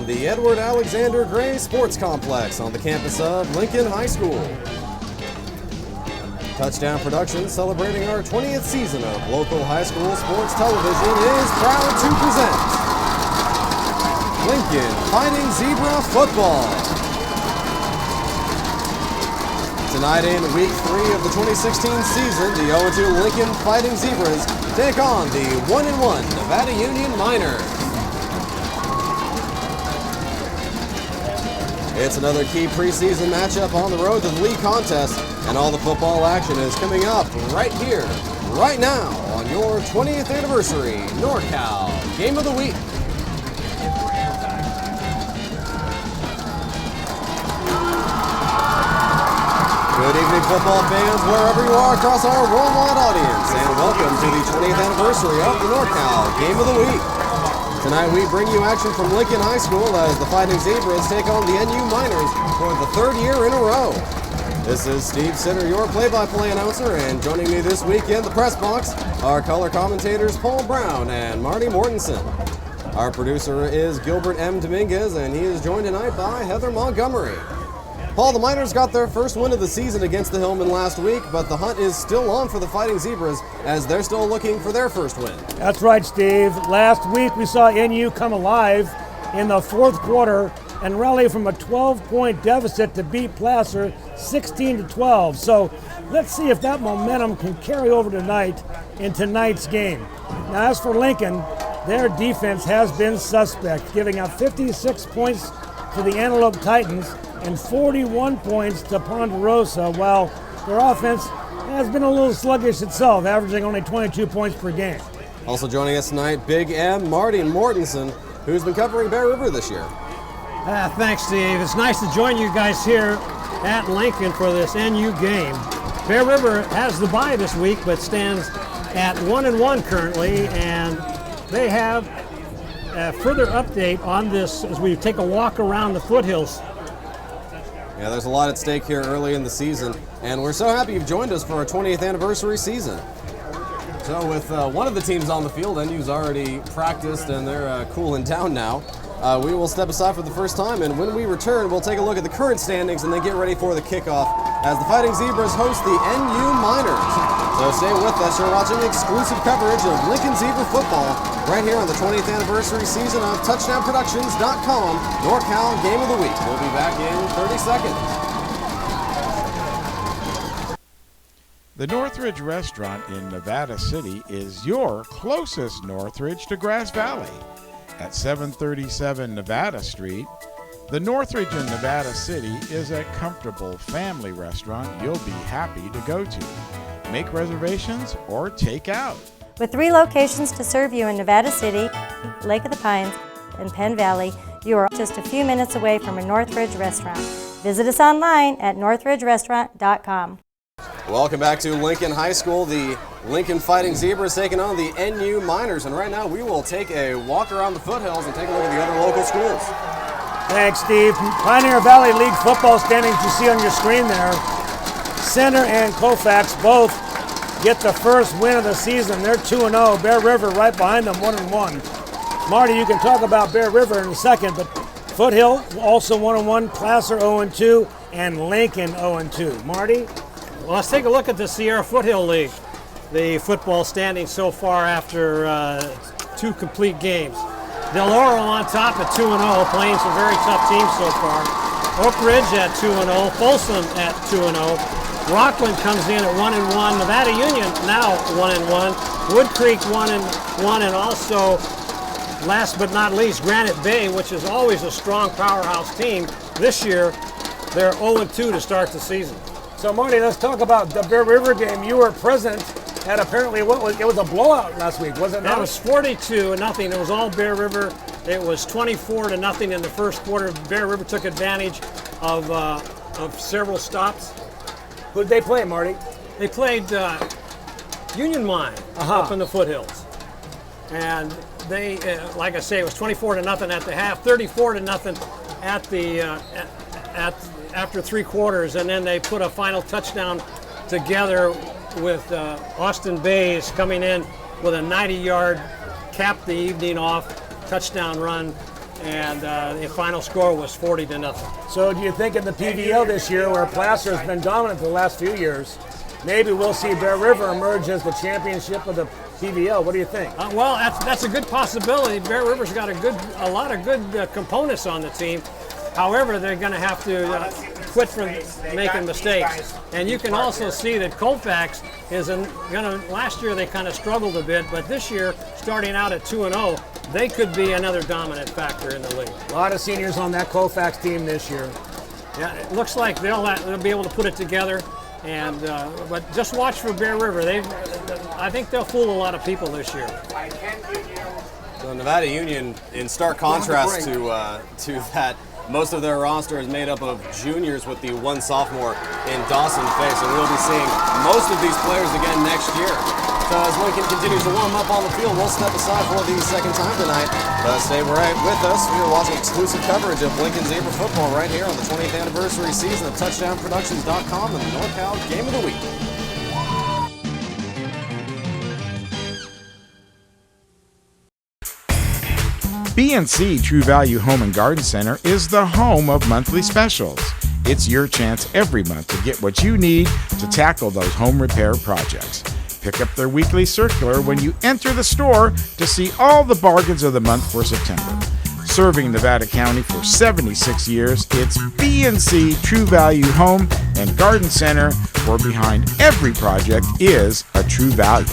from the Edward Alexander Gray Sports Complex on the campus of Lincoln High School. Touchdown Productions, celebrating our 20th season of local high school sports television, is proud to present Lincoln Fighting Zebra Football. Tonight in Week 3 of the 2016 season, the 0-2 Lincoln Fighting Zebras take on the 1-1 Nevada Union Miners. It's another key preseason matchup on the road to the league contest, and all the football action is coming up right here, right now, on your 20th anniversary NorCal Game of the Week. Good evening, football fans, wherever you are across our worldwide audience, and welcome to the 20th anniversary of the NorCal Game of the Week. Tonight we bring you action from Lincoln High School as the Fighting Zebras take on the NU Miners for the third year in a row. This is Steve Sitter, your play-by-play announcer, and joining me this week in the press box are color commentators Paul Brown and Marty Mortensen. Our producer is Gilbert M. Dominguez, and he is joined tonight by Heather Montgomery. Paul, the Miners got their first win of the season against the Hillmen last week, but the hunt is still on for the Fighting Zebras as they're still looking for their first win. That's right, Steve. Last week we saw NU come alive in the fourth quarter and rally from a 12-point deficit to beat Placer 16-12. So let's see if that momentum can carry over tonight in tonight's game. Now, as for Lincoln, their defense has been suspect, giving up 56 points to the Antelope Titans and 41 points to Ponderosa, while their offense has been a little sluggish itself, averaging only 22 points per game. Also joining us tonight, Big M, Marty Mortensen, who's been covering Bear River this year. Thanks, Steve. It's nice to join you guys here at Lincoln for this NU game. Bear River has the bye this week, but stands at 1-1 currently, and they have a further update on this as we take a walk around the foothills. Yeah, there's a lot at stake here early in the season, and we're so happy you've joined us for our 20th anniversary season. So with one of the teams on the field, NU's already practiced and they're cooling down now. We will step aside for the first time, and when we return, we'll take a look at the current standings and then get ready for the kickoff as the Fighting Zebras host the NU Miners. So stay with us. You're watching exclusive coverage of Lincoln Zebra football right here on the 20th anniversary season of TouchdownProductions.com NorCal Game of the Week. We'll be back in 30 seconds. The Northridge Restaurant in Nevada City is your closest Northridge to Grass Valley. At 737 Nevada Street, the Northridge in Nevada City is a comfortable family restaurant you'll be happy to go to. Make reservations or take out. With 3 locations to serve you in Nevada City, Lake of the Pines, and Penn Valley, you are just a few minutes away from a Northridge restaurant. Visit us online at northridgerestaurant.com. Welcome back to Lincoln High School. The Lincoln Fighting Zebras taking on the NU Miners, and right now we will take a walk around the foothills and take a look at the other local schools. Thanks, Steve. Pioneer Valley League football standings you see on your screen there. Center and Colfax both get the first win of the season. They're 2-0. Bear River right behind them, 1-1. Marty, you can talk about Bear River in a second, but Foothill also 1-1, Placer 0-2, and Lincoln 0-2. Marty? Well, let's take a look at the Sierra Foothill League. The football standings so far after 2 complete games. Del Oro on top at 2-0, playing some very tough teams so far. Oak Ridge at 2-0, Folsom at 2-0. Rockland comes in at 1-1. Nevada Union now 1-1. Wood Creek 1-1, and also, last but not least, Granite Bay, which is always a strong powerhouse team. This year, they're 0-2 to start the season. So, Marty, let's talk about the Bear River game. You were present at apparently it was a blowout last week, was it not? It was 42-0. It was all Bear River. It was 24-0 in the first quarter. Bear River took advantage of several stops. Who did they play, Marty? They played Union Mine up in the foothills, and they, like I say, it was 24-0 at the half, 34-0 at the after 3 quarters, and then they put a final touchdown together with Austin Bays coming in with a 90-yard cap the evening off touchdown run, and the final score was 40-0. So do you think in the PVL this year, where Placer has been dominant the last few years, maybe we'll see Bear River emerge as the championship of the PVL? What do you think? Well, that's a good possibility. Bear River's got a lot of good components on the team. However, they're going to have to quit from making mistakes. And you can also see that Colfax is last year they kind of struggled a bit, but this year, starting out at 2-0, they could be another dominant factor in the league. A lot of seniors on that Colfax team this year. Yeah, it looks like they'll be able to put it together. And but just watch for Bear River. I think they'll fool a lot of people this year. So Nevada Union, in stark contrast to that, most of their roster is made up of juniors with the one sophomore in Dawson Fay. So we'll be seeing most of these players again next year. So as Lincoln continues to warm up on the field, we'll step aside for the second time tonight. Stay right with us. We are watching exclusive coverage of Lincoln Zebra football right here on the 20th anniversary season of TouchdownProductions.com and the NorCal Game of the Week. B&C True Value Home and Garden Center is the home of monthly specials. It's your chance every month to get what you need to tackle those home repair projects. Pick up their weekly circular when you enter the store to see all the bargains of the month for September. Serving Nevada County for 76 years, it's B&C True Value Home and Garden Center, where behind every project is a true value.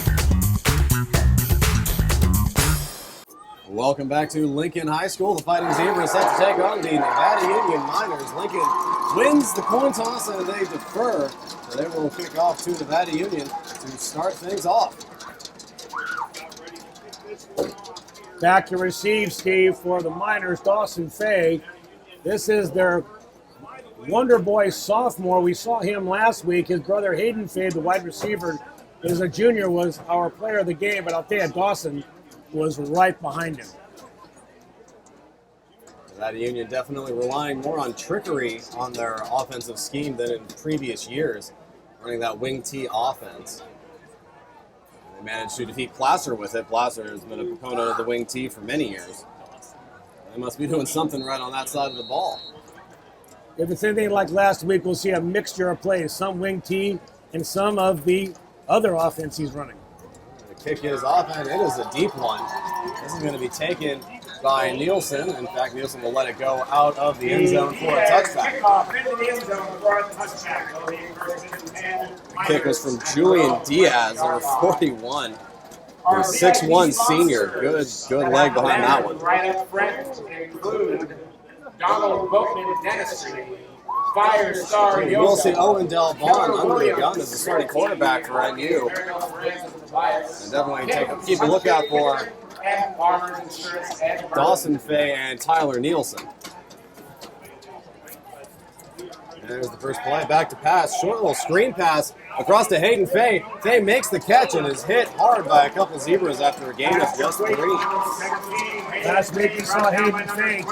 Welcome back to Lincoln High School. The Fighting Zebras set to take on the Nevada Union Miners. Lincoln wins the coin toss and they defer. So they will kick off to Nevada Union to start things off. Back to receive, Steve, for the Miners, Dawson Fay. This is their Wonder Boy sophomore. We saw him last week. His brother Hayden Fay, the wide receiver, as a junior, was our player of the game. But I'll tell you, Dawson was right behind him. Nevada Union definitely relying more on trickery on their offensive scheme than in previous years, running that wing T offense. They managed to defeat Placer with it. Placer has been a proponent of the wing T for many years. They must be doing something right on that side of the ball. If it's anything like last week, we'll see a mixture of plays, some wing T and some of the other offense he's running. Kick is off, and it is a deep one. This is going to be taken by Nielsen. In fact, Nielsen will let it go out of the end zone for a touchback. Kick was from Julian Diaz, number 41. The 6'1" senior. Good leg behind that one. Right up front include Donald Boatman Dentistry. Fire star. We'll see Owen Del Vaughn under the gun as the starting quarterback for NU. And definitely keep a lookout for Dawson Fay and Tyler Nielsen. There's the first play, back to pass, short little screen pass across to Hayden Fay. Fay makes the catch and is hit hard by a couple Zebras after a gain of just 3. Last week we saw Hayden Fay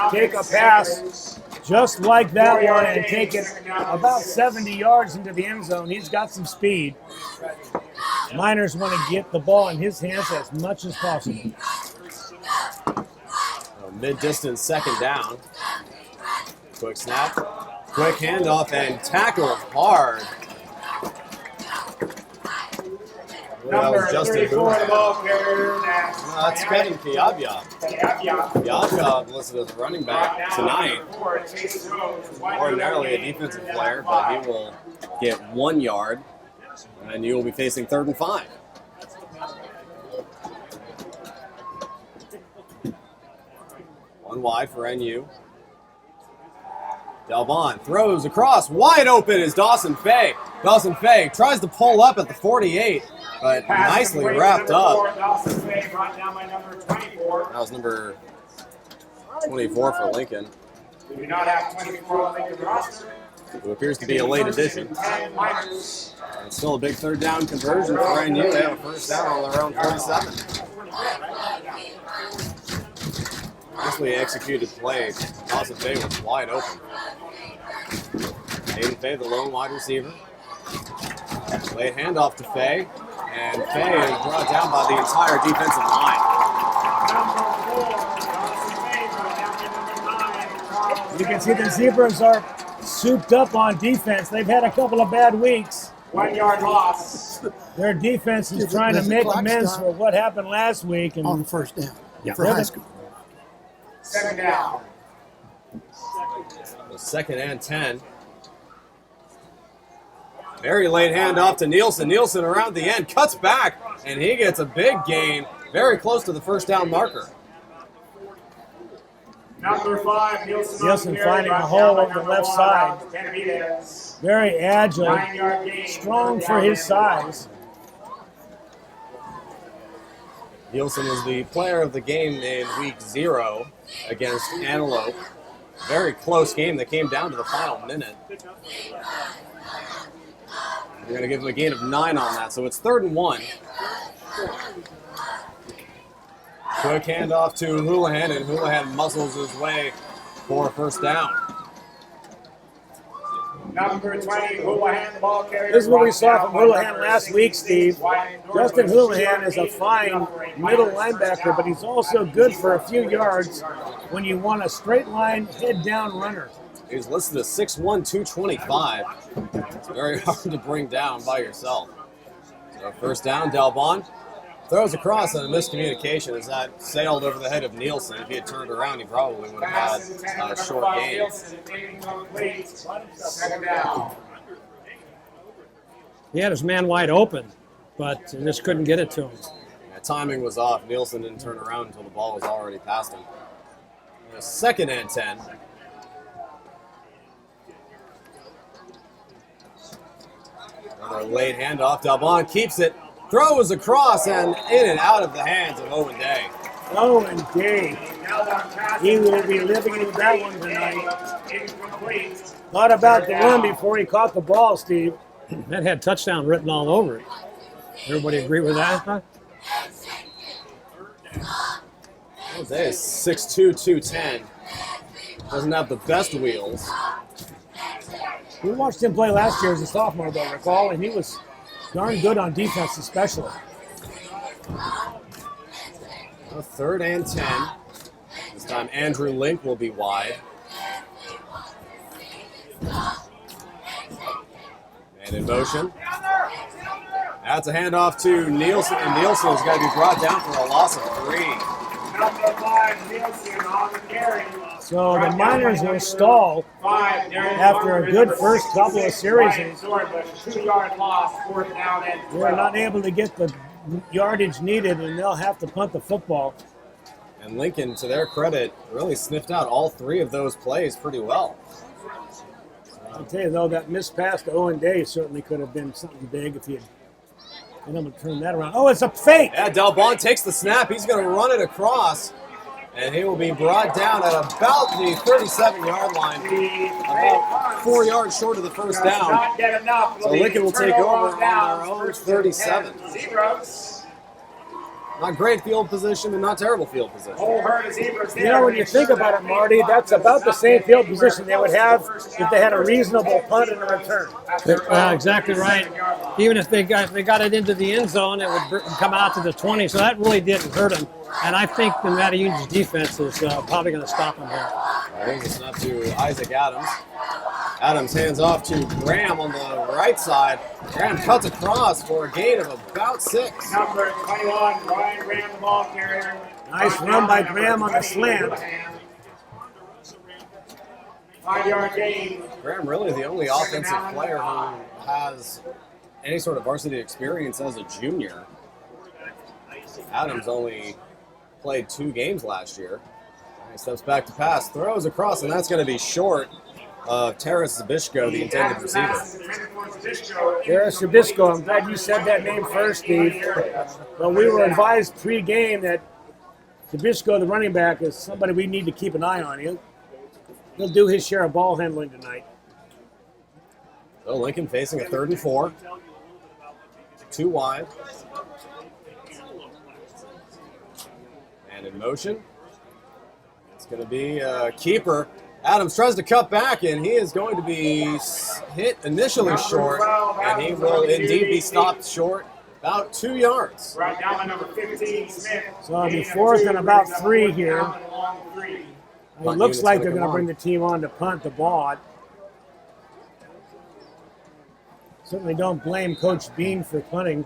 take a pass just like that one and take it about 70 yards into the end zone. He's got some speed. Miners want to get the ball in his hands as much as possible. Mid-distance second down. Quick snap, quick handoff, and tackled hard. That was Justin Hoover. That's Kevin Piabia. Piabia listed as a running back tonight. Ordinarily a defensive player, but he will get 1 yard, and you will be facing 3rd and 5. One wide for NU. Delvon throws across. Wide open is Dawson Fay. Dawson Fay tries to pull up at the 48, but nicely wrapped up. That was number 24 for Lincoln. We do not have 24 on Lincoln roster. Who appears to be a late addition. And still a big 3rd down conversion for NU. They have a first down on their own 47. Nicely executed play. Dawson Fay was wide open. Hayden Fay, the lone wide receiver. Late handoff to Fay, and Fay is brought down by the entire defensive line. You can see the Zebras are souped up on defense. They've had a couple of bad weeks. 1 yard loss. Their defense is trying to make amends for what happened last week. And On first down Yeah. for high school. Second down. Second and 10. Very late handoff to Nielsen. Nielsen around the end, cuts back, and he gets a big gain, very close to the first down marker. Number 5, Nielsen. Nielsen finding a hole on the left side. Very agile, 9-yard gain. strong for his size. Nielsen was the player of the game in week 0 against Antelope. Very close game that came down to the final minute. We're going to give him a gain of 9 on that, so it's 3rd and 1. Quick handoff to Houlihan, and Houlihan muscles his way for a first down. Number 20, Houlihan, the ball carrier. This is what we saw from Houlihan last week, Steve. Justin Houlihan is a fine middle linebacker, but he's also good for a few yards when you want a straight line, head down runner. He's listed as 6'1", 225. It's very hard to bring down by yourself. So first down, Dalbon throws across on a miscommunication as that sailed over the head of Nielsen. If he had turned around, he probably would have had a short gain. Second down. He had his man wide open, but just couldn't get it to him. Yeah, timing was off. Nielsen didn't turn around until the ball was already past him. Second and 10. Another late handoff. Dalbon keeps it, throws across, and in and out of the hands of Owen Day. Owen Day. He will be living in that one tonight. Incomplete. Thought about the run before he caught the ball, Steve. That had touchdown written all over it. Everybody agree with that? Huh? Jose is 6'2", 210. Doesn't have the best wheels. We watched him play last year as a sophomore, though, recall, and he was darn good on defense especially. 3rd and 10. This time Andrew Link will be wide. And in motion. That's a handoff to Nielsen, and Nielsen is going to be brought down for a loss of 3. Number 5, Nielsen on the carry. So the Miners will stall after a good first couple of series. 2-yard loss, 4th down and 12. They're not able to get the yardage needed, and they'll have to punt the football. And Lincoln, to their credit, really sniffed out all 3 of those plays pretty well. I'll tell you, though, that missed pass to Owen Day certainly could have been something big if he had been able to turn that around. Oh, it's a fake! Yeah, Dalbon takes the snap. He's going to run it across, and he will be brought down at about the 37-yard line, about 4 yards short of the first down. Not get enough. So Lincoln will take over on their own 37. Zebras. Not great field position and not terrible field position. Whole herd of zebras there. You know, when you think about it, Marty, that's about the same field position they would have if they had a reasonable punt and a return. Exactly right. Even if they got it into the end zone, it would come out to the 20. So that really didn't hurt them. And I think the Mattoon's defense is probably going to stop them here. Brings the snap to Isaac Adams. Adams hands off to Graham on the right side. Graham cuts across for a gain of about 6. Number 21, Brian Graham, the ball carrier. Nice run by Graham on the slant. 5-yard gain. Graham really the only offensive player who has any sort of varsity experience as a junior. Adams only played 2 games last year. He steps back to pass, throws across, and that's going to be short of Terrace Zabishko, the intended receiver. Terrace Zabishko, I'm glad you said that name first, Steve. But we were advised pre-game that Zabishko, the running back, is somebody we need to keep an eye on. He'll do his share of ball handling tonight. So Lincoln facing a 3rd and 4. 2 wide. And in motion, it's going to be a keeper. Adams tries to cut back, and he is going to be hit initially short, and he will indeed be stopped short about 2 yards. Right down by number 15, Smith. So it'll be 4th and about 3 here. It looks like they're going to bring the team on to punt the ball. Certainly don't blame Coach Bean for punting.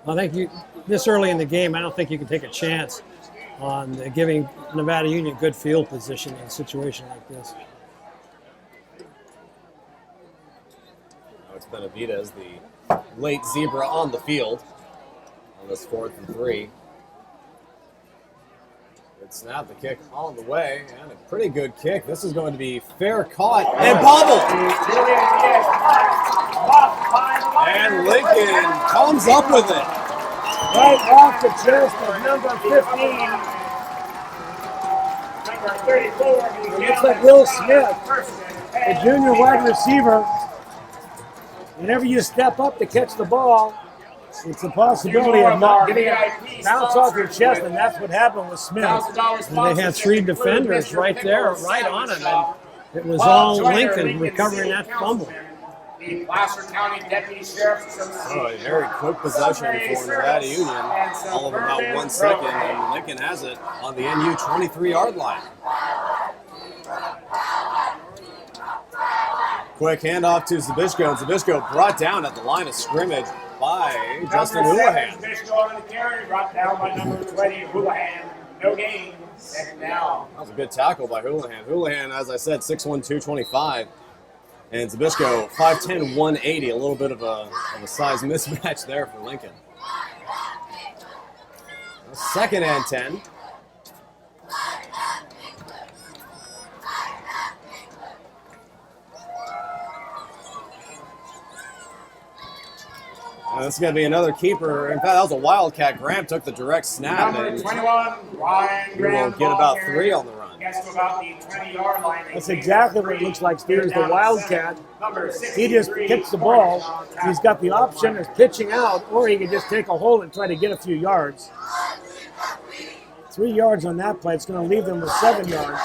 I think this early in the game, I don't think you can take a chance on giving Nevada Union good field position in a situation like this. It's Benavidez, the late zebra on the field on this 4th and 3. Good snap, the kick on the way, and a pretty good kick. This is going to be fair caught and bobbled. And Lincoln comes up with it. Right off the chest of number 15. Number 34. It looks like Will Smith, a junior wide receiver. Whenever you step up to catch the ball, it's a possibility of not getting it bounce off your chest, and that's what happened with Smith. And they had 3 defenders right there, right on him, and it was all Lincoln recovering that fumble. The Placer County Deputy Sheriff's Association. Oh, a very quick possession for Nevada Union. All of about 1 second, and Lincoln has it on the NU 23-yard line. Quick handoff to Zabishko, and Zabishko brought down at the line of scrimmage by Justin Houlihan. Zabishko on the carry, brought down by number 20, Houlihan. No gain, second down. That was a good tackle by Houlihan. Houlihan, as I said, 6'1", 225. And Zabishko, 5'10", 180. A little bit of a size mismatch there for Lincoln. 2nd and 10. This is going to be another keeper. In fact, that was a Wildcat. Graham took the direct snap. Number And 21, Ryan he Graham. will get about 3 on the run. Gets to about the 20-yard line. That's exactly what it looks like. Steers the Wildcat. Number He just kicks the ball. He's got the option of pitching out, or he can just take a hold and try to get a few yards. 3 yards on that play. It's going to leave them with 7 yards.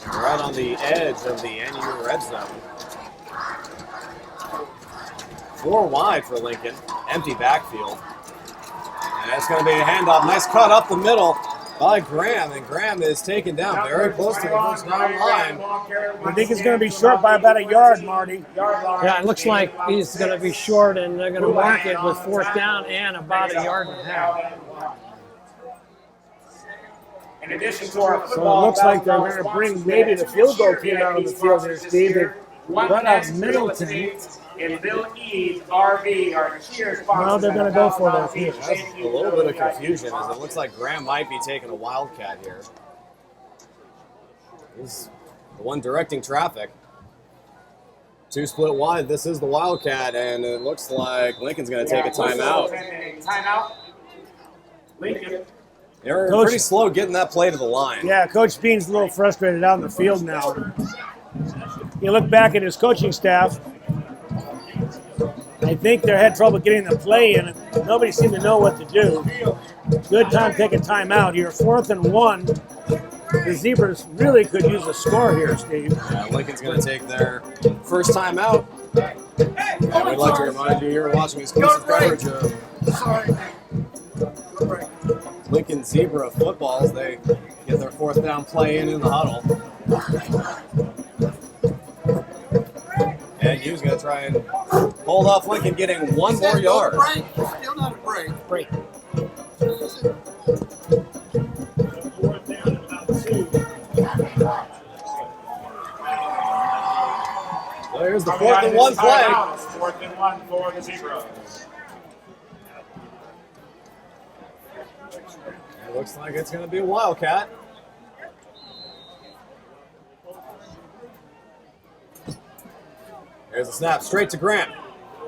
Right on the edge of the NU red zone. 4 wide for Lincoln. Empty backfield. And it's going to be a handoff. Nice cut up the middle by Graham. And Graham is taken down very close to the first down line. I think it's going to be short by about a yard, Marty. Yeah, it looks like he's going to be short, and they're going to mark it with 4th down and about a yard and a half. In addition to our So it looks like they're going to bring maybe the field goal team out on the field here, Steve. They run out Middleton. And Bill Eads, RV, our cheer sponsors. Well, they're going to go for it here. That's a little bit of confusion as it looks like Graham might be taking a Wildcat here. He's the one directing traffic. 2 split wide. This is the Wildcat, and it looks like Lincoln's going to take a timeout. Timeout. Lincoln. They're Coach- pretty slow getting that play to the line. Yeah, Coach Bean's a little frustrated out in the field now. You look back at his coaching staff, I think they had trouble getting the play in, and nobody seemed to know what to do. Good time to take a timeout here. 4th and 1. The Zebras really could use a score here, Steve. Yeah, Lincoln's going to take their first time out. And we'd like to remind you you're watching exclusive coverage of Lincoln Zebra footballs. They get their 4th down play in the huddle. And Hughes going to try and hold off Lincoln getting 1 more yard. Still not a break. Break. There's the 4th and 1 play. 4th and 1 for the Zebras. It looks like it's going to be a Wildcat. Here's a snap straight to Graham.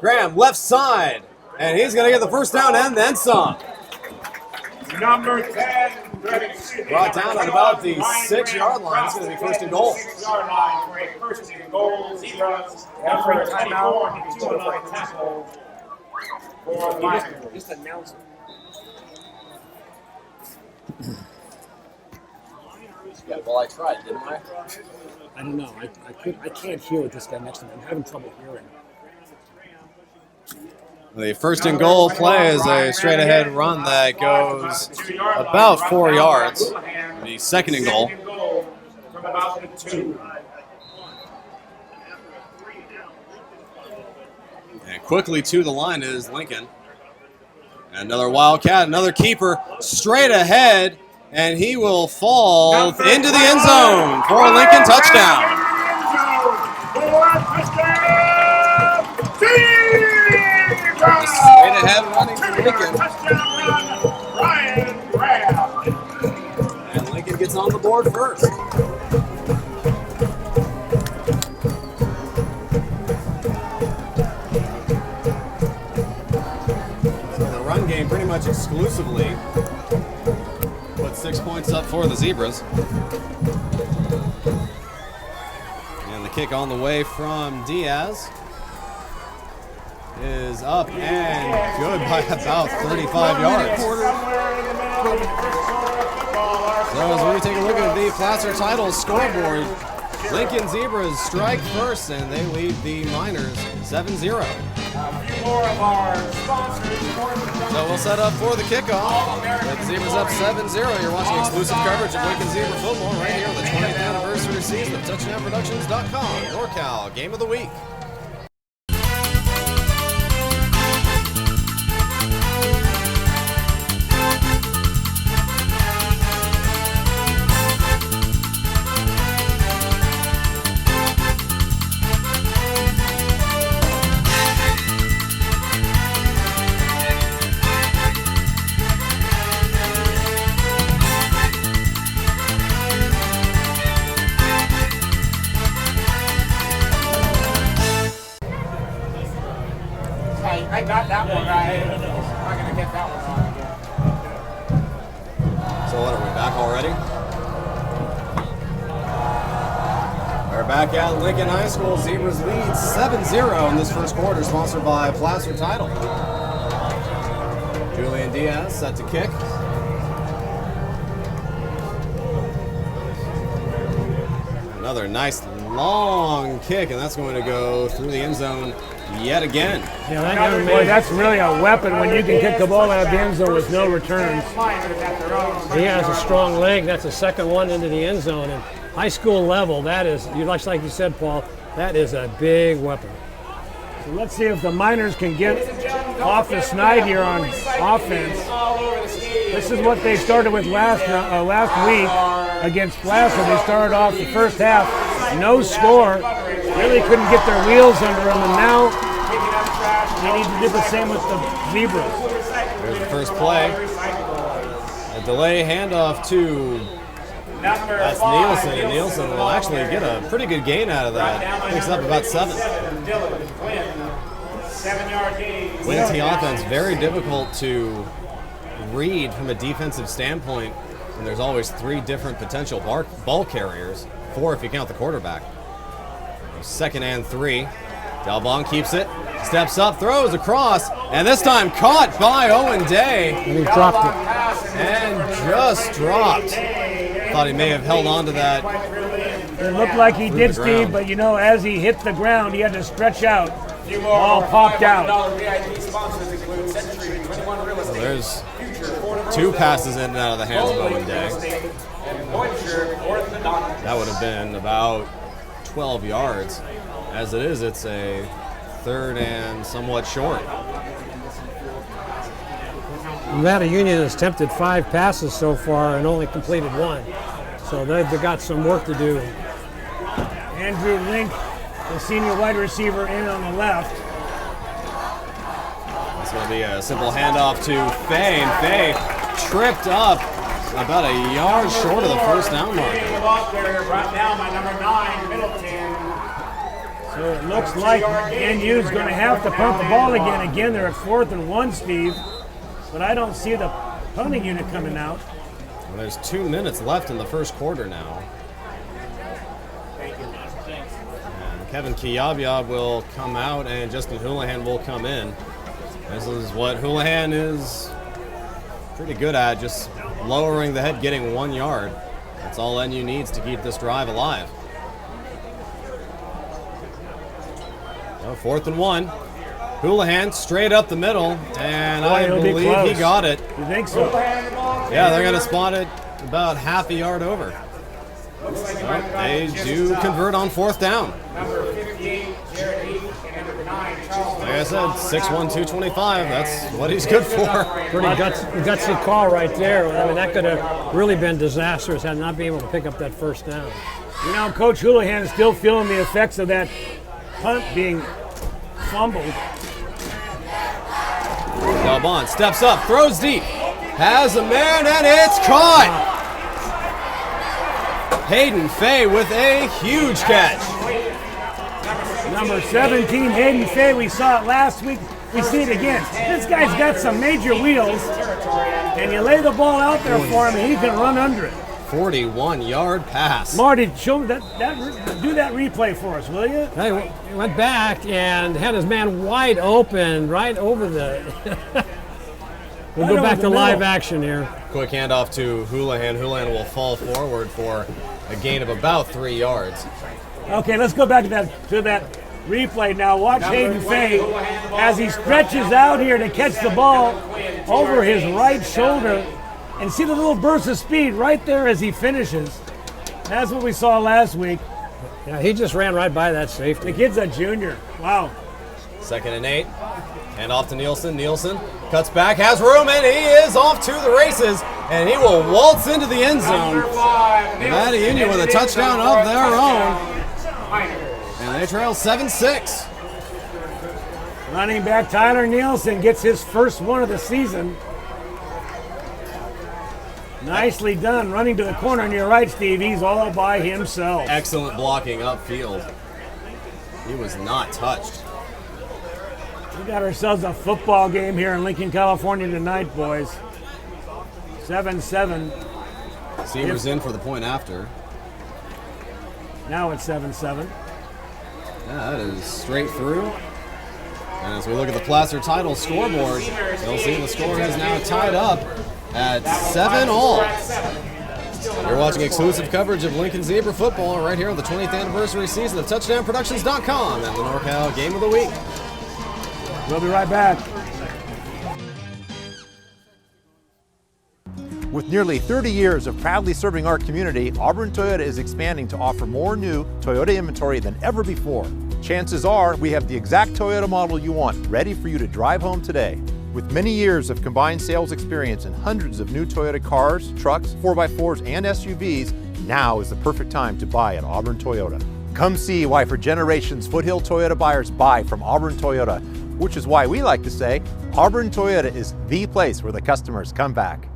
Graham, left side. And he's going to get the first down and then some. Number 10. Brought down at about the 6-yard line. It's going to be first and goal. 6-yard line for a first and goal. Zebras. Number 24 and 2 on tackle for the Lions. Just announce it. Yeah, well, I tried, didn't I? I don't know. I can't hear with this guy next to me. I'm having trouble hearing. The first and goal play is a straight ahead run that goes about 4 yards. The second and goal. From about the 2. And quickly to the line is Lincoln. Another Wildcat, another keeper straight ahead, and he will fall into the end zone for a Lincoln touchdown. Straight ahead running for Lincoln. And Lincoln gets on the board first. So the run game pretty much exclusively put 6 points up for the Zebras. And the kick on the way from Diaz is up and good by about 35 yards. So as we take a look at the Placer Title scoreboard, Lincoln Zebras strike first and they lead the Miners 7-0. So we'll set up for the kickoff. With the Zebras up 7-0. You're watching exclusive coverage of Lincoln Zebra football right here on the 20th anniversary season of TouchdownProductions.com. NorCal Game of the Week. I got that one right. I'm not going to get that one wrong again. So what, are we back already? We're back at Lincoln High School. Zebras lead 7-0 in this first quarter, sponsored by Placer Title. Julian Diaz set to kick. Another nice long kick, and that's going to go through the end zone yet again. Yeah, that young man, that's really a weapon when you can kick the ball out of the end zone with no returns. He has a strong leg. That's the second one into the end zone. And high school level, that is, like you said, Paul, that is a big weapon. So let's see if the Miners can get off the snide here on offense. This is what they started with last week against Placer. They started off the first half, no score, really couldn't get their wheels under them, and now they need to do the same with the Zebras. Here's the first play. A delay handoff to that's Nielsen, and Nielsen will actually get a pretty good gain out of that. Picks up about 7. Lincoln offense, very difficult to read from a defensive standpoint, and there's always 3 different potential ball carriers, 4 if you count the quarterback. Second and 3. Dalbon keeps it, steps up, throws across, and this time caught by Owen Day. And he dropped it. And just dropped. Thought he may have held on to that. It looked like he did, Steve, but you know, as he hit the ground, he had to stretch out. Ball popped out. So there's 2 passes in and out of the hands of Owen Day. That would have been about 12 yards. As it is, it's a third and somewhat short. Nevada Union has attempted 5 passes so far and only completed 1. So they've got some work to do. Andrew Link, the senior wide receiver, in on the left. It's going to be a simple handoff to Fay, and Fay tripped up about a yard short of the first down mark. Brought down by number 9, Middleton. So it looks like NU's going to have to punt the ball again. Again, they're at 4th and 1, Steve. But I don't see the punting unit coming out. Well, there's 2 minutes left in the first quarter now. And Kevin Kiyabyab will come out, and Justin Houlihan will come in. This is what Houlihan is pretty good at, just lowering the head, getting 1 yard. That's all NU needs to keep this drive alive. So 4th and 1. Houlihan straight up the middle, and I it'll be believe he close. got it. You think so? Yeah, they're going to spot it about half a yard over. But they do convert on 4th down. Number 58, Jared Heath, and number 9, Charles. Like I said, 6'1", 225. That's what he's good for. Pretty gutsy call right there. I mean, that could have really been disastrous had not been able to pick up that first down. You know, Coach Houlihan is still feeling the effects of that punt being fumbled. Dalbon steps up, throws deep, has a man, and it's caught. Hayden Fay with a huge catch. Number 17, Hayden Fay. We saw it last week. We see it again. This guy's got some major wheels, and you lay the ball out there for him, and he can run under it. 41-yard pass. Marty, show me do that replay for us, will you? He went back and had his man wide open right over the... We'll go back to live action here. Quick handoff to Houlihan. Houlihan will fall forward for a gain of about 3 yards. Okay, let's go back to that replay now. Watch Hayden Fay as he stretches out here to catch the ball over his right shoulder, and see the little burst of speed right there as he finishes. That's what we saw last week. Yeah, he just ran right by that safety. The kid's a junior. Wow. 2nd and 8. Hand off to Nielsen. Nielsen cuts back, has room, and he is off to the races, and he will waltz into the end zone. Nevada Union with a touchdown of their own, and they trail 7-6. Running back Tyler Nielsen gets his first one of the season. Nicely done, running to the corner on your right, Steve. He's all by himself. Excellent blocking upfield. He was not touched. We got ourselves a football game here in Lincoln, California tonight, boys. 7-7. Seamer's in for the point after. Now it's 7-7. Yeah, that is straight through. And as we look at the Placer title scoreboard, you'll see the score is now tied up at 7-all. You're watching exclusive coverage of Lincoln Zebra football right here on the 20th anniversary season of TouchdownProductions.com at the NorCal Game of the Week. We'll be right back. With nearly 30 years of proudly serving our community, Auburn Toyota is expanding to offer more new Toyota inventory than ever before. Chances are we have the exact Toyota model you want, ready for you to drive home today. With many years of combined sales experience and hundreds of new Toyota cars, trucks, 4x4s, and SUVs, now is the perfect time to buy at Auburn Toyota. Come see why for generations Foothill Toyota buyers buy from Auburn Toyota, which is why we like to say Auburn Toyota is the place where the customers come back.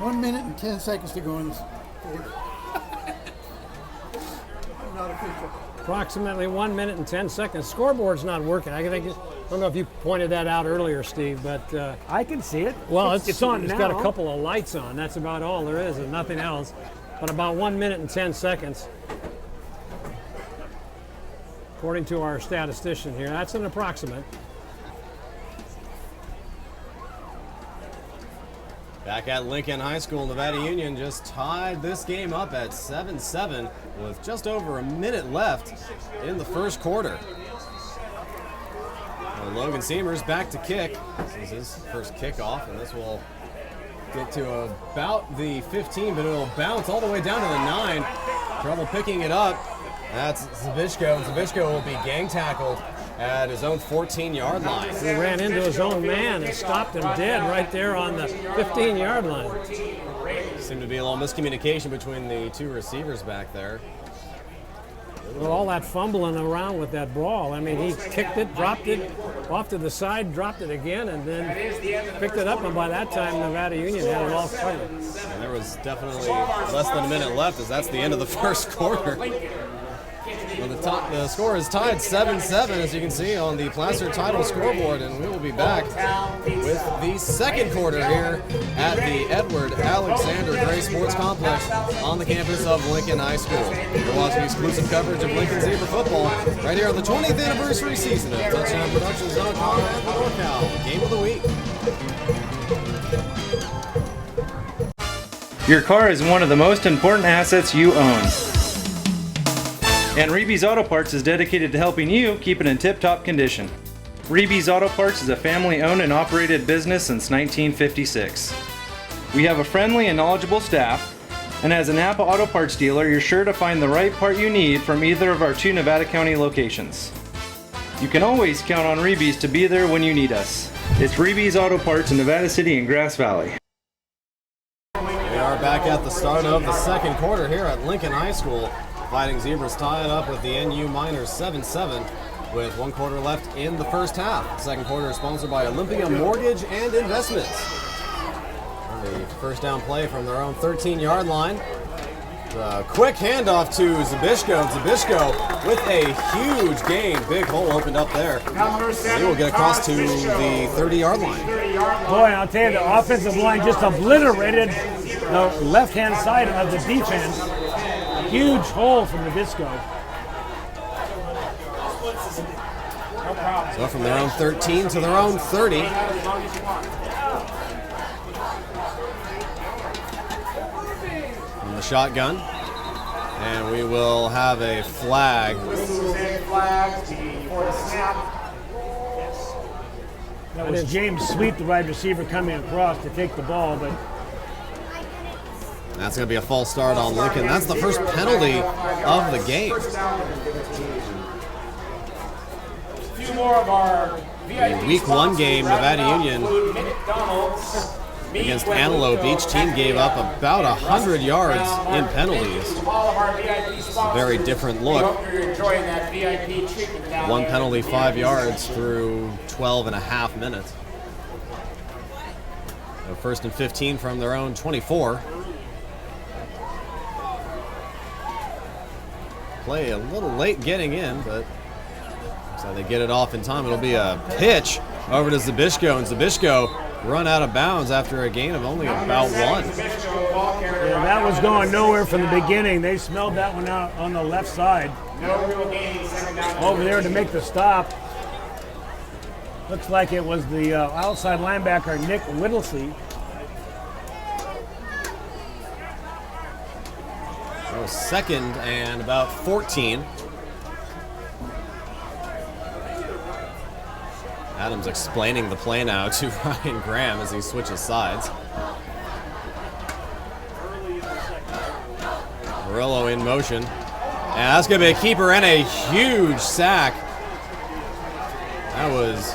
1 minute and 10 seconds to go in this quarter. Not official. Approximately 1 minute and 10 seconds. Scoreboard's not working. I don't know if you pointed that out earlier, Steve, but I can see it. well, it's on It's now. got a couple of lights on. That's about all there is, and nothing else. But about 1 minute and 10 seconds, according to our statistician here. That's an approximate. Back at Lincoln High School, Nevada Union just tied this game up at 7-7 with just over a minute left in the first quarter. Well, Logan Seamer's back to kick. This is his first kickoff, and this will get to about the 15, but it'll bounce all the way down to the 9. Trouble picking it up. That's Zavishko, and Zavishko will be gang tackled at his own 14-yard line. He ran into his own man and stopped him dead right there on the 15-yard line. Seemed to be a little miscommunication between the two receivers back there. Well, all that fumbling around with that ball. I mean, he kicked it, dropped it off to the side, dropped it again, and then picked it up, and by that time, Nevada Union had it all covered. And there was definitely less than a minute left, as that's the end of the first quarter. Well, the score is tied 7-7, as you can see on the Placer title scoreboard, and we will be back with the second quarter here at the Edward Alexander Gray Sports Complex on the campus of Lincoln High School. You're watching exclusive coverage of Lincoln Zebra football right here on the 20th anniversary season of TouchdownProductions.com and the NorCal Game of the Week. Your car is one of the most important assets you own. And Reeby's Auto Parts is dedicated to helping you keep it in tip-top condition. Reeby's Auto Parts is a family-owned and operated business since 1956. We have a friendly and knowledgeable staff, and as a Napa Auto Parts dealer, you're sure to find the right part you need from either of our 2 Nevada County locations. You can always count on Reeby's to be there when you need us. It's Reeby's Auto Parts in Nevada City and Grass Valley. We are back at the start of the second quarter here at Lincoln High School. Fighting Zebras tied up with the NU Miners 7-7 with 1 quarter left in the first half. The second quarter is sponsored by Olympia Mortgage and Investments. The first down play from their own 13-yard line. The quick handoff to Zabishko. Zabishko with a huge gain. Big hole opened up there. He will get across to the 30-yard line. Boy, I'll tell you, the offensive line just obliterated the left-hand side of the defense. A huge hole from Zabishko. So from their own 13 to their own 30. From the shotgun. And we will have a flag. That was James Sweet, the wide receiver, coming across to take the ball, but that's going to be a false start on Lincoln. That's the first penalty of the game. The Week 1 game, Nevada Union against Antelope. Each team gave up about 100 yards in penalties. It's a very different look. 1 penalty, 5 yards through 12 and a half minutes. So first and 15 from their own 24. Play a little late getting in, but so they get it off in time. It'll be a pitch over to Zabishko, and Zabishko run out of bounds after a gain of only about 1. Yeah, that was going nowhere from the beginning. They smelled that one out on the left side. Over there to make the stop. Looks like it was the outside linebacker, Nick Whittlesey. So second and about 14. Adams explaining the play now to Ryan Graham as he switches sides. Murillo in motion. And that's going to be a keeper and a huge sack. That was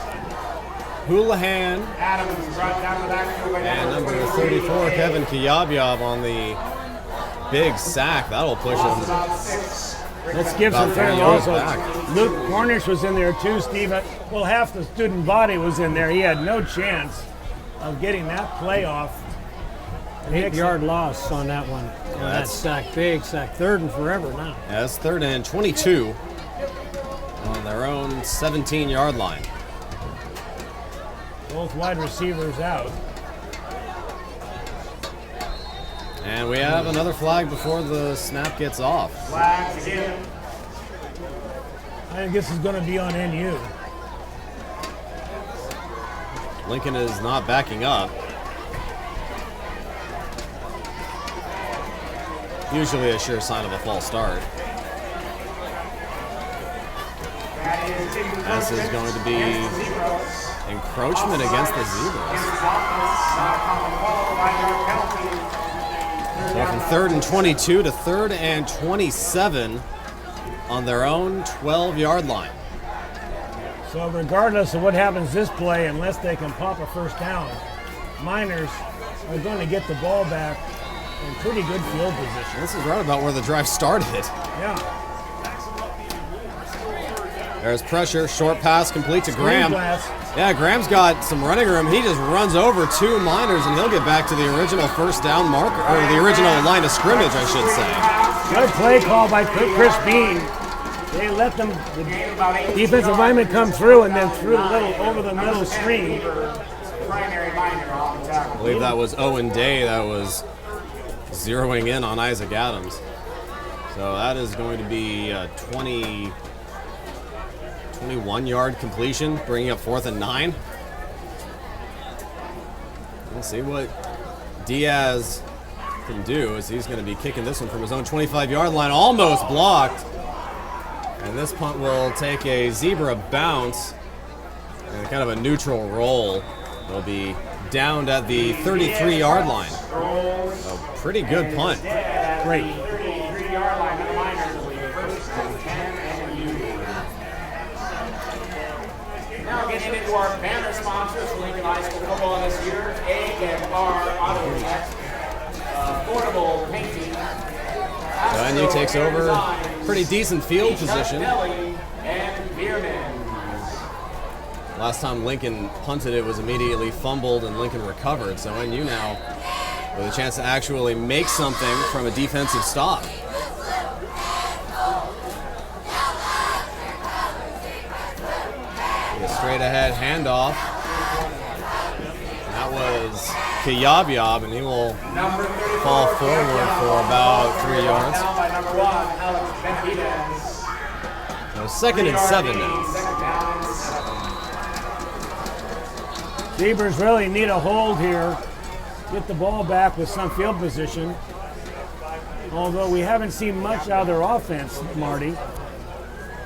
Houlihan and number 34, Kevin Kiyabyab on the big sack. That'll push him. Let's give some credit also. Luke Cornish was in there too, Steve. Well, half the student body was in there. He had no chance of getting that play off. An 8-yard loss on that one. That sack, big sack. Third and forever now. Yeah, it's third and 22 on their own 17-yard line. Both wide receivers out. And we have another flag before the snap gets off. Flags again. I think this is going to be on NU. Lincoln is not backing up. Usually a sure sign of a false start. This is going to be encroachment against the Zebras. So from third and 22 to third and 27 on their own 12-yard line. So regardless of what happens this play, unless they can pop a first down, Miners are going to get the ball back in pretty good field position. This is right about where the drive started. Yeah. There's pressure, short pass complete to Graham. Glass. Yeah, Graham's got some running room. He just runs over 2 Miners, and he'll get back to the original first down marker, or the original line of scrimmage, I should say. Good play call by Chris Bean. They let them, the defensive lineman come through and then threw a little over the middle screen. I believe that was Owen Day that was zeroing in on Isaac Adams. So that is going to be a 21-yard completion, bringing up 4th and 9. We'll see what Diaz can do, as he's going to be kicking this one from his own 25-yard line, almost blocked. And this punt will take a Zebra bounce And kind of a neutral roll. They'll be downed at the 33-yard line. A pretty good punt. Great. 33-yard line. The Miners will be first and 10 NU. Now getting into our banner sponsors for Lincoln High School football this year: A&R Auto Tech, Affordable Painting. NU takes over. Pretty decent field position. And Beerman. Last time Lincoln punted, it was immediately fumbled and Lincoln recovered. So NU now with a chance to actually make something from a defensive stop. A straight ahead handoff. That was Kayabyab, and he will fall forward for about 3 yards. Down by number 1, Alex Benavidez. So 2nd and 7 now. Zebras really need a hold here. Get the ball back with some field position. Although we haven't seen much out of their offense, Marty.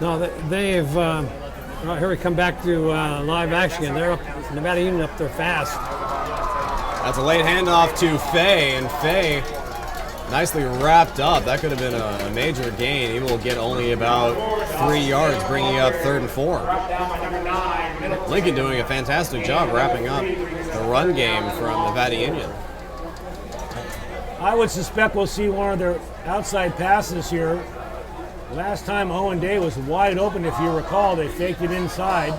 No, they've. Here we come back to live action. They're up, Nevada Union up there fast. That's a late handoff to Fay, and Fay nicely wrapped up. That could have been a major gain. He will get only about 3 yards, bringing up 3rd and 4. Lincoln doing a fantastic job wrapping up the run game from Nevada Union. I would suspect we'll see one of their outside passes here. Last time Owen Day was wide open, if you recall. They faked it inside,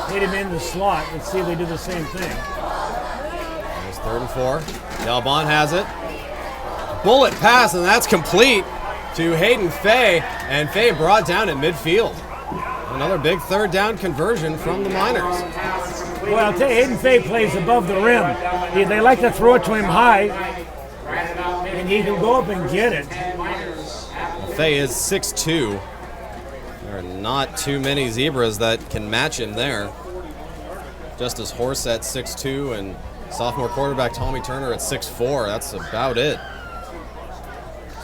hit him in the slot. Let's see if they do the same thing. There's 3rd and 4. Delbon has it. Bullet pass, and that's complete to Hayden Fay, and Fay brought down at midfield. Another big 3rd down conversion from the Miners. Well, I'll tell you, Hayden Fay plays above the rim. They like to throw it to him high, and he can go up and get it. Fay is 6'2". There are not too many Zebras that can match him there. Justice Horsett 6'2", and sophomore quarterback Tommy Turner at 6'4". That's about it.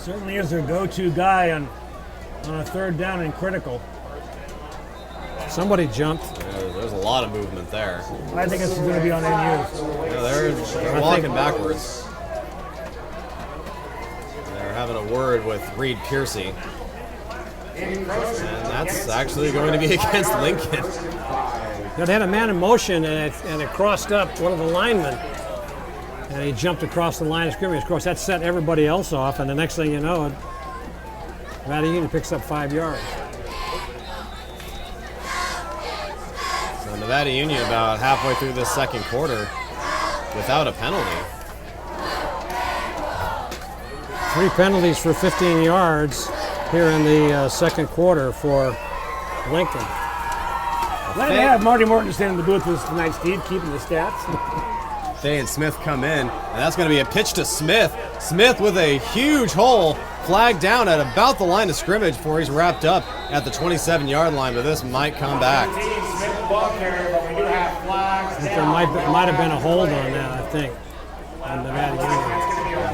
Certainly is their go-to guy on a 3rd down and critical. Somebody jumped. There's a lot of movement there. I think it's going to be on NU. Yeah, they're walking backwards. They're having a word with Reed Piercy. And that's actually going to be against Lincoln. They had a man in motion, and it crossed up one of the linemen. And he jumped across the line of scrimmage. Of course, that set everybody else off, and the next thing you know, Nevada Union picks up 5 yards. So Nevada Union about halfway through this 2nd quarter without a penalty. 3 penalties for 15 yards here in the 2nd quarter for Lincoln. Glad to have Marty Mortensen in the booth with us tonight, Steve, keeping the stats. Fay and Smith come in, and that's going to be a pitch to Smith. Smith with a huge hole, flagged down at about the line of scrimmage before he's wrapped up at the 27-yard line, but this might come back. There might have been a hold on that, I think, on Nevada Union.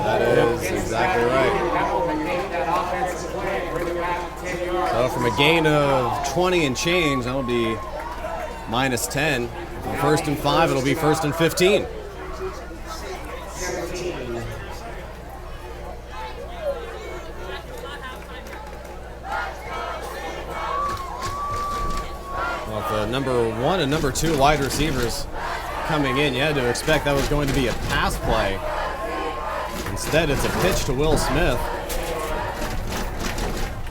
That is exactly right. So from a gain of 20 and change, that'll be -10. On 1st and 5, it'll be 1st and 15. Well, with the number 1 and number 2 wide receivers coming in, you had to expect that was going to be a pass play. Instead, it's a pitch to Will Smith.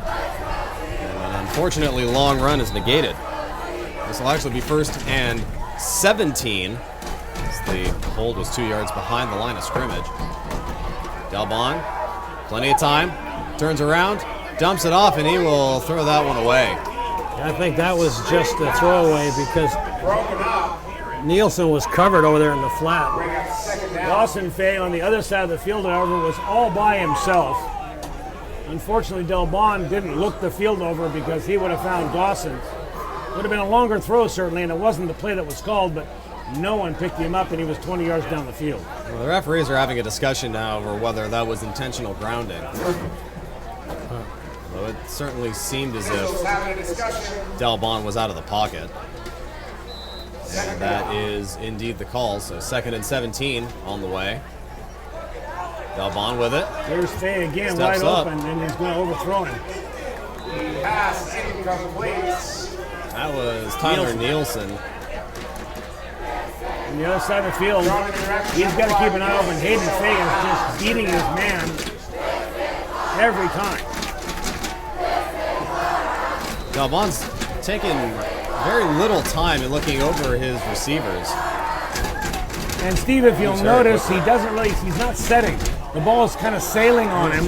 And an unfortunately long run is negated. This will actually be 1st and 17. As the hold was 2 yards behind the line of scrimmage. Delbon, plenty of time, turns around, dumps it off, and he will throw that one away. I think that was just a throwaway because Nielsen was covered over there in the flat. Dawson Fay on the other side of the field, however, was all by himself. Unfortunately, Delbon didn't look the field over because he would have found Dawson. Would have been a longer throw, certainly, and it wasn't the play that was called, but no one picked him up, and he was 20 yards down the field. Well, the referees are having a discussion now over whether that was intentional grounding. Well, it certainly seemed as if Delbon was out of the pocket. And that is indeed the call. So 2nd and 17 on the way. Dalbon with it. There's Fay again, Steps wide up. open, and he's going to overthrow him. Pass incomplete. That was Tyler Nielsen. On the other side of the field, he's got to keep an eye open. Hayden Fay is just beating his man every time. Dalbon's taking very little time in looking over his receivers. And Steve, if you'll He's very notice, he's not setting. The ball is kind of sailing on him.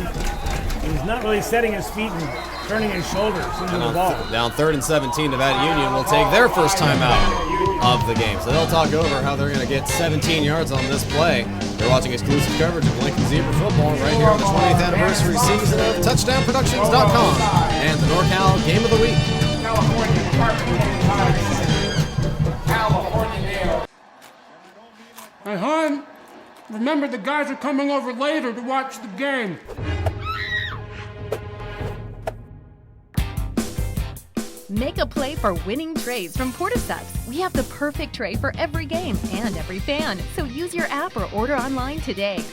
He's not really setting his feet and turning his shoulders into And the ball. down 3rd and 17, Nevada Union will take their first time out of the game. So they'll talk over how they're going to get 17 yards on this play. You're watching exclusive coverage of Lincoln Zebra football right here on the 20th anniversary season of TouchdownProductions.com and the NorCal Game of the Week. California Department of California Nail. Hey, hon, remember the guys are coming over later to watch the game. Make a play for winning trays from Portisubs. We have the perfect tray for every game and every fan. So use your app or order online today.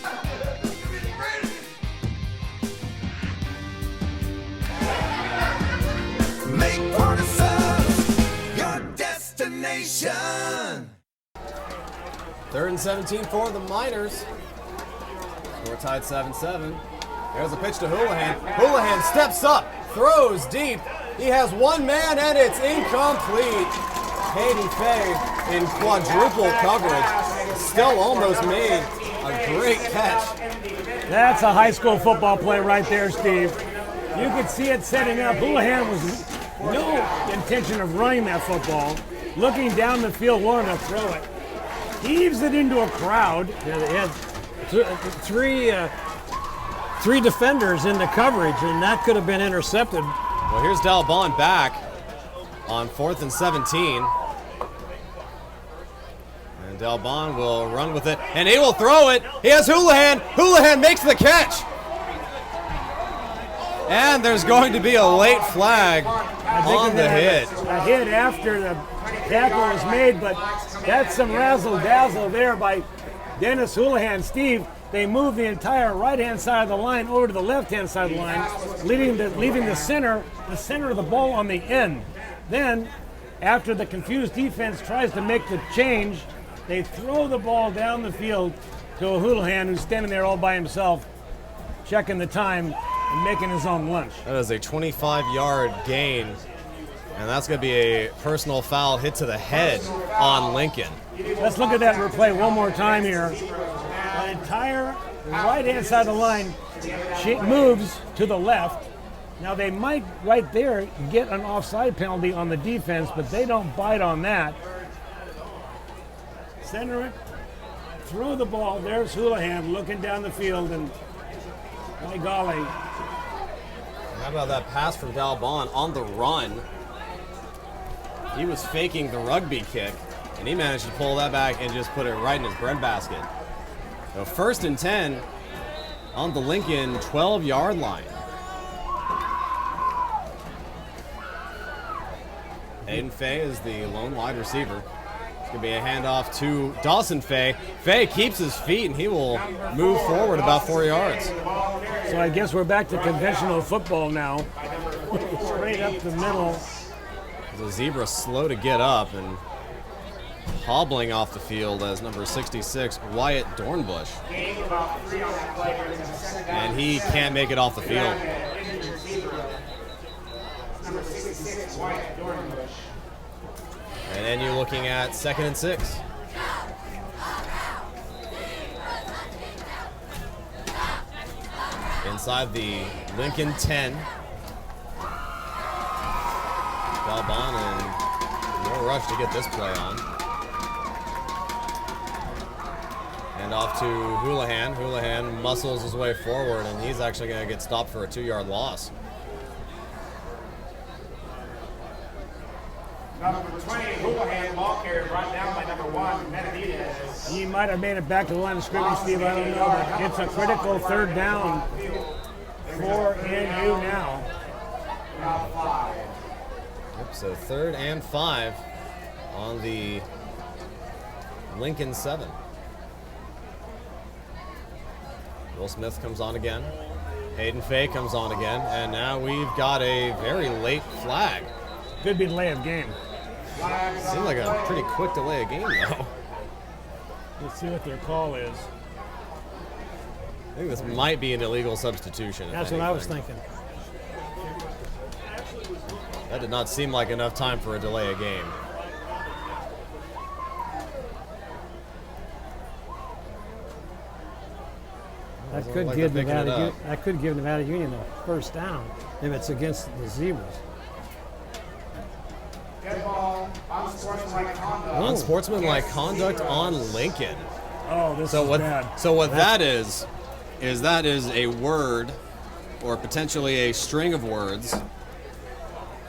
Make Portisubs your destination. 3rd and 17 for the Miners. Score tied 7-7. There's a pitch to Houlihan. Houlihan steps up, throws deep. He has one man and it's incomplete. Hayden Fay in quadruple coverage. Still almost made a great catch. That's a high school football play right there, Steve. You could see it setting up. Houlihan was no intention of running that football. Looking down the field, wanting to throw it. Heaves it into a crowd. Yeah, they had three defenders in the coverage, and that could have been intercepted. Well, here's Dalbon back on 4th and 17. And Dalbon will run with it, and he will throw it. He has Houlihan. Houlihan makes the catch. And there's going to be a late flag on the hit. A hit after the tackle was made, but that's some razzle-dazzle there by Dennis Houlihan. Steve, they moved the entire right-hand side of the line over to the left-hand side of the line, leaving the center of the ball on the end. Then, after the confused defense tries to make the change, they throw the ball down the field to a Houlihan who's standing there all by himself, checking the time and making his own lunch. That is a 25-yard gain, and that's going to be a personal foul hit to the head on Lincoln. Let's look at that replay one more time here. The entire right-hand side of the line moves to the left. Now they might right there get an offside penalty on the defense, but they don't bite on that. Center it, throw the ball. There's Houlihan looking down the field, and by golly. How about that pass from Dalbon on the run? He was faking the rugby kick, and he managed to pull that back and just put it right in his breadbasket. So 1st and 10 on the Lincoln 12-yard line. Hayden Fay is the lone wide receiver. It's going to be a handoff to Dawson Fay. Fay keeps his feet, and he will move forward about 4 yards. So I guess we're back to conventional football now. Straight up the middle. The Zebra slow to get up and hobbling off the field as number 66, Wyatt Dornbush. And he can't make it off the field. And then you're looking at 2nd and 6. Inside the Lincoln 10. Dalbon in no rush to get this play on. And off to Houlihan. Houlihan muscles his way forward, and he's actually going to get stopped for a 2-yard loss. Number 20, Houlihan, ball carrier brought down by number 1, Benavidez. He might have made it back to the line of scrimmage, Steve. I don't know, but it's a critical 3rd down for NU now. Yep, so 3rd and 5 on the Lincoln 7. Will Smith comes on again. Hayden Fay comes on again. And now we've got a very late flag. Could be delay of game. Seemed like a pretty quick delay of game, though. Let's see what their call is. I think this might be an illegal substitution. That's what I was thinking. That did not seem like enough time for a delay of game. That could give Nevada Union a first down if it's against the Zebras. Dead ball, unsportsmanlike conduct. Unsportsmanlike conduct on Lincoln. Oh, this So is what? bad. So what that is that is a word, or potentially a string of words,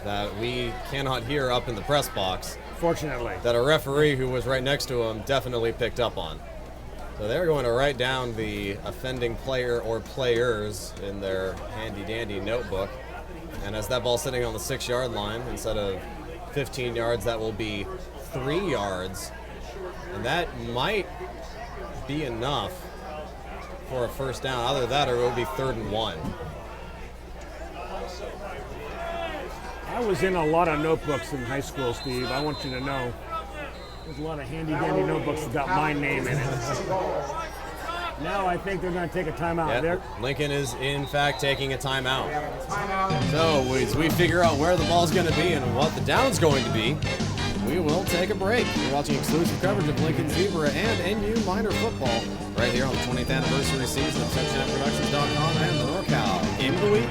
that we cannot hear up in the press box. Fortunately. That a referee who was right next to him definitely picked up on. So they're going to write down the offending player or players in their handy-dandy notebook. And as that ball's sitting on the 6-yard line, instead of 15 yards, that will be 3 yards. And that might be enough for a first down. Either that or it will be 3rd and 1. I was in a lot of notebooks in high school, Steve. I want you to know. There's a lot of handy-dandy notebooks that got my name in it. Now I think they're going to take a timeout. Yep. Lincoln is, in fact, taking a timeout. So as we figure out where the ball's going to be and what the down's going to be, we will take a break. You're watching exclusive coverage of Lincoln Zebra and NU Minor football right here on the 20th anniversary season of TouchdownProductions.com and the NorCal Game of the Week.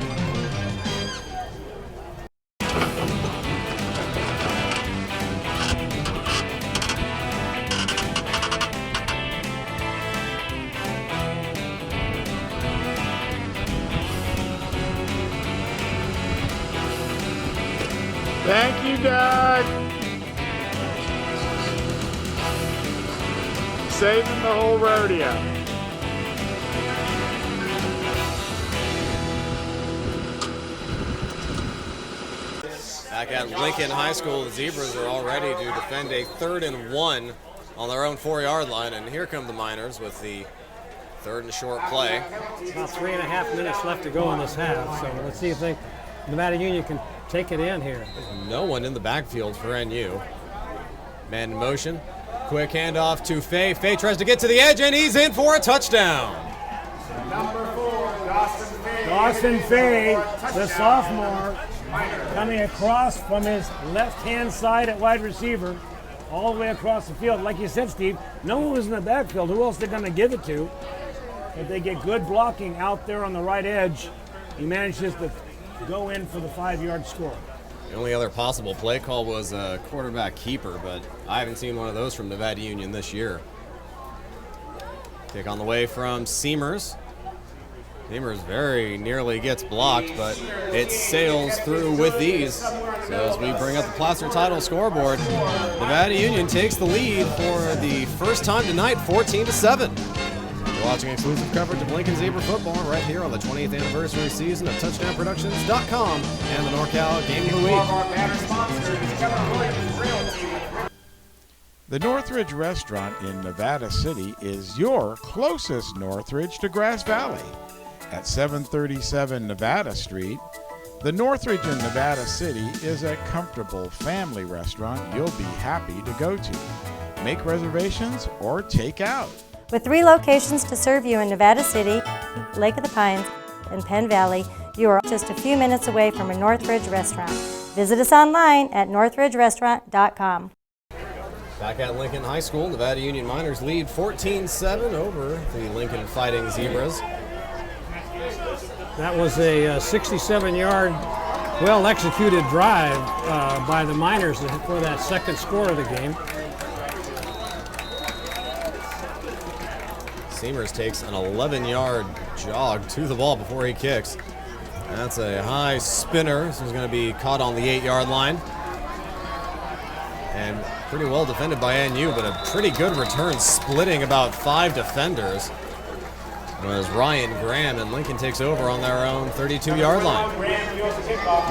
Thank you, Doug. Saving the whole rodeo. Back at Lincoln High School, the Zebras are all ready to defend a 3rd and 1 on their own 4-yard line. And here come the Miners with the 3rd and short play. About 3.5 minutes left to go in this half. So let's see if Nevada Union can take it in here. There's no one in the backfield for NU. Man in motion. Quick handoff to Fay. Fay tries to get to the edge, and he's in for a touchdown. Number 4, Dawson Fay. Dawson Fay, the sophomore, coming across from his left-hand side at wide receiver, all the way across the field. Like you said, Steve, no one was in the backfield. Who else they're going to give it to? If they get good blocking out there on the right edge, he manages to go in for the 5-yard score. The only other possible play call was a quarterback keeper, but I haven't seen one of those from Nevada Union this year. Kick on the way from Seamers. Seamers very nearly gets blocked, but it sails through with ease. So as we bring up the Placer title scoreboard, Nevada Union takes the lead for the first time tonight, 14-7. You're watching exclusive coverage of Lincoln Zebra football right here on the 20th anniversary season of TouchdownProductions.com and the NorCal Game of the Week. The Northridge Restaurant in Nevada City is your closest Northridge to Grass Valley. At 737 Nevada Street, the Northridge in Nevada City is a comfortable family restaurant you'll be happy to go to. Make reservations or take out. With 3 locations to serve you in Nevada City, Lake of the Pines, and Penn Valley, you are just a few minutes away from a Northridge restaurant. Visit us online at northridgerestaurant.com. Back at Lincoln High School, Nevada Union Miners lead 14-7 over the Lincoln Fighting Zebras. That was a 67-yard, well-executed drive by the Miners for that second score of the game. Seamers takes an 11-yard jog to the ball before he kicks. That's a high spinner. This is going to be caught on the 8-yard line. And pretty well defended by NU, but a pretty good return, splitting about 5 defenders. was Ryan Graham, and Lincoln takes over on their own 32-yard line.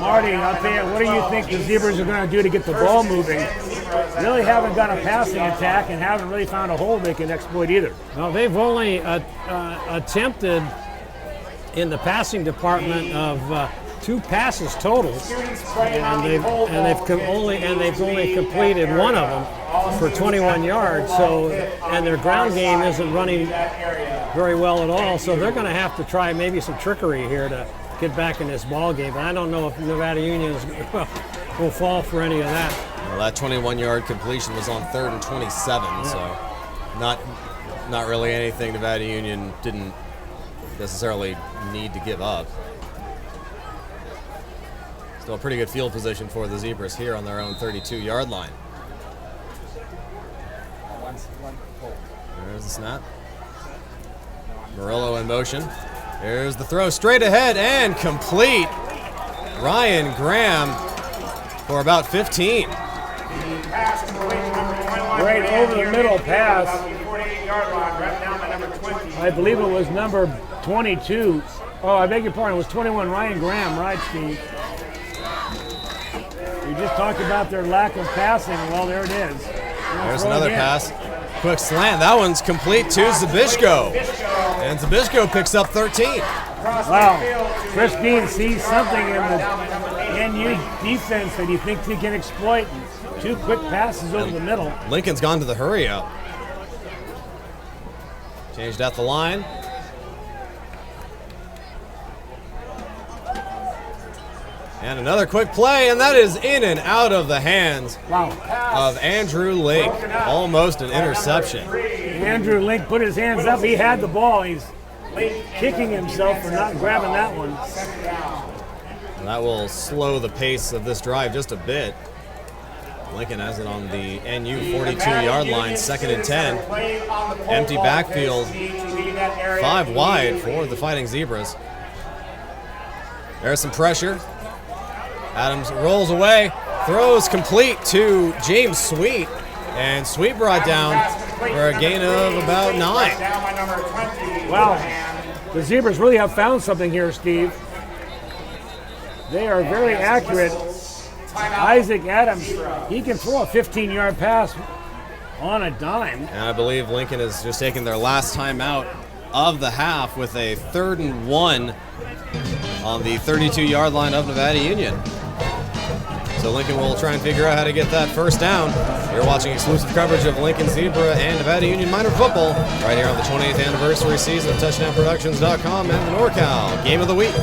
Marty, I'll tell you, what do you think the Zebras are going to do to get the ball moving? Really haven't got a passing attack and haven't really found a hole they can exploit either. No, they've only attempted in the passing department of 2 passes total, and they've only completed one of them for 21 yards. So, and their ground game isn't running very well at all. So they're going to have to try maybe some trickery here to get back in this ball game. But I don't know if Nevada Union will fall for any of that. Well, that 21-yard completion was on 3rd and 27, so not really anything Nevada Union didn't necessarily need to give up. Still a pretty good field position for the Zebras here on their own 32-yard line. There's the snap. Murillo in motion. There's the throw straight ahead and complete. Ryan Graham for about 15. Right over the middle pass. I believe it was number 22. Oh, I beg your pardon. It was 21, Ryan Graham, right, Steve? We just talked about their lack of passing. Well, there it is. There's another pass. Quick slant. That one's complete to Zabishko. And Zabishko picks up 13. Wow. Chris Dean sees something in the NU defense that he thinks he can exploit. 2 quick passes over the middle. Lincoln's gone to the hurry up. Changed out the line. And another quick play, and that is in and out of the hands of Andrew Link. Almost an interception. Andrew Link put his hands up. He had the ball. He's kicking himself for not grabbing that one. And that will slow the pace of this drive just a bit. Lincoln has it on the NU 42-yard line, 2nd and 10. Empty backfield, 5 wide for the Fighting Zebras. There's some pressure. Adams rolls away, throws complete to James Sweet, and Sweet brought down for a gain of about 9. Wow, the Zebras really have found something here, Steve. They are very accurate. Isaac Adams, he can throw a 15-yard pass on a dime. And I believe Lincoln is just taking their last time out of the half with a 3rd and 1 on the 32-yard line of Nevada Union. So Lincoln will try and figure out how to get that first down. You're watching exclusive coverage of Lincoln Zebra and Nevada Union Minor Football right here on the 28th anniversary season of TouchdownProductions.com and the NorCal Game of the Week.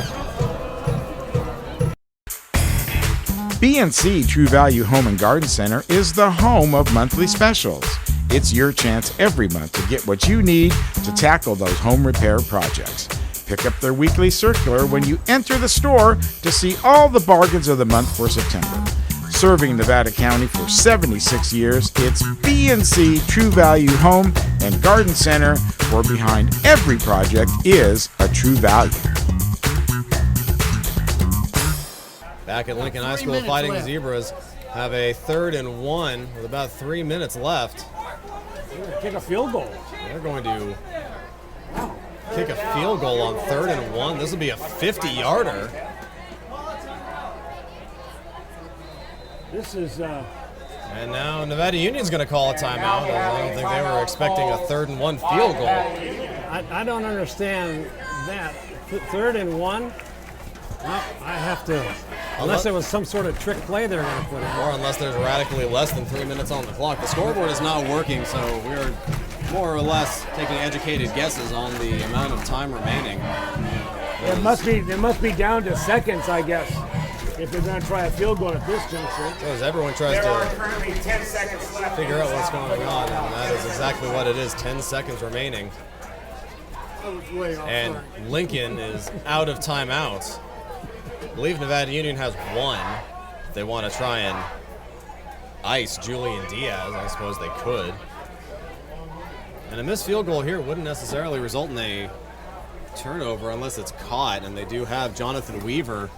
BNC True Value Home and Garden Center is the home of monthly specials. It's your chance every month to get what you need to tackle those home repair projects. Pick up their weekly circular when you enter the store to see all the bargains of the month for September. Serving Nevada County for 76 years, it's BNC True Value Home and Garden Center, where behind every project is a true value. Back at Lincoln High School, Fighting Zebras have a 3rd and 1 with about 3 minutes left. Kick a field goal. They're going to kick a field goal on 3rd and 1. This will be a 50-yarder. This is. And now Nevada Union's going to call a timeout. I don't think they were expecting a 3rd and 1 field goal. I don't understand that. 3rd and 1? Well, I have to, unless there was some sort of trick play they're going to put in. Or unless there's radically less than 3 minutes on the clock. The scoreboard is not working, so we're more or less taking educated guesses on the amount of time remaining. It must be down to seconds, I guess, if they're going to try a field goal at this juncture. So as everyone tries There are currently 10 seconds left. figure out what's going on, and that is exactly what it is. 10 seconds remaining. And Lincoln is out of timeouts. I believe Nevada Union has 1. If they want to try and ice Julian Diaz, I suppose they could. And a missed field goal here wouldn't necessarily result in a turnover unless it's caught, and they do have Jonathan Weaver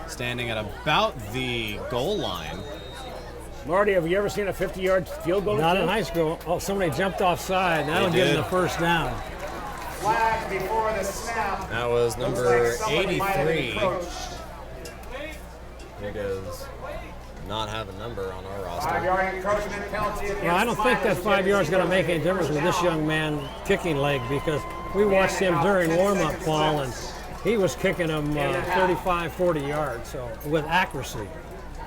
standing at about the goal line. Marty, have you ever seen a 50-yard field goal? Not in high school. Oh, somebody jumped offside. That'll give them the first down. flag before the snap. That was number 83. He does not have a number on our roster. 5-yard encroachment penalty against Well, I don't think that 5 yards is going to make any difference with this young man kicking leg, because we watched him during warm-up, Paul, and he was kicking them 35, 40 yards, so with accuracy.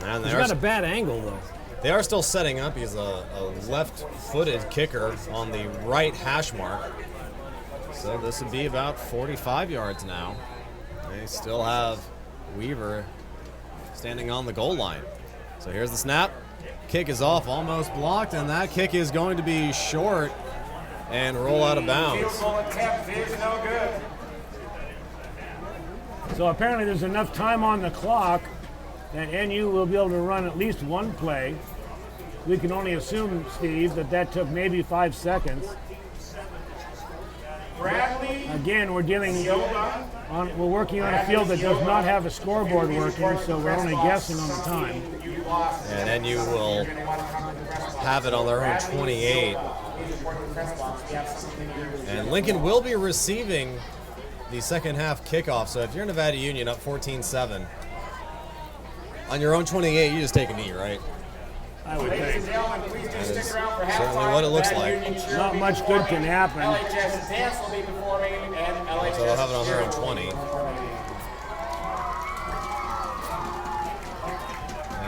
And He's got a bad angle, though. They are still setting up. He's a left-footed kicker on the right hash mark. So this would be about 45 yards now. They still have Weaver standing on the goal line. So here's the snap. Kick is off, almost blocked, and that kick is going to be short and roll out of bounds. Field goal attempt is no good. So apparently there's enough time on the clock that NU will be able to run at least one play. We can only assume, Steve, that took maybe 5 seconds. Bradley. Again, we're working on a field that does not have a scoreboard working, so we're only guessing on the time. And NU will have it on their own 28. And Lincoln will be receiving the second half kickoff. So if you're Nevada Union up 14-7, on your own 28, you just take a knee, right? I would think. That is certainly what it looks like. Not much good can happen. LHS dance will be performing, and LHS So they'll have it on their own 20.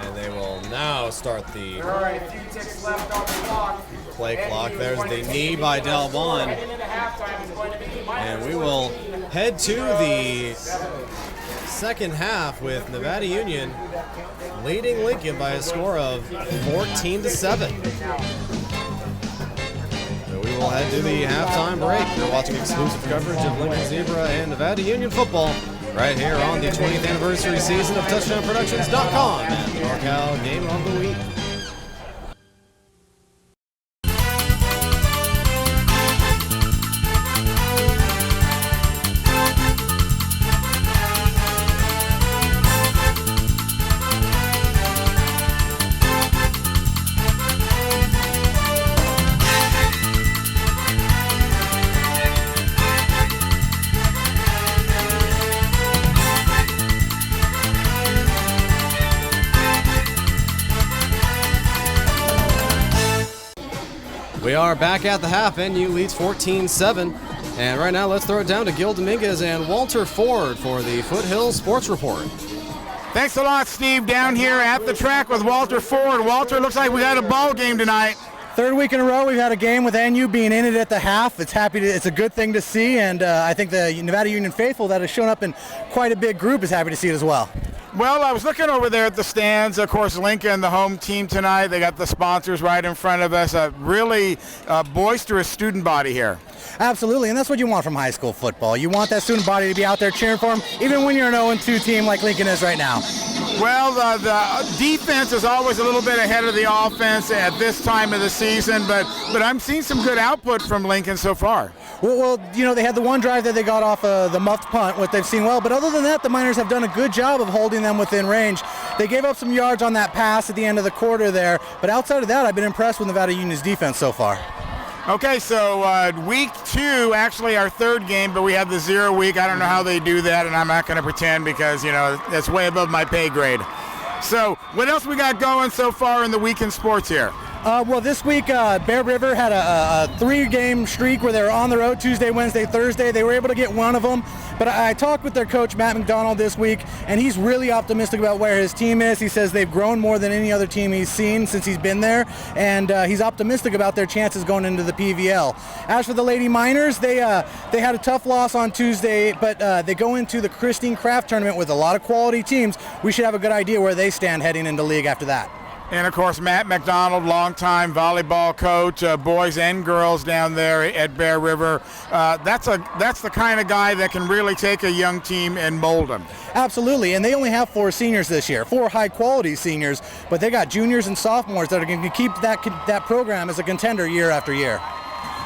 And they will now start the There are a few ticks left on the clock. play clock. There's the knee by Del Bond. And we will head to the second half with Nevada Union leading Lincoln by a score of 14-7. So we will head to the halftime break. You're watching exclusive coverage of Lincoln Zebra and Nevada Union football right here on the 20th anniversary season of TouchdownProductions.com and the NorCal Game of the Week. We are back at the half. NU leads 14-7. And right now, let's throw it down to Gil Dominguez and Walter Ford for the Foothill Sports Report. Thanks a lot, Steve. Down here at the track with Walter Ford. Walter, looks like we got a ball game tonight. Third week in a row, we've had a game with NU being in it at the half. It's a good thing to see, and I think the Nevada Union faithful that has shown up in quite a big group is happy to see it as well. Well, I was looking over there at the stands. Of course, Lincoln, the home team tonight. They got the sponsors right in front of us. A really boisterous student body here. Absolutely, and that's what you want from high school football. You want that student body to be out there cheering for them, even when you're an 0-2 team like Lincoln is right now. Well, the defense is always a little bit ahead of the offense at this time of the season, but I'm seeing some good output from Lincoln so far. Well, they had the one drive that they got off the muffed punt, what they've seen well, but other than that, the Miners have done a good job of holding them within range. They gave up some yards on that pass at the end of the quarter there, but outside of that, I've been impressed with Nevada Union's defense so far. Okay, so week 2, actually our third game, but we have the 0 week. I don't know how they do that, and I'm not going to pretend because, that's way above my pay grade. So what else we got going so far in the week in sports here? Well, this week, Bear River had a 3-game streak where they were on the road Tuesday, Wednesday, Thursday. They were able to get one of them. But I talked with their coach, Matt McDonald, this week, and he's really optimistic about where his team is. He says they've grown more than any other team he's seen since he's been there, and he's optimistic about their chances going into the PVL. As for the Lady Miners, they had a tough loss on Tuesday, but they go into the Christine Craft tournament with a lot of quality teams. We should have a good idea where they stand heading into league after that. And, of course, Matt McDonald, longtime volleyball coach, boys and girls down there at Bear River. That's the kind of guy that can really take a young team and mold them. Absolutely, and they only have 4 seniors this year, 4 high-quality seniors, but they got juniors and sophomores that are going to keep that program as a contender year after year.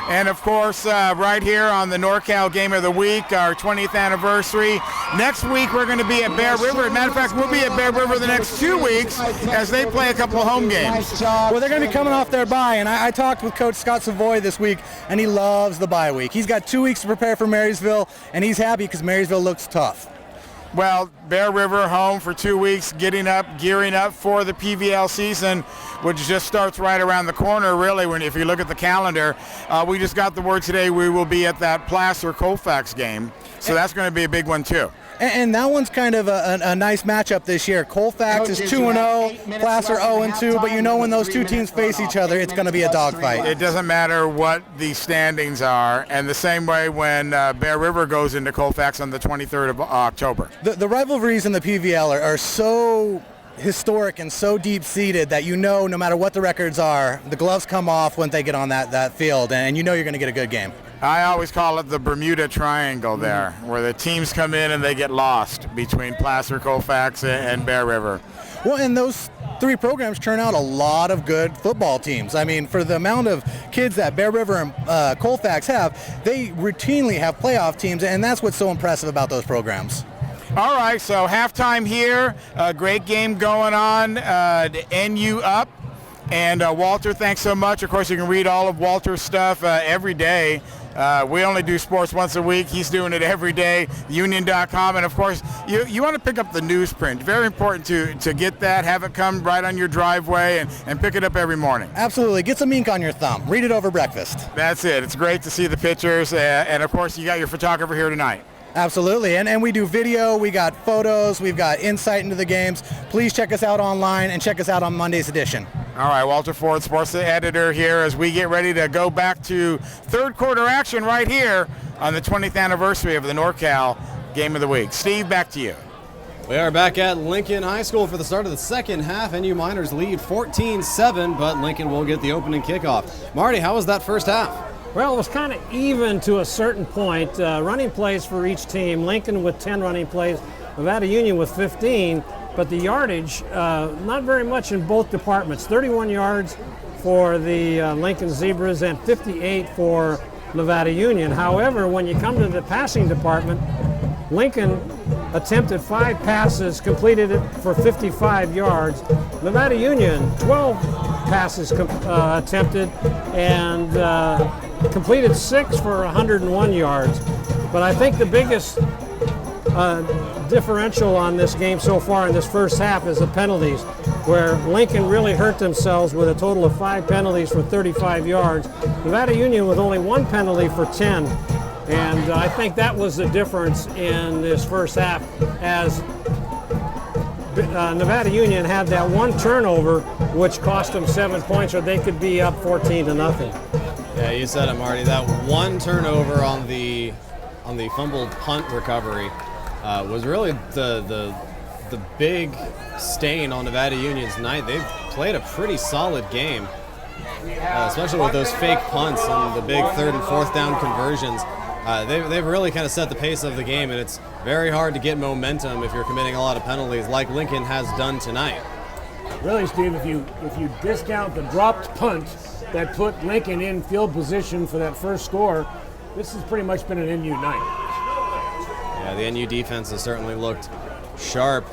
And of course, right here on the NorCal Game of the Week, our 20th anniversary. Next week, we're going to be at Bear River. As a matter of fact, we'll be at Bear River the next 2 weeks as they play a couple of home games. Well, they're going to be coming off their bye, and I talked with Coach Scott Savoy this week, and he loves the bye week. He's got 2 weeks to prepare for Marysville, and he's happy because Marysville looks tough. Well, Bear River home for 2 weeks, gearing up for the PVL season, which just starts right around the corner, really, if you look at the calendar. We just got the word today we will be at that Placer-Colfax game, so that's going to be a big one, too. And that one's kind of a nice matchup this year. Colfax is 2-0, Placer 0-2, but you know when those two teams face each other, it's going to be a dogfight. It doesn't matter what the standings are, and the same way when Bear River goes into Colfax on the 23rd of October. The rivalries in the PVL are so historic and so deep-seated that no matter what the records are, the gloves come off when they get on that field, and you're going to get a good game. I always call it the Bermuda Triangle there, where the teams come in and they get lost between Placer, Colfax, and Bear River. Well, and those 3 programs turn out a lot of good football teams. I mean, for the amount of kids that Bear River and Colfax have, they routinely have playoff teams, and that's what's so impressive about those programs. All right, so halftime here, great game going on, NU up. And Walter, thanks so much. Of course, you can read all of Walter's stuff every day. We only do sports once a week. He's doing it every day, union.com. And, of course, you want to pick up the newsprint. Very important to get that, have it come right on your driveway, and pick it up every morning. Absolutely. Get some ink on your thumb. Read it over breakfast. That's it. It's great to see the pictures. And, of course, you got your photographer here tonight. Absolutely, and we do video, we got photos, we've got insight into the games. Please check us out online and check us out on Monday's edition. All right, Walter Ford, sports editor here, as we get ready to go back to third quarter action right here on the 20th anniversary of the NorCal Game of the Week. Steve, back to you. We are back at Lincoln High School for the start of the second half. NU Miners lead 14-7, but Lincoln will get the opening kickoff. Marty, how was that first half? Well, it was kind of even to a certain point. Running plays for each team. Lincoln with 10 running plays, Nevada Union with 15, but the yardage, not very much in both departments. 31 yards for the Lincoln Zebras and 58 for Nevada Union. However, when you come to the passing department, Lincoln attempted 5 passes, completed it for 55 yards. Nevada Union, 12 passes attempted and completed 6 for 101 yards. But I think the biggest differential on this game so far in this first half is the penalties, where Lincoln really hurt themselves with a total of 5 penalties for 35 yards. Nevada Union with only 1 penalty for 10. And I think that was the difference in this first half, as Nevada Union had that 1 turnover, which cost them 7 points, or they could be up 14-0. Yeah, you said it, Marty. That 1 turnover on the fumbled punt recovery was really the big stain on Nevada Union's night. They've played a pretty solid game, especially with those fake punts and the big 3rd and 4th down conversions. They've really kind of set the pace of the game, and it's very hard to get momentum if you're committing a lot of penalties like Lincoln has done tonight. Really, Steve, if you discount the dropped punt that put Lincoln in field position for that first score, this has pretty much been an NU night. Yeah, the NU defense has certainly looked sharp.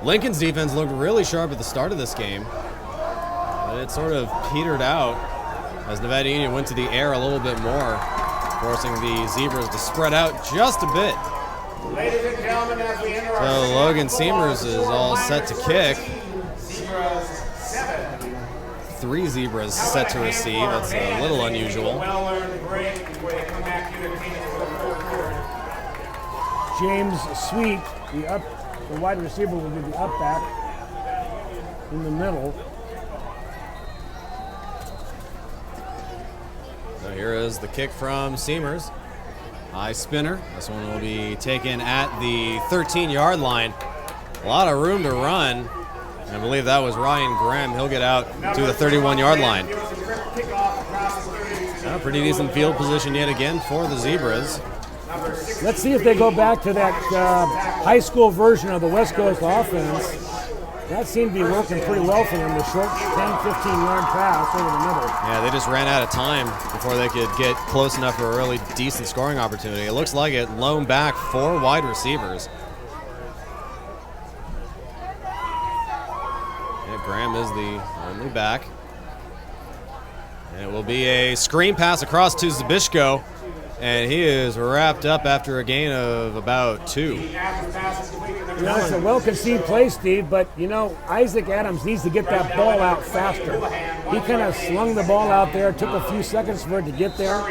Lincoln's defense looked really sharp at the start of this game, but it sort of petered out as Nevada Union went to the air a little bit more, forcing the Zebras to spread out just a bit. Ladies and gentlemen, as we enter our So Logan Seamers is all set to kick. 3 Zebras set to receive. That's a little unusual. James Sweet, the wide receiver, will be the up back in the middle. So here is the kick from Seamers. High spinner. This one will be taken at the 13-yard line. A lot of room to run. And I believe that was Ryan Graham. He'll get out to the 31-yard line. Pretty decent field position yet again for the Zebras. Let's see if they go back to that high school version of the West Coast offense That seemed to be working pretty well for them, the short 10, 15-yard pass over the middle. Yeah, they just ran out of time before they could get close enough for a really decent scoring opportunity. It looks like it lone back 4 wide receivers. Yeah, Graham is the only back. And it will be a screen pass across to Zabishko, and he is wrapped up after a gain of about 2. It's a well-conceived play, Steve, but, Isaac Adams needs to get that ball out faster. He kind of slung the ball out there, took a few seconds for it to get there.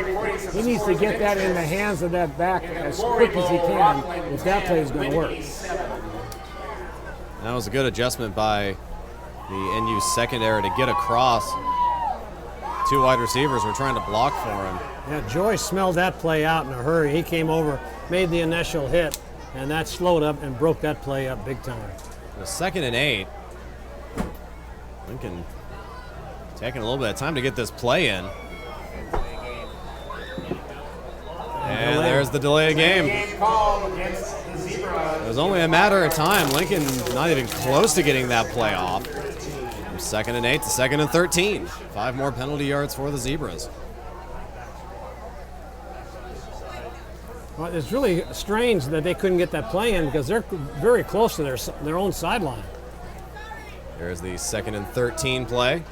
He needs to get that in the hands of that back as quick as he can if that play is going to work. That was a good adjustment by the NU secondary to get across. 2 wide receivers were trying to block for him. Yeah, Joyce smelled that play out in a hurry. He came over, made the initial hit, and that slowed up and broke that play up big time. The 2nd and 8. Lincoln taking a little bit of time to get this play in. And there's the delay of game. It was only a matter of time. Lincoln not even close to getting that play off. From 2nd and 8 to 2nd and 13. 5 more penalty yards for the Zebras. Well, it's really strange that they couldn't get that play in because they're very close to their own sideline. Here's the 2nd and 13 play.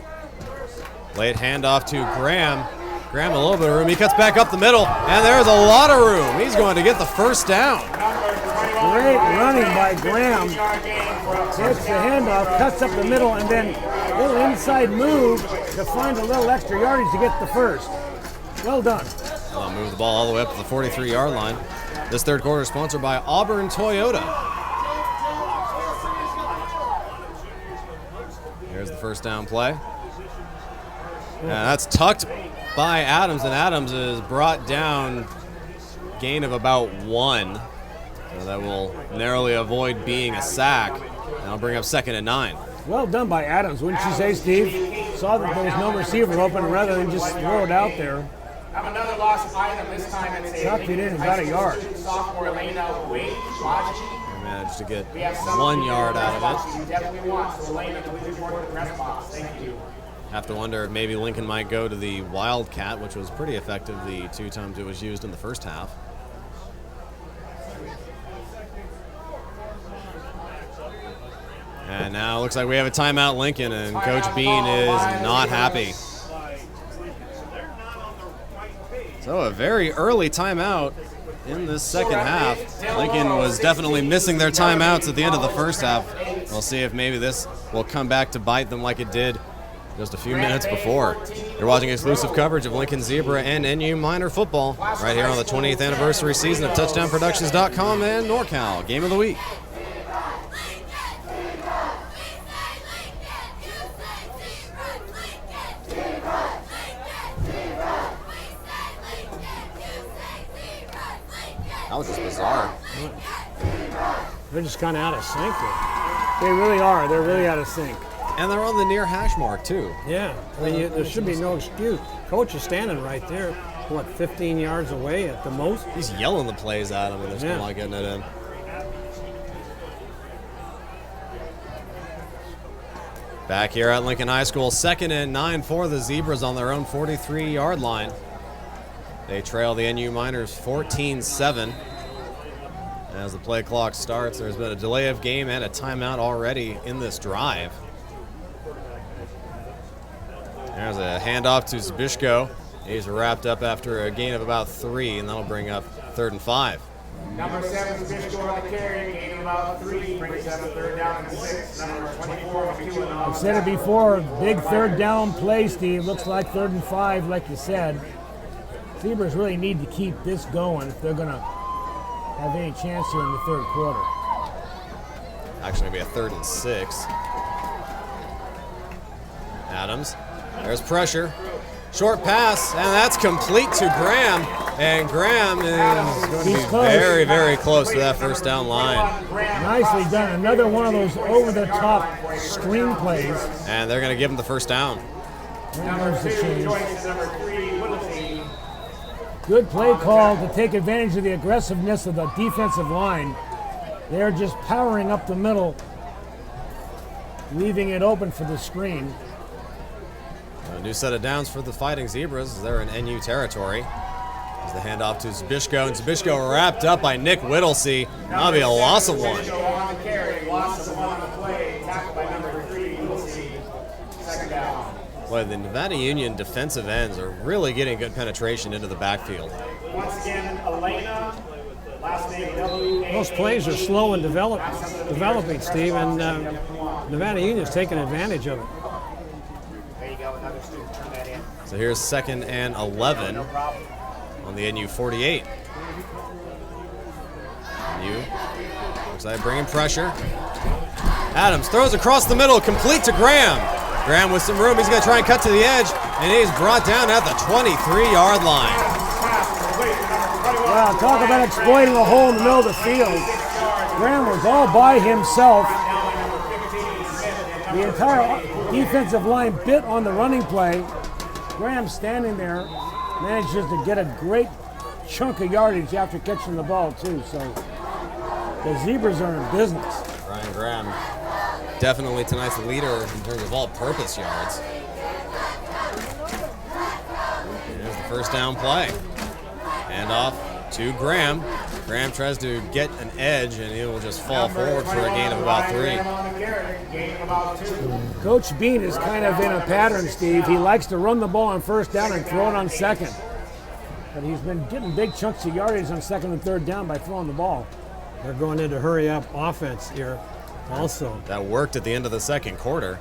Late handoff to Graham. Graham a little bit of room. He cuts back up the middle, and there's a lot of room. He's going to get the first down. Great running by Graham. Takes the handoff, cuts up the middle, and then a little inside move to find a little extra yardage to get the first. Well done. I'll move the ball all the way up to the 43-yard line. This third quarter is sponsored by Auburn Toyota. Here's the first down play. And that's tucked by Adams, and Adams is brought down, gain of about 1. So that will narrowly avoid being a sack. And I'll bring up 2nd and 9. Well done by Adams, wouldn't you say, Steve? Saw that there was no receiver open rather than just throw it out there. Have another lost item. This time it's a Tucked it in and got a yard. sophomore Elena Wade. Managed to get 1 yard out of it. You definitely want, so Elena, please report to the press box. Thank you. Have to wonder if maybe Lincoln might go to the Wildcat, which was pretty effective the 2 times it was used in the first half. And now it looks like we have a timeout, Lincoln, and Coach Bean is not happy. So a very early timeout in this second half. Lincoln was definitely missing their timeouts at the end of the first half. We'll see if maybe this will come back to bite them like it did just a few minutes before. You're watching exclusive coverage of Lincoln Zebra and NU Minor football right here on the 20th anniversary season of TouchdownProductions.com and NorCal Game of the Week. That was just bizarre. They're just kind of out of sync here. They really are. They're really out of sync. And they're on the near hash mark, too. Yeah, I mean, there should be no excuse. Coach is standing right there, 15 yards away at the most? He's yelling the plays at him, and they're still not getting it in. Back here at Lincoln High School, 2nd and 9 for the Zebras on their own 43-yard line. They trail the NU Miners 14-7. As the play clock starts, there's been a delay of game and a timeout already in this drive. There's a handoff to Zabishko. He's wrapped up after a gain of about 3, and that'll bring up 3rd and 5. Number 7, Zabishko on the carry, gain of about 3, brings up a 3rd down and 6. Number 24, I've said it before, big 3rd down play, Steve. Looks like 3rd and 5, like you said. Zebras really need to keep this going if they're going to have any chance here in the 3rd quarter. Actually, going to be a 3rd and 6. Adams. There's pressure. Short pass, and that's complete to Graham. And Graham is going to be very, very close to that first down line. Nicely done. Another one of those over-the-top screen plays. And they're going to give him the first down. There's the change. Good play call to take advantage of the aggressiveness of the defensive line. They're just powering up the middle. leaving it open for the screen. A new set of downs for the Fighting Zebras. They're in NU territory. As the handoff to Zbyszko, and Zbyszko wrapped up by Nick Whittlesey. That'll be a loss of one. On the carry, loss of one on the play, tackled by number 3, Whittlesey. Second down. Boy, the Nevada Union defensive ends are really getting good penetration into the backfield. Once again, Elena, last name W-A-H. Those plays are slow and developing, Steve, and Nevada Union's taking advantage of it. There you go, another student, turn that in. So here's 2nd and 11 on the NU 48. NU looks like bringing pressure. Adams throws across the middle, complete to Graham. Graham with some room, he's going to try and cut to the edge, and he's brought down at the 23-yard line. Wow, talk about exploiting a hole in the middle of the field. Graham was all by himself. The entire defensive line bit on the running play. Graham standing there manages to get a great chunk of yardage after catching the ball too. So the Zebras are in business. Ryan Graham, definitely tonight's leader in terms of all-purpose yards. Here's the first down play. Handoff to Graham. Graham tries to get an edge, and he will just fall forward for a gain of about 3. Coach Bean is kind of in a pattern, Steve. He likes to run the ball on first down and throw it on second. But he's been getting big chunks of yardage on second and third down by throwing the ball. They're going into hurry-up offense here also. That worked at the end of the second quarter.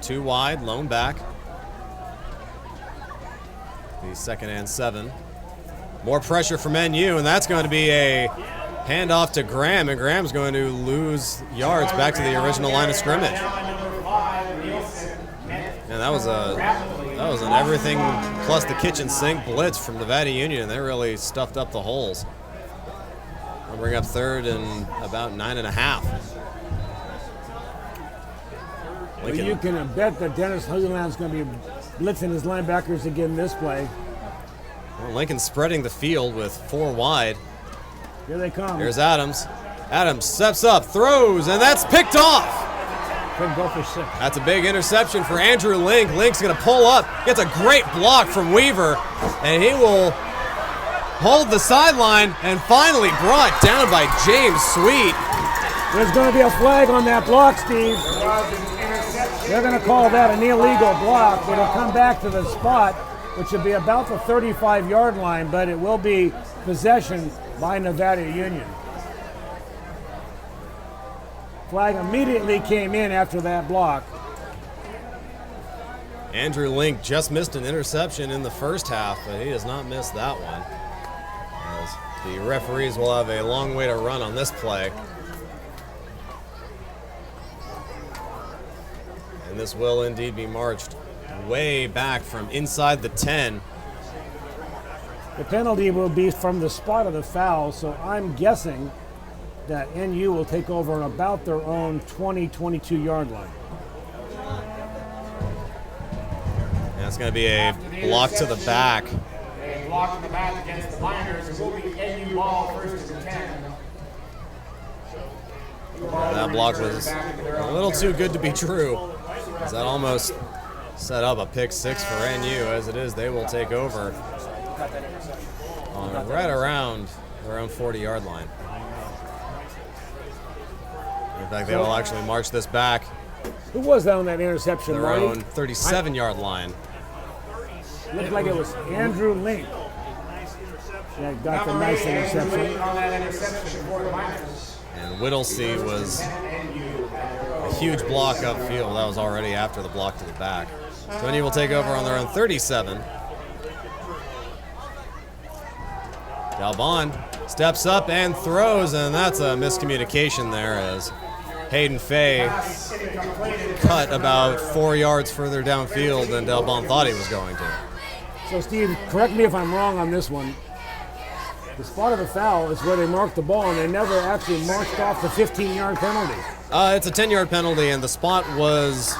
2 wide, lone back. The 2nd and 7. More pressure from NU, and that's going to be a handoff to Graham, and Graham's going to lose yards back to the original line of scrimmage. And that was an everything plus the kitchen sink blitz from Nevada Union, and they really stuffed up the holes. We'll bring up 3rd and about 9.5. Well, you can bet that Dennis Hugland's going to be blitzing his linebackers again this play. Well, Lincoln's spreading the field with 4 wide. Here they come. Here's Adams. Adams steps up, throws, and that's picked off. Couldn't go for 6. That's a big interception for Andrew Link. Link's going to pull up, gets a great block from Weaver, and he will hold the sideline and finally brought down by James Sweet. There's going to be a flag on that block, Steve. They're going to call that an illegal block. It'll come back to the spot, which will be about the 35-yard line, but it will be possession by Nevada Union. Flag immediately came in after that block. Andrew Link just missed an interception in the first half, but he has not missed that one. As the referees will have a long way to run on this play. And this will indeed be marched way back from inside the 10. The penalty will be from the spot of the foul, so I'm guessing that NU will take over on about their own 22-yard line. And it's going to be a block to the back. A block to the back against the Miners. It will be NU ball, 1st and 10. That block was a little too good to be true, as that almost set up a pick 6 for NU. As it is, they will take over on right around their own 40-yard line. In fact, they will actually march this back. Who was that on that interception, their Marty? own 37-yard line. Looked like it was Andrew Link. Yeah, got the nice interception. And Whittlesey was a huge block upfield. That was already after the block to the back. So NU will take over on their own 37. Dalbon steps up and throws, and that's a miscommunication there as Hayden Fay cut about 4 yards further downfield than Dalbon thought he was going to. So, Steve, correct me if I'm wrong on this one. The spot of the foul is where they marked the ball, and they never actually marched off the 15-yard penalty. It's a 10-yard penalty, and the spot was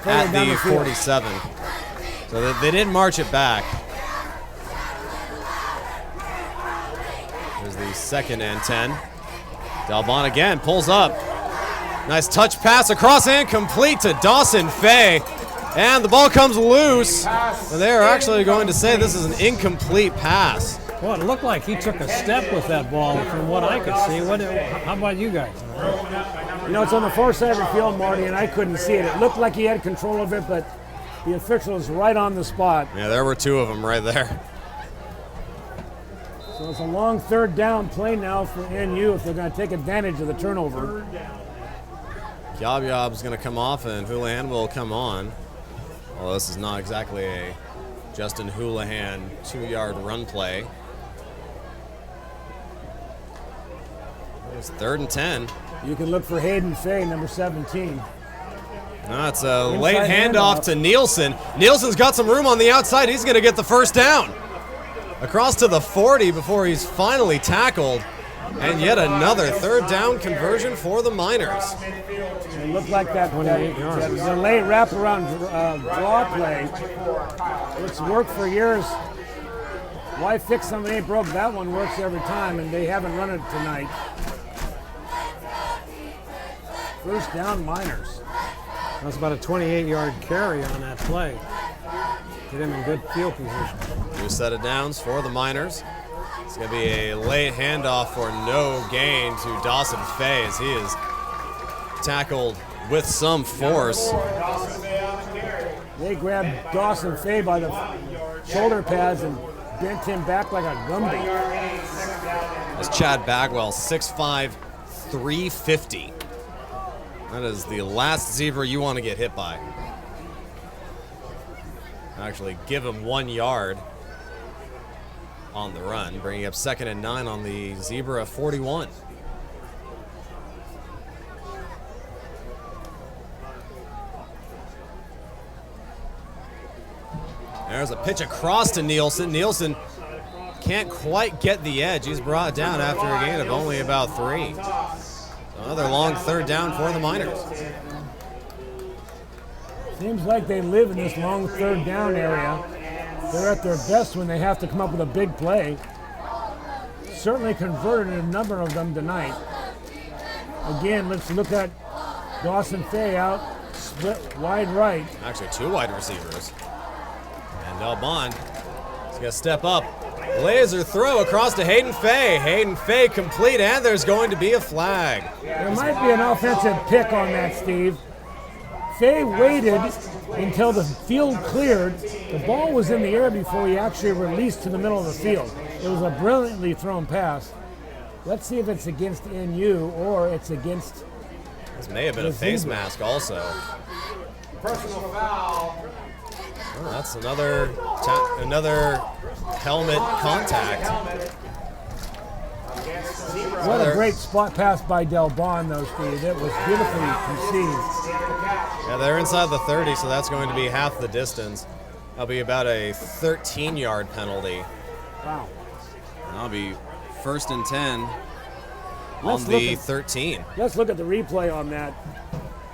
at the 47. So they didn't march it back. There's the 2nd and 10. Delbon again pulls up. Nice touch pass across and complete to Dawson Fay. And the ball comes loose. And they are actually going to say this is an incomplete pass. Well, it looked like he took a step with that ball from what I could see. How about you guys? You know, it's on the far side of the field, Marty, and I couldn't see it. It looked like he had control of it, but the official is right on the spot. Yeah, there were two of them right there. So it's a long third down play now for NU if they're going to take advantage of the turnover. Yob-Yob's going to come off and Houlihan will come on. Well, this is not exactly a Justin Houlihan 2-yard run play. It's 3rd and 10. You can look for Hayden Fay, number 17. No, it's a late handoff to Nielsen. Nielsen's got some room on the outside. He's going to get the first down. Across to the 40 before he's finally tackled. And yet another 3rd down conversion for the Miners. It looked like that the late wraparound draw play, which worked for years. Why fix something ain't broke? That one works every time, and they haven't run it tonight. 1st down, Miners. That's about a 28-yard carry on that play. Get him in good field position. New set of downs for the Miners. It's going to be a late handoff for no gain to Dawson Fay as he is tackled with some force. They grabbed Dawson Fay by the shoulder pads and bent him back like a Gumby. That's Chad Bagwell, 6'5", 350. That is the last zebra you want to get hit by. Actually give him 1 yard on the run, bringing up 2nd and 9 on the zebra 41. There's a pitch across to Nielsen. Nielsen can't quite get the edge. He's brought down after a gain of only about 3. So another long 3rd down for the Miners. Seems like they live in this long 3rd down area. They're at their best when they have to come up with a big play. Certainly converted a number of them tonight. Again, let's look at Dawson Fay out, split wide right. Actually 2 wide receivers. And Delbon is going to step up. Laser throw across to Hayden Fay. Hayden Fay complete, and there's going to be a flag. There might be an offensive pick on that, Steve. Fay waited until the field cleared. The ball was in the air before he actually released to the middle of the field. It was a brilliantly thrown pass. Let's see if it's against NU or it's against. This may have been a face mask also. Personal foul. Oh, that's another helmet contact. What a great spot pass by Delbon, though, Steve. It was beautifully conceived. Yeah, they're inside the 30, so that's going to be half the distance. That'll be about a 13-yard penalty. Wow. And that'll be 1st and 10 on the 13. Let's look at the replay on that.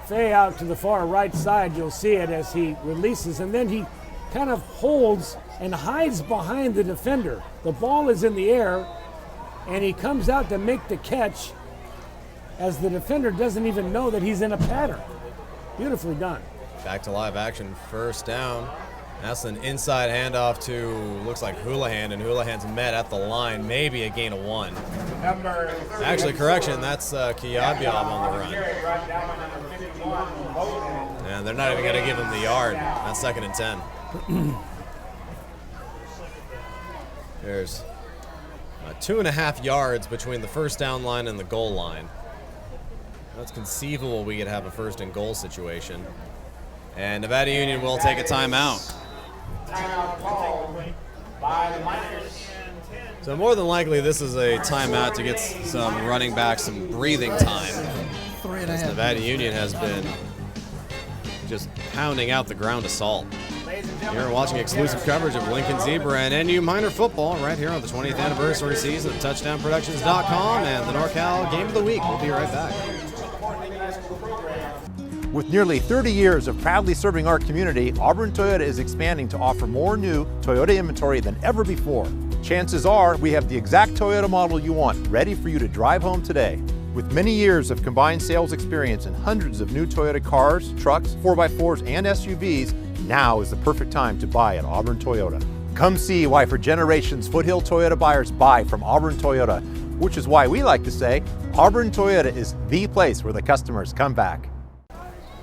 Fay out to the far right side, you'll see it as he releases, and then he kind of holds and hides behind the defender. The ball is in the air, and he comes out to make the catch as the defender doesn't even know that he's in a pattern. Beautifully done. Back to live action, 1st down. That's an inside handoff to, looks like Houlihan, and Houlihan's met at the line, maybe a gain of 1. Actually, correction, that's Kiyabyab on the run. And they're not even going to give him the yard. That's 2nd and 10. There's 2.5 yards between the 1st down line and the goal line. That's conceivable we could have a 1st and goal situation. And Nevada Union will take a timeout. So more than likely this is a timeout to get some running back some breathing time. As Nevada Union has been just pounding out the ground assault. You're watching exclusive coverage of Lincoln Zebra and NU Miner football right here on the 20th anniversary season of TouchdownProductions.com and the NorCal Game of the Week. We'll be right back. With nearly 30 years of proudly serving our community, Auburn Toyota is expanding to offer more new Toyota inventory than ever before. Chances are we have the exact Toyota model you want, ready for you to drive home today. With many years of combined sales experience and hundreds of new Toyota cars, trucks, 4x4s, and SUVs, now is the perfect time to buy at Auburn Toyota. Come see why for generations Foothill Toyota buyers buy from Auburn Toyota, which is why we like to say Auburn Toyota is the place where the customers come back.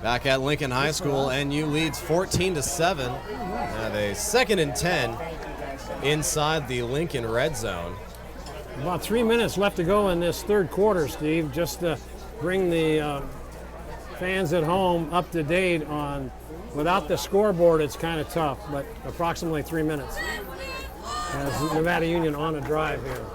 Back at Lincoln High School, NU leads 14-7. Have a 2nd and 10 inside the Lincoln red zone. About 3 minutes left to go in this third quarter, Steve, just to bring the fans at home up to date on, without the scoreboard, it's kind of tough, but approximately 3 minutes. As Nevada Union on a drive here.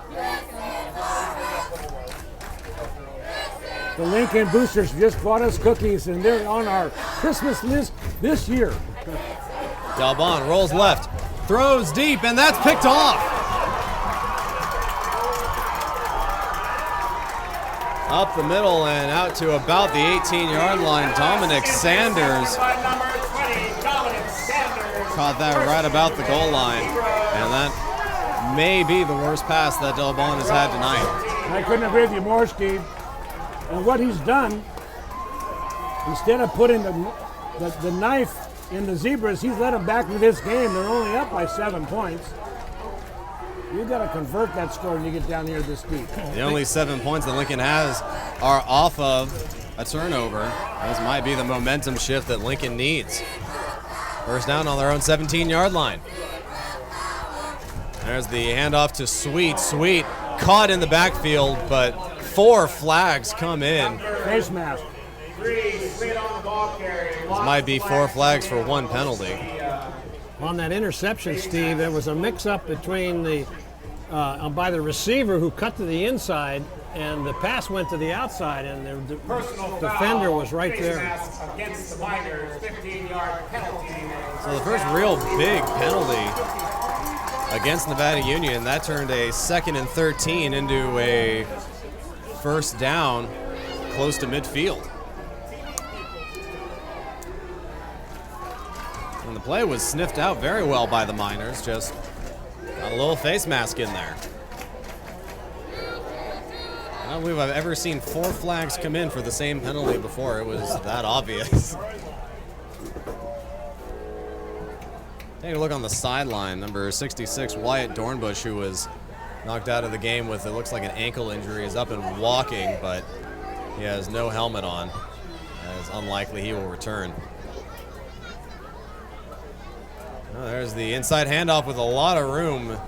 The Lincoln Boosters just bought us cookies, and they're on our Christmas list this year. Dalbon rolls left, throws deep, and that's picked off. Up the middle and out to about the 18-yard line. Dominic Sanders caught that right about the goal line, and that may be the worst pass that Dalbon has had tonight. I couldn't agree with you more, Steve. And what he's done, instead of putting the knife in the Zebras, he's led them back to this game. They're only up by 7 points. You've got to convert that score when you get down here this deep. The only 7 points that Lincoln has are off of a turnover. This might be the momentum shift that Lincoln needs. First down on their own 17-yard line. There's the handoff to Sweet. Sweet caught in the backfield, but 4 flags come in. Face mask. This might be 4 flags for 1 penalty. On that interception, Steve, there was a mix-up between the by the receiver who cut to the inside, and the pass went to the outside, and the defender was right there. Against the Miners, 15-yard penalty. So the first real big penalty against Nevada Union, that turned a 2nd and 13 into a first down close to midfield. And the play was sniffed out very well by the Miners, just got a little face mask in there. I don't believe I've ever seen 4 flags come in for the same penalty before. It was that obvious. Take a look on the sideline. Number 66, Wyatt Dornbush, who was knocked out of the game with, it looks like, an ankle injury, is up and walking, but he has no helmet on. It's unlikely he will return. Oh, there's the inside handoff with a lot of room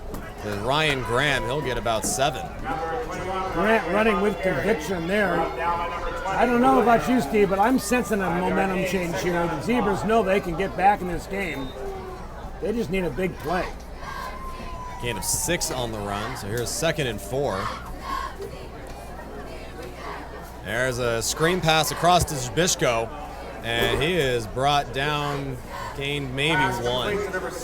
to Ryan Graham. He'll get about 7. Grant running with conviction there. I don't know about you, Steve, but I'm sensing a momentum change here. The Zebras know they can get back in this game. They just need a big play. Gain of 6 on the run, so here's 2nd and 4. There's a screen pass across to Zbyszko, and he is brought down, gained maybe 1.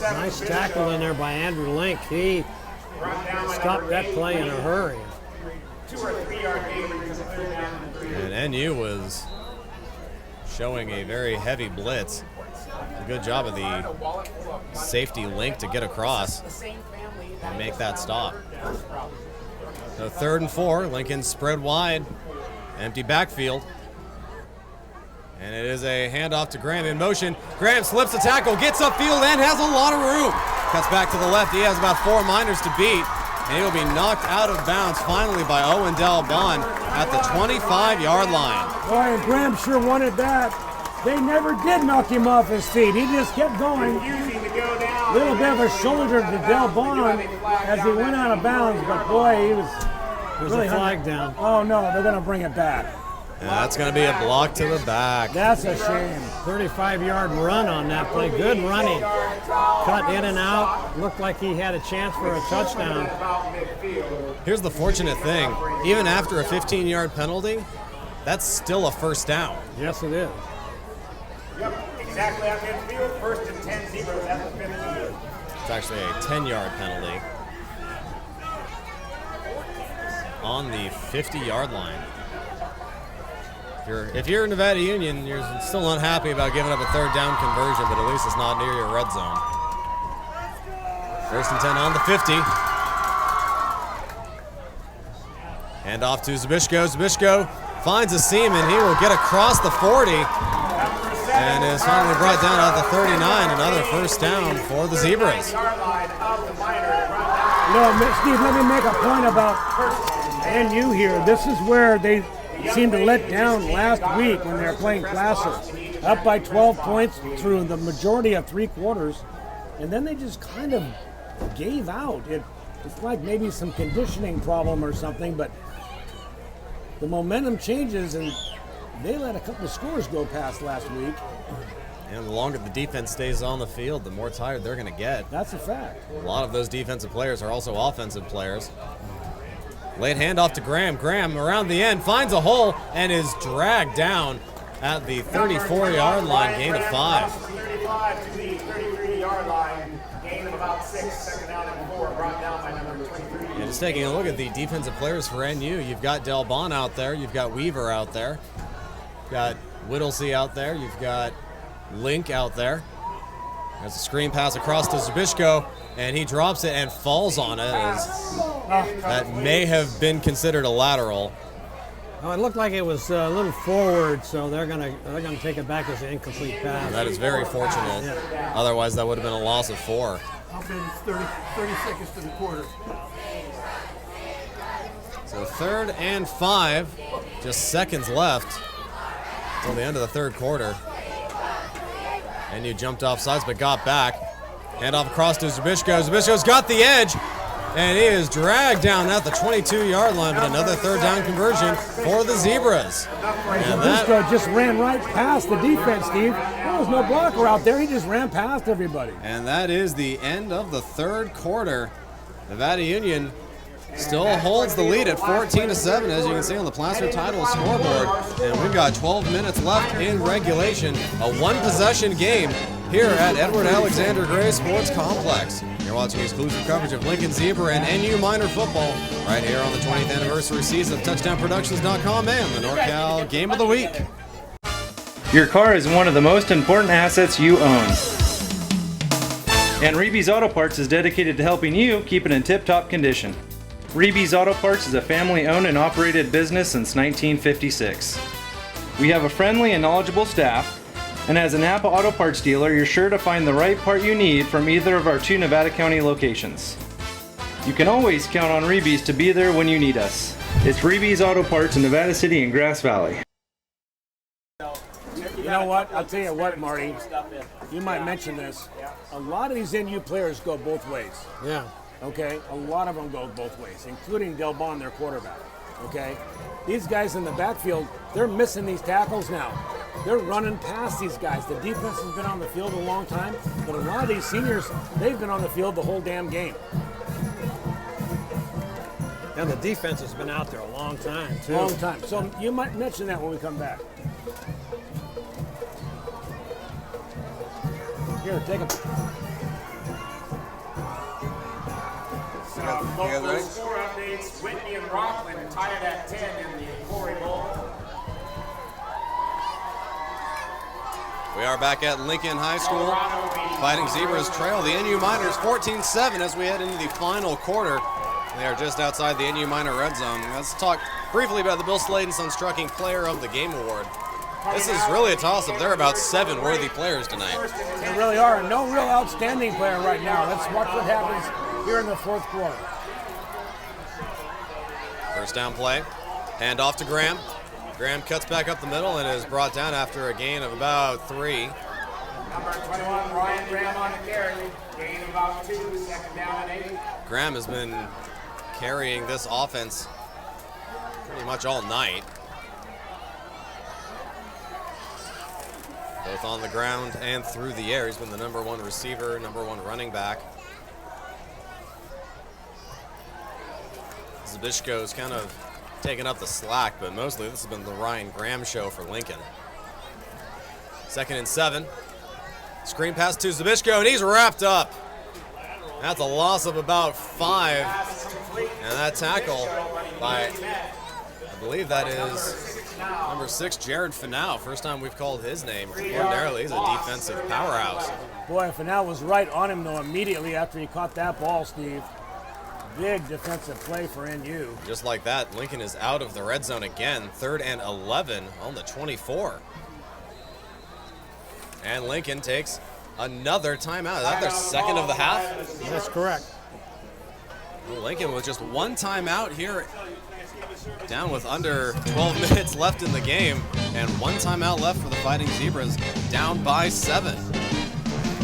Nice tackle in there by Andrew Link. He stopped that play in a hurry. 2 or 3 yard gain. And NU was showing a very heavy blitz. A good job of the safety Link to get across and make that stop. So 3rd and 4, Lincoln spread wide, empty backfield. And it is a handoff to Graham in motion. Graham slips a tackle, gets upfield, and has a lot of room. Cuts back to the left. He has about 4 Miners to beat, and he will be knocked out of bounds finally by Owen Dalbon at the 25-yard line. Boy, and Graham sure wanted that. They never did knock him off his feet. He just kept going. A little bit of a shoulder to Dalbon as he went out of bounds, but boy, he was There's really a flag down. Oh no, they're going to bring it back. And that's going to be a block to the back. That's a shame. 35-yard run on that play. Good running. Cut in and out. Looked like he had a chance for a touchdown. Here's the fortunate thing. Even after a 15-yard penalty, that's still a first down. Yes, it is. Yep, exactly on midfield. 1st and 10 Zebras at the 15. It's actually a 10-yard penalty on the 50-yard line. If you're Nevada Union, you're still unhappy about giving up a 3rd down conversion, but at least it's not near your red zone. 1st and 10 on the 50. Hand off to Zabishko. Zabishko finds a seam, and he will get across the 40 and is finally brought down at the 39. Another first down for the Zebras. You know, Steve, let me make a point about NU here. This is where they seemed to let down last week when they were playing Placer. Up by 12 points through the majority of 3 quarters, and then they just kind of gave out. It's like maybe some conditioning problem or something, but the momentum changes, and they let a couple of scores go past last week. And the longer the defense stays on the field, the more tired they're going to get. That's a fact. A lot of those defensive players are also offensive players. Late handoff to Graham. Graham around the end finds a hole and is dragged down at the 34-yard line, gain of 5. 35 to the 33-yard line, gain of about 6, second down and 4, brought down by number 23. And just taking a look at the defensive players for NU, you've got Del Bon out there, you've got Weaver out there, you've got Whittlesey out there, you've got Link out there. There's a screen pass across to Zabishko, and he drops it and falls on it. That may have been considered a lateral. Oh, it looked like it was a little forward, so they're gonna take it back as an incomplete pass. That is very fortunate. Yeah. Otherwise, that would have been a loss of 4. I'll bet it's 30 seconds to the quarter. So 3rd and 5, just seconds left until the end of the 3rd quarter. And you jumped off sides but got back. Hand off across to Zabishko. Zabishko's got the edge, and he is dragged down at the 22-yard line, but another 3rd down conversion for the Zebras. And Zabishko just ran right past the defense, Steve. There was no blocker out there. He just ran past everybody. And that is the end of the 3rd quarter. Nevada Union still holds the lead at 14-7, as you can see on the Placer title scoreboard. And we've got 12 minutes left in regulation. A 1-possession game here at Edward Alexander Gray Sports Complex. You're watching exclusive coverage of Lincoln Zebra and NU Minor football right here on the 20th anniversary season of TouchdownProductions.com and the NorCal Game of the Week. Your car is one of the most important assets you own. And Reeby's Auto Parts is dedicated to helping you keep it in tip-top condition. Reeby's Auto Parts is a family-owned and operated business since 1956. We have a friendly and knowledgeable staff, and as a Napa Auto Parts dealer, you're sure to find the right part you need from either of our 2 Nevada County locations. You can always count on Reeby's to be there when you need us. It's Reeby's Auto Parts in Nevada City and Grass Valley. You know what? I'll tell you what, Marty. You might mention this. A lot of these NU players go both ways. Yeah. Okay? A lot of them go both ways, including Del Bon, their quarterback. Okay? These guys in the backfield, they're missing these tackles now. They're running past these guys. The defense has been on the field a long time, but a lot of these seniors, they've been on the field the whole damn game. And the defense has been out there a long time, too. Long time. So you might mention that when we come back. Here, take them. Some local score updates. Whitney and Rockland tied at 10 in the Corey Bowl. We are back at Lincoln High School. Fighting Zebras trail the NU Miners 14-7 as we head into the final quarter. They are just outside the NU Minor red zone. Let's talk briefly about the Bill Sladen Sunstrucking Player of the Game Award. This is really a toss-up. There are about 7 worthy players tonight. There really are, and no real outstanding player right now. Let's watch what happens here in the 4th quarter. First down play. Hand off to Graham. Graham cuts back up the middle and is brought down after a gain of about 3. Number 21, Ryan Graham on the carry. Gain of about 2, second down and 8. Graham has been carrying this offense pretty much all night. Both on the ground and through the air. He's been the number 1 receiver, number 1 running back. Zabishko's kind of taken up the slack, but mostly this has been the Ryan Graham show for Lincoln. 2nd and 7. Screen pass to Zabishko, and he's wrapped up. That's a loss of about 5. And that tackle by, I believe that is number 6, Jared Finau. First time we've called his name. Ordinarily, he's a defensive powerhouse. Boy, Finau was right on him, though, immediately after he caught that ball, Steve. Big defensive play for NU. Just like that, Lincoln is out of the red zone again. 3rd and 11 on the 24. And Lincoln takes another timeout. Is that their second of the half? That's correct. Lincoln with just one timeout here, down with under 12 minutes left in the game, and one timeout left for the Fighting Zebras, down by 7.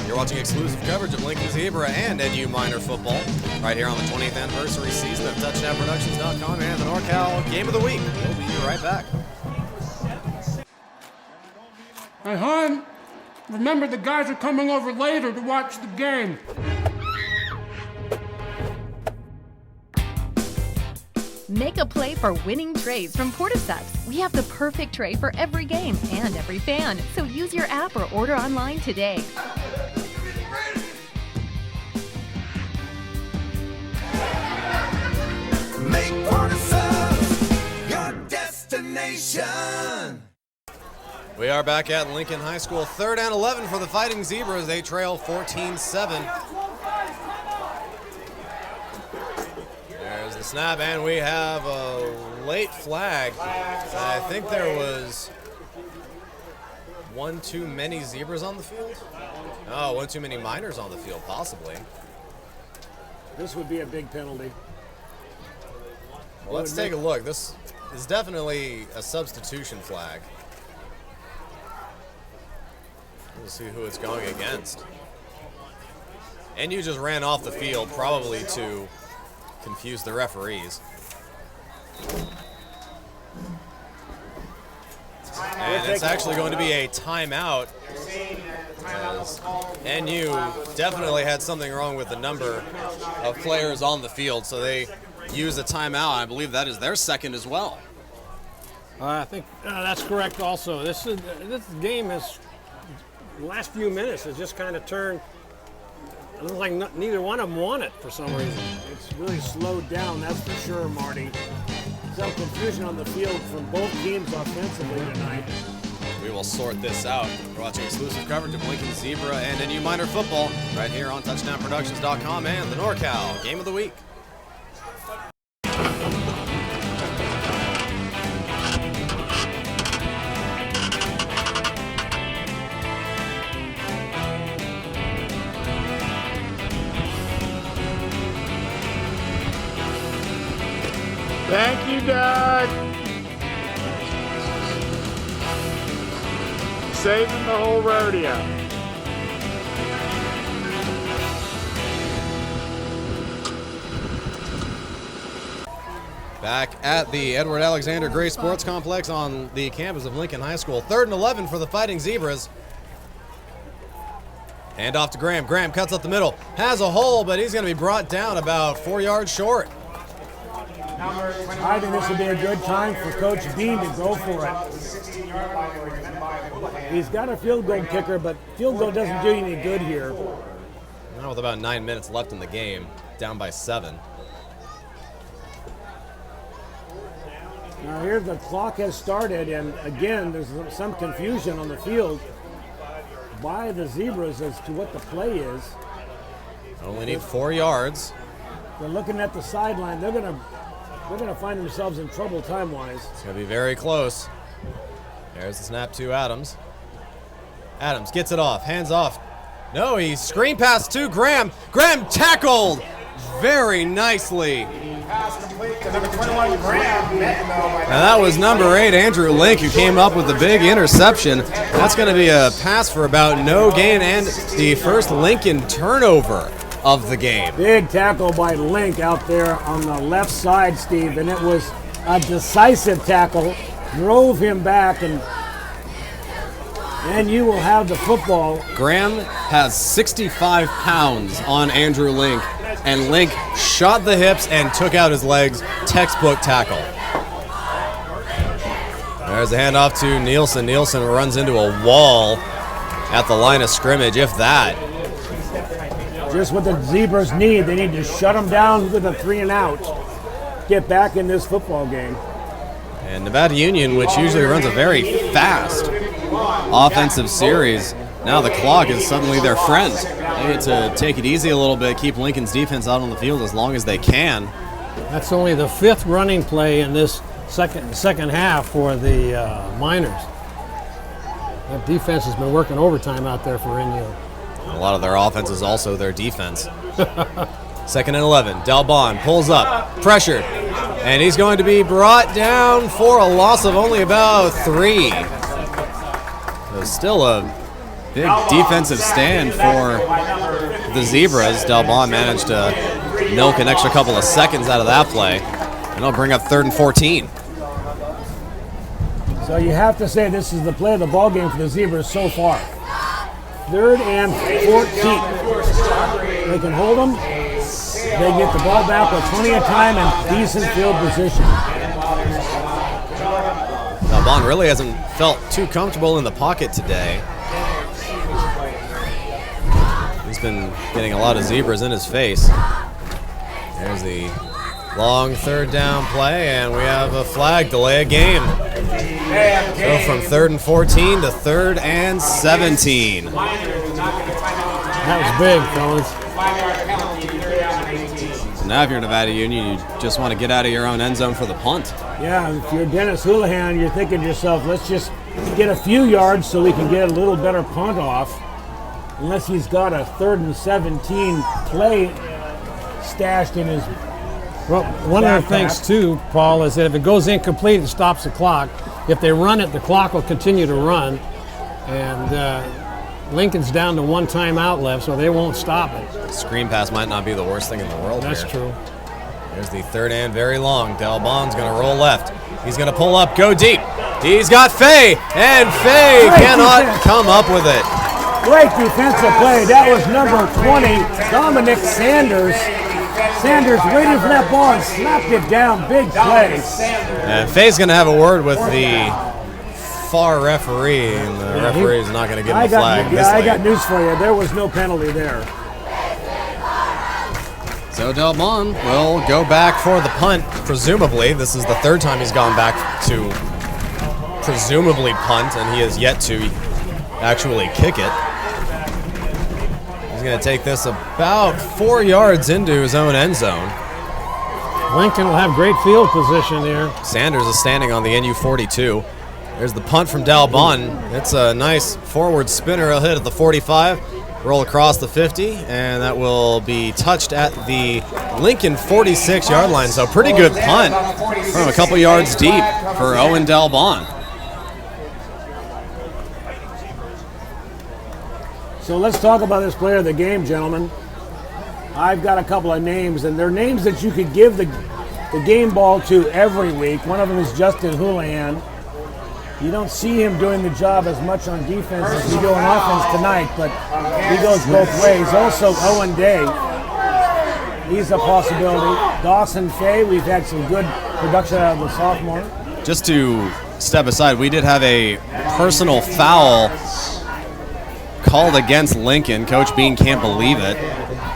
You're watching exclusive coverage of Lincoln Zebra and NU Minor football right here on the 20th anniversary season of TouchdownProductions.com and the NorCal Game of the Week. We'll be right back. Hey, hon, remember the guys are coming over later to watch the game. Make a play for winning trays from Porticeps. We have the perfect tray for every game and every fan. So use your app or order online today. Make Porticeps your destination. We are back at Lincoln High School. 3rd and 11 for the Fighting Zebras. They trail 14-7. There's the snap, and we have a late flag. I think there was one too many Zebras on the field. Oh, one too many Miners on the field, possibly. This would be a big penalty. Well, let's take a look. This is definitely a substitution flag. We'll see who it's going against. And you just ran off the field, probably to confuse the referees. And it's actually going to be a timeout, as NU definitely had something wrong with the number of players on the field, so they use a timeout. I believe that is their second as well. I think that's correct also. This game has, the last few minutes, has just kind of turned, it looks like neither one of them won it for some reason. It's really slowed down, that's for sure, Marty. Some confusion on the field from both teams offensively tonight. We will sort this out. We're watching exclusive coverage of Lincoln Zebra and NU Minor football right here on TouchdownProductions.com and the NorCal Game of the Week. Thank you, Doug. Saving the whole rodeo. Back at the Edward Alexander Gray Sports Complex on the campus of Lincoln High School. 3rd and 11 for the Fighting Zebras. Hand off to Graham. Graham cuts up the middle. Has a hole, but he's going to be brought down about 4 yards short. I think this would be a good time for Coach Bean to go for it. He's got a field goal kicker, but field goal doesn't do you any good here. Now with about 9 minutes left in the game, down by 7. Now here the clock has started, and again, there's some confusion on the field by the Zebras as to what the play is. Only need 4 yards. They're looking at the sideline. They're gonna find themselves in trouble time-wise. It's going to be very close. There's the snap to Adams. Adams gets it off, hands off. No, he screen pass to Graham. Graham tackled very nicely. Pass complete to number 21, Graham. Now that was number 8, Andrew Link, who came up with the big interception. That's going to be a pass for about no gain and the first Lincoln turnover of the game. Big tackle by Link out there on the left side, Steve, and it was a decisive tackle. Drove him back, and you will have the football. Graham has 65 pounds on Andrew Link, and Link shot the hips and took out his legs. Textbook tackle. There's a handoff to Nielsen. Nielsen runs into a wall at the line of scrimmage, if that. Just what the Zebras need. They need to shut them down with a 3 and out. Get back in this football game. And Nevada Union, which usually runs a very fast offensive series, now the clock is suddenly their friend. They need to take it easy a little bit, keep Lincoln's defense out on the field as long as they can. That's only the 5th running play in this second half for the Miners. That defense has been working overtime out there for NU. A lot of their offense is also their defense. 2nd and 11. Dalbon pulls up, pressured, and he's going to be brought down for a loss of only about 3. There's still a big defensive stand for the Zebras. Dalbon managed to milk an extra couple of seconds out of that play, and it'll bring up 3rd and 14. So you have to say this is the play of the ball game for the Zebras so far. 3rd and 14. They can hold them. They get the ball back with plenty of time and decent field position. Dalbon really hasn't felt too comfortable in the pocket today. He's been getting a lot of Zebras in his face. There's the long 3rd down play, and we have a flag, delay of game. So from 3rd and 14 to 3rd and 17. That was big, fellas. So now if you're Nevada Union, you just want to get out of your own end zone for the punt. Yeah, if you're Dennis Houlihan, you're thinking to yourself, let's just get a few yards so we can get a little better punt off. Unless he's got a 3rd and 17 play stashed in his Well, one of the things, too, Paul, is that if it goes incomplete, it stops the clock. If they run it, the clock will continue to run. And Lincoln's down to 1 timeout left, so they won't stop it. Screen pass might not be the worst thing in the world. That's true. There's the 3rd and very long. Dalbon's going to roll left. He's going to pull up, go deep. He's got Fay, and Fay cannot come up with it. Great defensive play. That was number 20, Dominic Sanders. Sanders waiting for that ball and slapped it down. Big play. And Fay's going to have a word with the far referee, and the referee's not going to give him a flag. I got news for you. There was no penalty there. So Dalbon will go back for the punt, presumably. This is the 3rd time he's gone back to presumably punt, and he has yet to actually kick it. He's going to take this about 4 yards into his own end zone. Lincoln will have great field position here. Sanders is standing on the NU 42. There's the punt from Dalbon. It's a nice forward spinner. He'll hit at the 45, roll across the 50, and that will be touched at the Lincoln 46-yard line. So pretty good punt from a couple yards deep for Owen Dalbon. So let's talk about this player of the game, gentlemen. I've got a couple of names, and they're names that you could give the game ball to every week. One of them is Justin Houlihan. You don't see him doing the job as much on defense as we do on offense tonight, but he goes both ways. Also, Owen Day, he's a possibility. Dawson Fay, we've had some good production out of the sophomore. Just to step aside, we did have a personal foul called against Lincoln. Coach Bean can't believe it.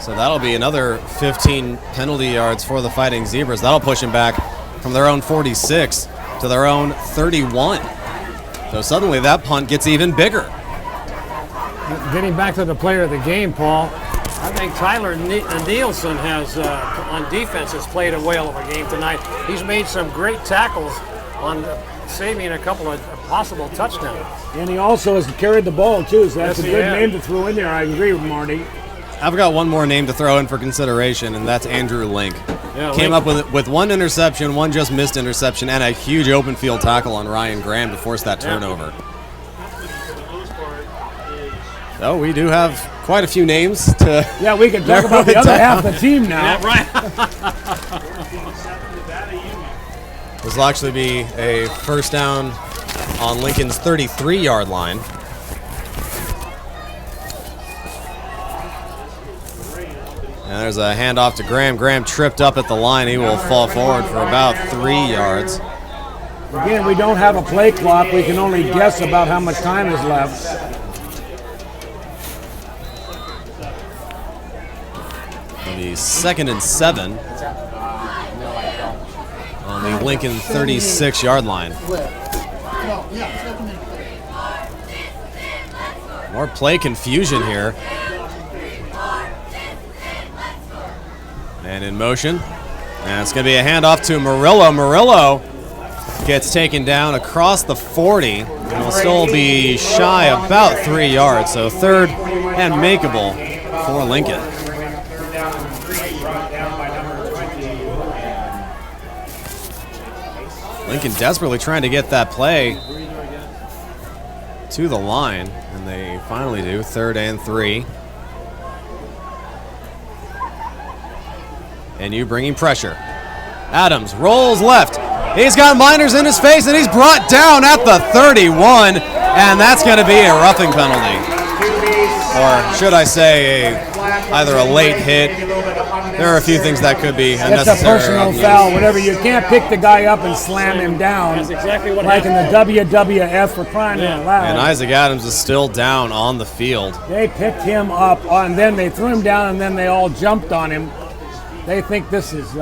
So that'll be another 15 penalty yards for the Fighting Zebras. That'll push them back from their own 46 to their own 31. So suddenly that punt gets even bigger. Getting back to the player of the game, Paul, I think Tyler Nielsen has, on defense, has played a whale of a game tonight. He's made some great tackles on saving a couple of possible touchdowns. And he also has carried the ball, too, so that's a good name to throw in there. I agree with Marty. I've got one more name to throw in for consideration, and that's Andrew Link. Yeah, Came up with 1 interception, 1 just missed interception, and a huge open field tackle on Ryan Graham to force that turnover. So we do have quite a few names to. Yeah, we can talk about the other half of the team now. Yeah, right. This will actually be a first down on Lincoln's 33-yard line. And there's a handoff to Graham. Graham tripped up at the line. He will fall forward for about 3 yards. Again, we don't have a play clock. We can only guess about how much time is left. It'll be 2nd and 7 on the Lincoln 36-yard line. More play confusion here. And in motion. And it's going to be a handoff to Murillo. Murillo gets taken down across the 40 and will still be shy about 3 yards. So third and makeable for Lincoln. Lincoln desperately trying to get that play to the line, and they finally do. 3rd and 3. And you bringing pressure. Adams rolls left. He's got Miners in his face, and he's brought down at the 31, and that's going to be a roughing penalty. Or should I say either a late hit. There are a few things that could be unnecessary. It's a personal foul, whatever. You can't pick the guy up and slam him down. That's exactly what like happened. in the WWF for crying out loud. And Isaac Adams is still down on the field. They picked him up, and then they threw him down, and then they all jumped on him. They think this is...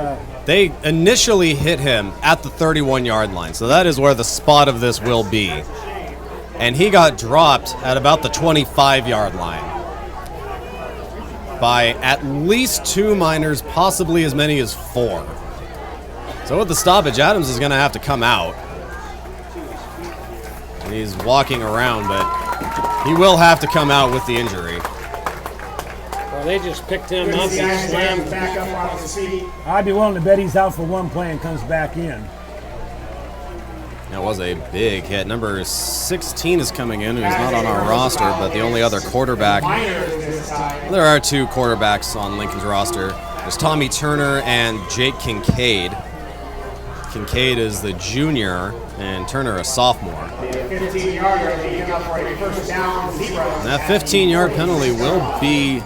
They initially hit him at the 31-yard line, so that is where the spot of this will be. And he got dropped at about the 25-yard line by at least 2 Miners, possibly as many as 4. So with the stoppage, Adams is going to have to come out. And he's walking around, but he will have to come out with the injury. Well, they just picked him up and slammed back up off the seat. I'd be willing to bet he's out for one play and comes back in. That was a big hit. Number 16 is coming in, who's not on our roster, but the only other quarterback. There are 2 quarterbacks on Lincoln's roster. There's Tommy Turner and Jake Kincaid. Kincaid is the junior, and Turner a sophomore. And that 15-yard penalty will be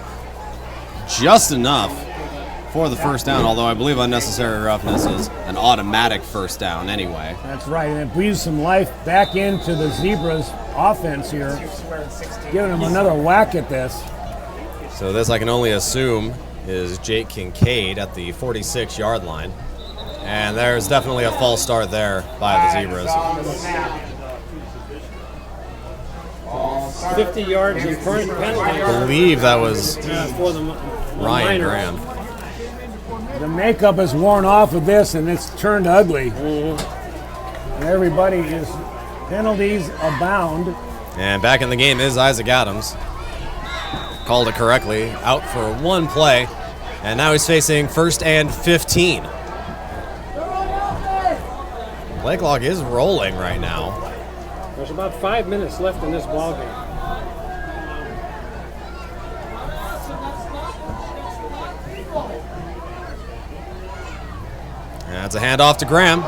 just enough for the first down, although I believe unnecessary roughness is an automatic first down anyway. That's right, and it breathes some life back into the Zebras offense here, giving them another whack at this. So this, I can only assume, is Jake Kincaid at the 46-yard line. And there's definitely a false start there by the Zebras. 50 yards in front penalty. I believe that was for the Ryan Graham. The makeup is worn off of this, and it's turned ugly. And everybody is, penalties abound. And back in the game is Isaac Adams. Called it correctly, out for 1 play. And now he's facing 1st and 15. Play clock is rolling right now. There's about 5 minutes left in this ballgame. That's a handoff to Graham.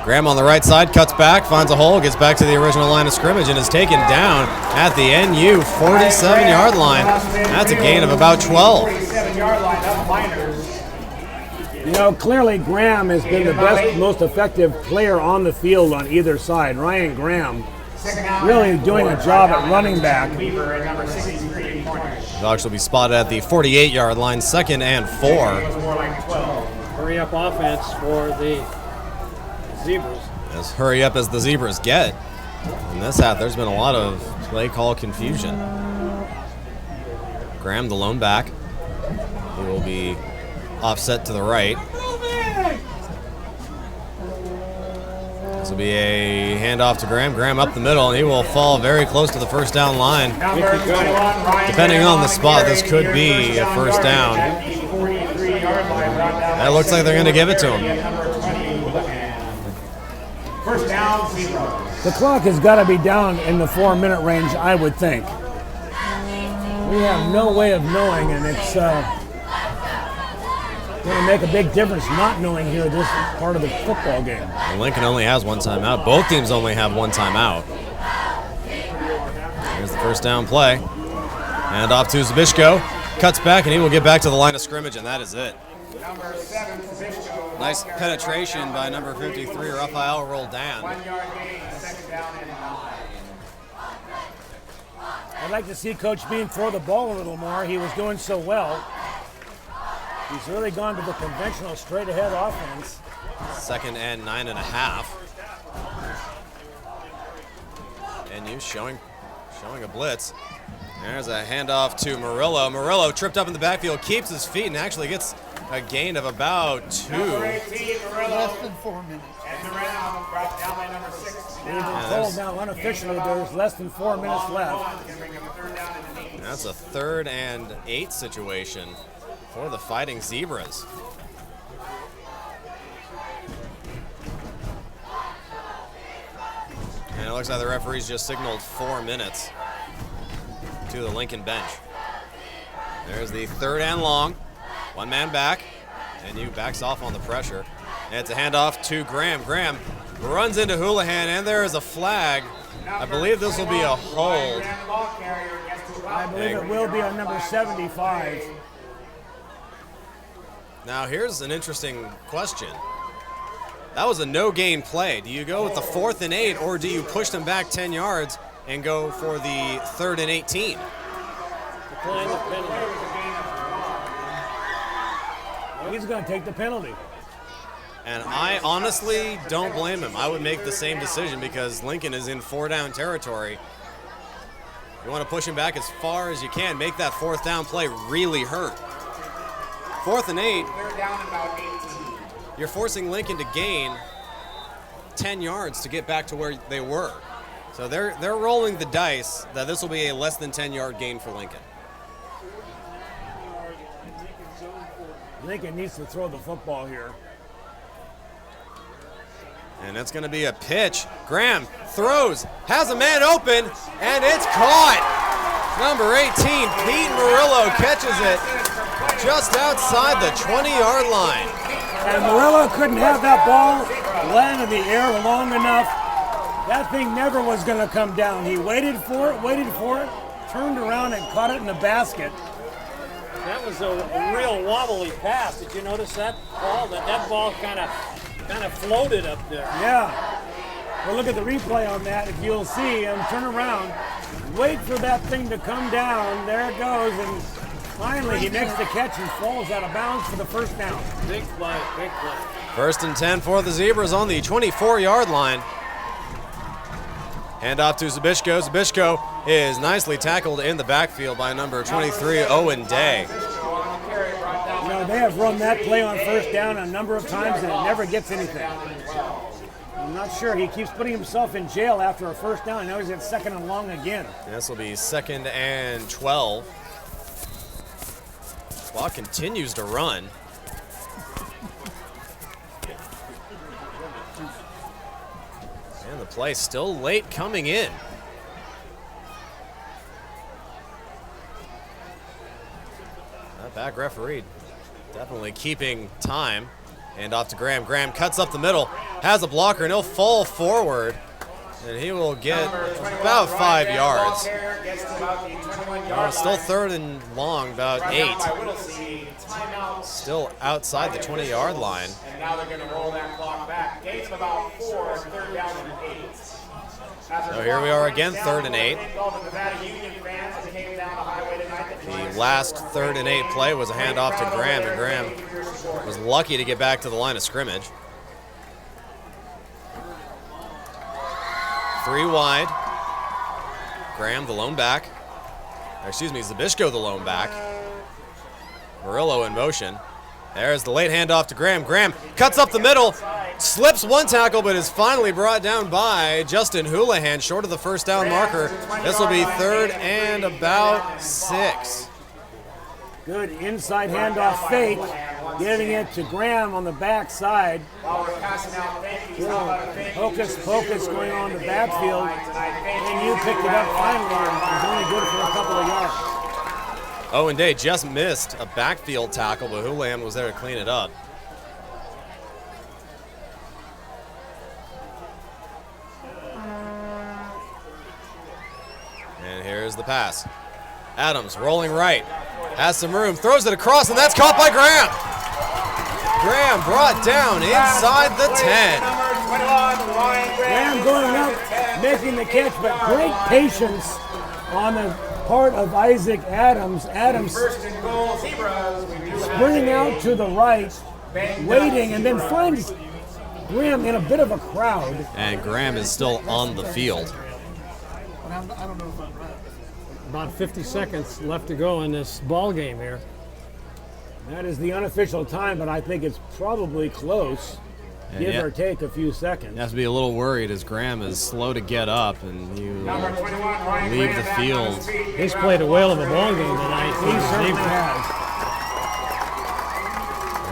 Graham on the right side, cuts back, finds a hole, gets back to the original line of scrimmage, and is taken down at the NU 47-yard line. That's a gain of about 12. You know, clearly Graham has been the best, most effective player on the field on either side. Ryan Graham really doing a job at running back. He'll actually be spotted at the 48-yard line, 2nd and 4. Hurry up offense for the Zebras. As hurry up as the Zebras get. In this half, there's been a lot of play call confusion. Graham, the lone back. He will be offset to the right. This will be a handoff to Graham. Graham up the middle, and he will fall very close to the first down line. Depending on the spot, this could be a first down. It looks like they're going to give it to him. First down, Zebra. The clock has got to be down in the 4-minute range, I would think. We have no way of knowing, and it's going to make a big difference not knowing here this part of the football game. And Lincoln only has 1 timeout. Both teams only have 1 timeout. Here's the first down play. And off to Zabishko. Cuts back, and he will get back to the line of scrimmage, and that is it. Number 7, Zabishko. Nice penetration by number 53, Rafael Roldan. 1 yard gain, 2nd down and 9. I'd like to see Coach Bean throw the ball a little more. He was doing so well. He's really gone to the conventional straight-ahead offense. 2nd and 9.5. And you showing a blitz. There's a handoff to Murillo. Murillo tripped up in the backfield, keeps his feet, and actually gets a gain of about 2. Less than 4 minutes. And the round brought down by number 6. We've been told now unofficially there's less than 4 minutes left. That's a 3rd and 8 situation for the Fighting Zebras. And it looks like the referees just signaled 4 minutes to the Lincoln bench. There's the 3rd and long. 1 man back. And you backs off on the pressure. And it's a handoff to Graham. Graham runs into Houlihan, and there is a flag. I believe this will be a hold. I believe it will be on number 75. Now here's an interesting question. That was a no-gain play. Do you go with the 4th and 8, or do you push them back 10 yards and go for the 3rd and 18? He's going to take the penalty. And I honestly don't blame him. I would make the same decision because Lincoln is in 4-down territory. You want to push him back as far as you can. Make that 4th down play really hurt. 4th and 8. They're down about 18. You're forcing Lincoln to gain 10 yards to get back to where they were. So they're rolling the dice that this will be a less than 10-yard gain for Lincoln. Lincoln needs to throw the football here. And it's going to be a pitch. Graham throws, has a man open, and it's caught. Number 18, Pete Murillo catches it just outside the 20-yard line. And Murillo couldn't have that ball land in the air long enough. That thing never was going to come down. He waited for it, turned around and caught it in the basket. That was a real wobbly pass. Did you notice that ball? That ball kind of floated up there. Yeah. Well, look at the replay on that. If you'll see him turn around, wait for that thing to come down. There it goes, and finally he makes the catch and falls out of bounds for the 1st down. Big play, big play. 1st and 10 for the Zebras on the 24-yard line. Hand off to Zabishko. Zabishko is nicely tackled in the backfield by number 23, Owen Day. You know, they have run that play on 1st down a number of times and it never gets anything. I'm not sure. He keeps putting himself in jail after a 1st down. Now he's at 2nd and long again. This will be 2nd and 12. Clock continues to run. And the play still late coming in. That back referee definitely keeping time. And off to Graham. Graham cuts up the middle, has a blocker, and he'll fall forward. And he will get about 5 yards. Still 3rd and long, about 8. Still outside the 20-yard line. And now they're going to roll that clock back. Gain of about 4, 3rd down and 8. So here we are again, 3rd and 8. The last 3rd and 8 play was a handoff to Graham, and Graham was lucky to get back to the line of scrimmage. 3 wide. Graham, the lone back. Excuse me, Zabishko, the lone back. Murillo in motion. There's the late handoff to Graham. Graham cuts up the middle, slips one tackle, but is finally brought down by Justin Houlihan, short of the 1st down marker. This will be 3rd and about 6. Good inside handoff fake, giving it to Graham on the backside. Hocus pocus going on the backfield, and you picked it up finally, and it was only good for a couple of yards. Owen Day just missed a backfield tackle, but Houlihan was there to clean it up. And here's the pass. Adams rolling right, has some room, throws it across, and that's caught by Graham. Graham brought down inside the 10. Graham going up, making the catch, but great patience on the part of Isaac Adams. Adams sprinting out to the right, waiting, and then finds Graham in a bit of a crowd. And Graham is still on the field. I don't know if I'm right. about 50 seconds left to go in this ball game here. That is the unofficial time, but I think it's probably close. Give or take a few seconds. You have to be a little worried as Graham is slow to get up and you leave the field. He's played a whale of a ball game tonight. He certainly has.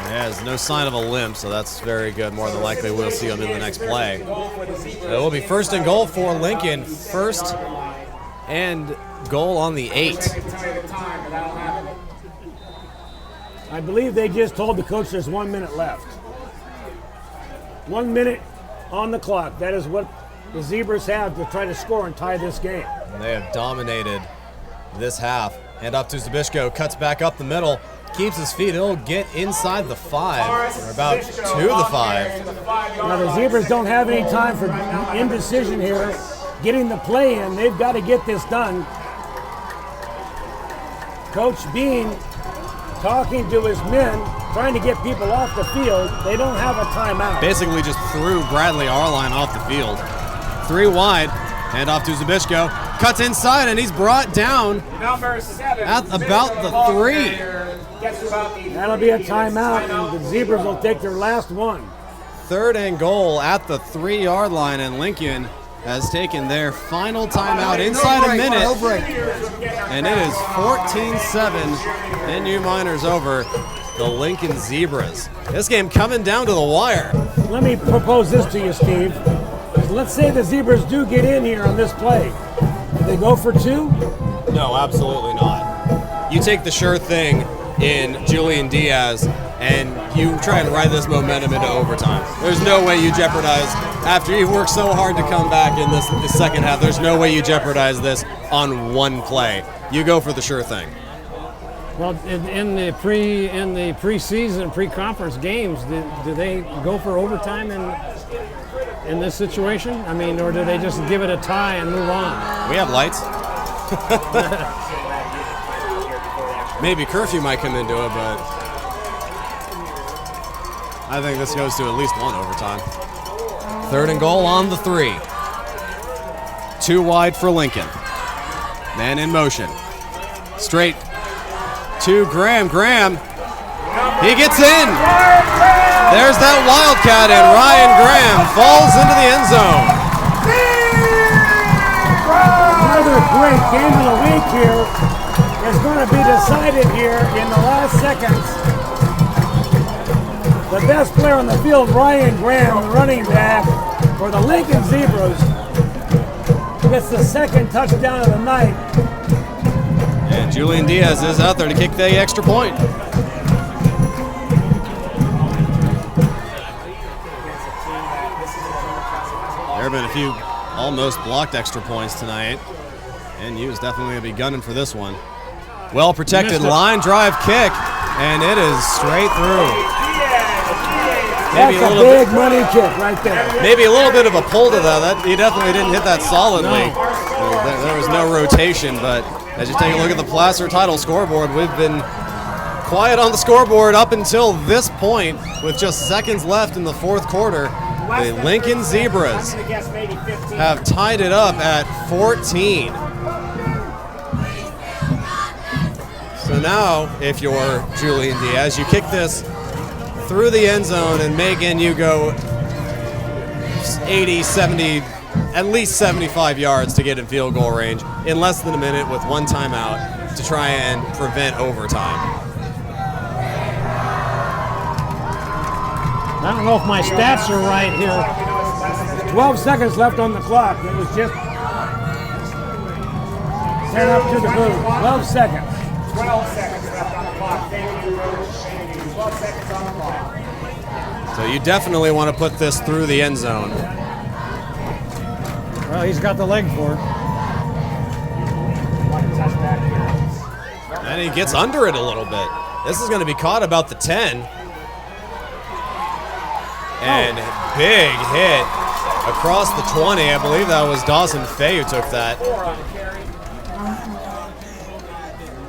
He has no sign of a limp, so that's very good. More than likely we'll see him in the next play. It will be first and goal for Lincoln. First and goal on the 8. I believe they just told the coach there's 1 minute left. 1 minute on the clock. That is what the Zebras have to try to score and tie this game. And they have dominated this half. Hand up to Zabishko, cuts back up the middle, keeps his feet. He'll get inside the 5, or about to the 5. Now the Zebras don't have any time for indecision here. Getting the play in, they've got to get this done. Coach Bean talking to his men, trying to get people off the field. They don't have a timeout. Basically just threw Bradley Arline off the field. 3 wide, hand off to Zabishko, cuts inside, and he's brought down at about the 3. That'll be a timeout, and the Zebras will take their last one. 3rd and goal at the 3-yard line, and Lincoln has taken their final timeout inside a minute. No break. And it is 14-7 NU Miners over the Lincoln Zebras. This game coming down to the wire. Let me propose this to you, Steve. Let's say the Zebras do get in here on this play. Do they go for 2? No, absolutely not. You take the sure thing in Julian Diaz and you try and ride this momentum into overtime. There's no way you jeopardize, after you work so hard to come back in this second half, there's no way you jeopardize this on one play. You go for the sure thing. Well, in the preseason, pre-conference games, do they go for overtime in this situation? I mean, or do they just give it a tie and move on? We have lights. Maybe curfew might come into it, but I think this goes to at least 1 overtime. 3rd and goal on the 3. 2 wide for Lincoln. Man in motion. Straight to Graham. Graham, he gets in. There's that Wildcat, and Ryan Graham falls into the end zone. Another great game of the week here is going to be decided here in the last seconds. The best player on the field, Ryan Graham, the running back for the Lincoln Zebras, gets the 2nd touchdown of the night. And Julian Diaz is out there to kick the extra point. There have been a few almost blocked extra points tonight. And NU is definitely going to be gunning for this one. Well protected line drive kick, and it is straight through. That's a big money kick right there. Maybe a little bit of a pull to that. He definitely didn't hit that solidly. No. There was no rotation, but as you take a look at the Placer title scoreboard, we've been quiet on the scoreboard up until this point with just seconds left in the 4th quarter. The Lincoln Zebras have tied it up at 14. So now, if you're Julian Diaz, you kick this through the end zone and make NU go 80, 70, at least 75 yards to get in field goal range in less than a minute with 1 timeout to try and prevent overtime. I don't know if my stats are right here. 12 seconds left on the clock. It was just sent up to the booth. 12 seconds. 12 seconds left on the clock. Thank you, Coach. 12 seconds on the clock. So you definitely want to put this through the end zone. Well, he's got the leg for it. And he gets under it a little bit. This is going to be caught about the 10. And big hit across the 20. I believe that was Dawson Fay who took that.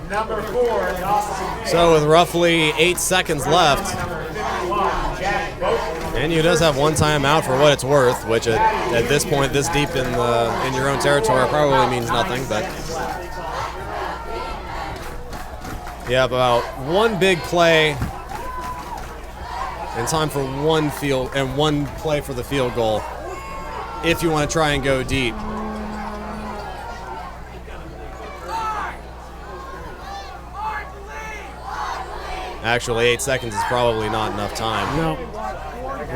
Number 4, Dawson. So with roughly 8 seconds left, NU does have 1 timeout for what it's worth, which at this point, this deep in your own territory, probably means nothing. But Yeah, about one big play in time for one field and one play for the field goal if you want to try and go deep. Actually, 8 seconds is probably not enough time. No.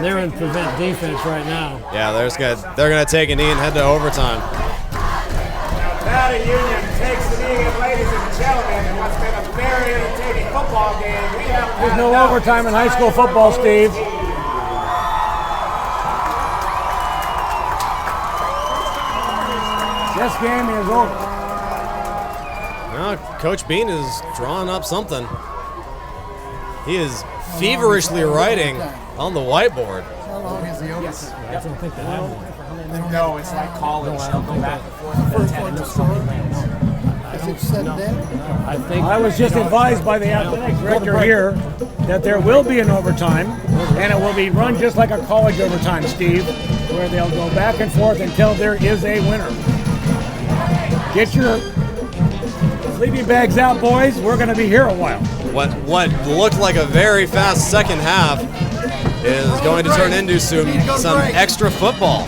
They're in prevent defense right now. Yeah, they're going to take a knee and head to overtime. Nevada Union takes the knee, and ladies and gentlemen, in what's been a very entertaining football game. We have There's no overtime in high school football, Steve. This game is over. Now, Coach Bean is drawing up something. He is feverishly writing on the whiteboard. How long is the overtime? Yes. I don't think they have one. No, it's like college. They'll go back and forth. First one to score? Is it set then? I was just advised by the athletic director here that there will be an overtime, and it will be run just like a college overtime, Steve, where they'll go back and forth until there is a winner. Get your sleeping bags out, boys. We're going to be here a while. What looked like a very fast second half is going to turn into some extra football.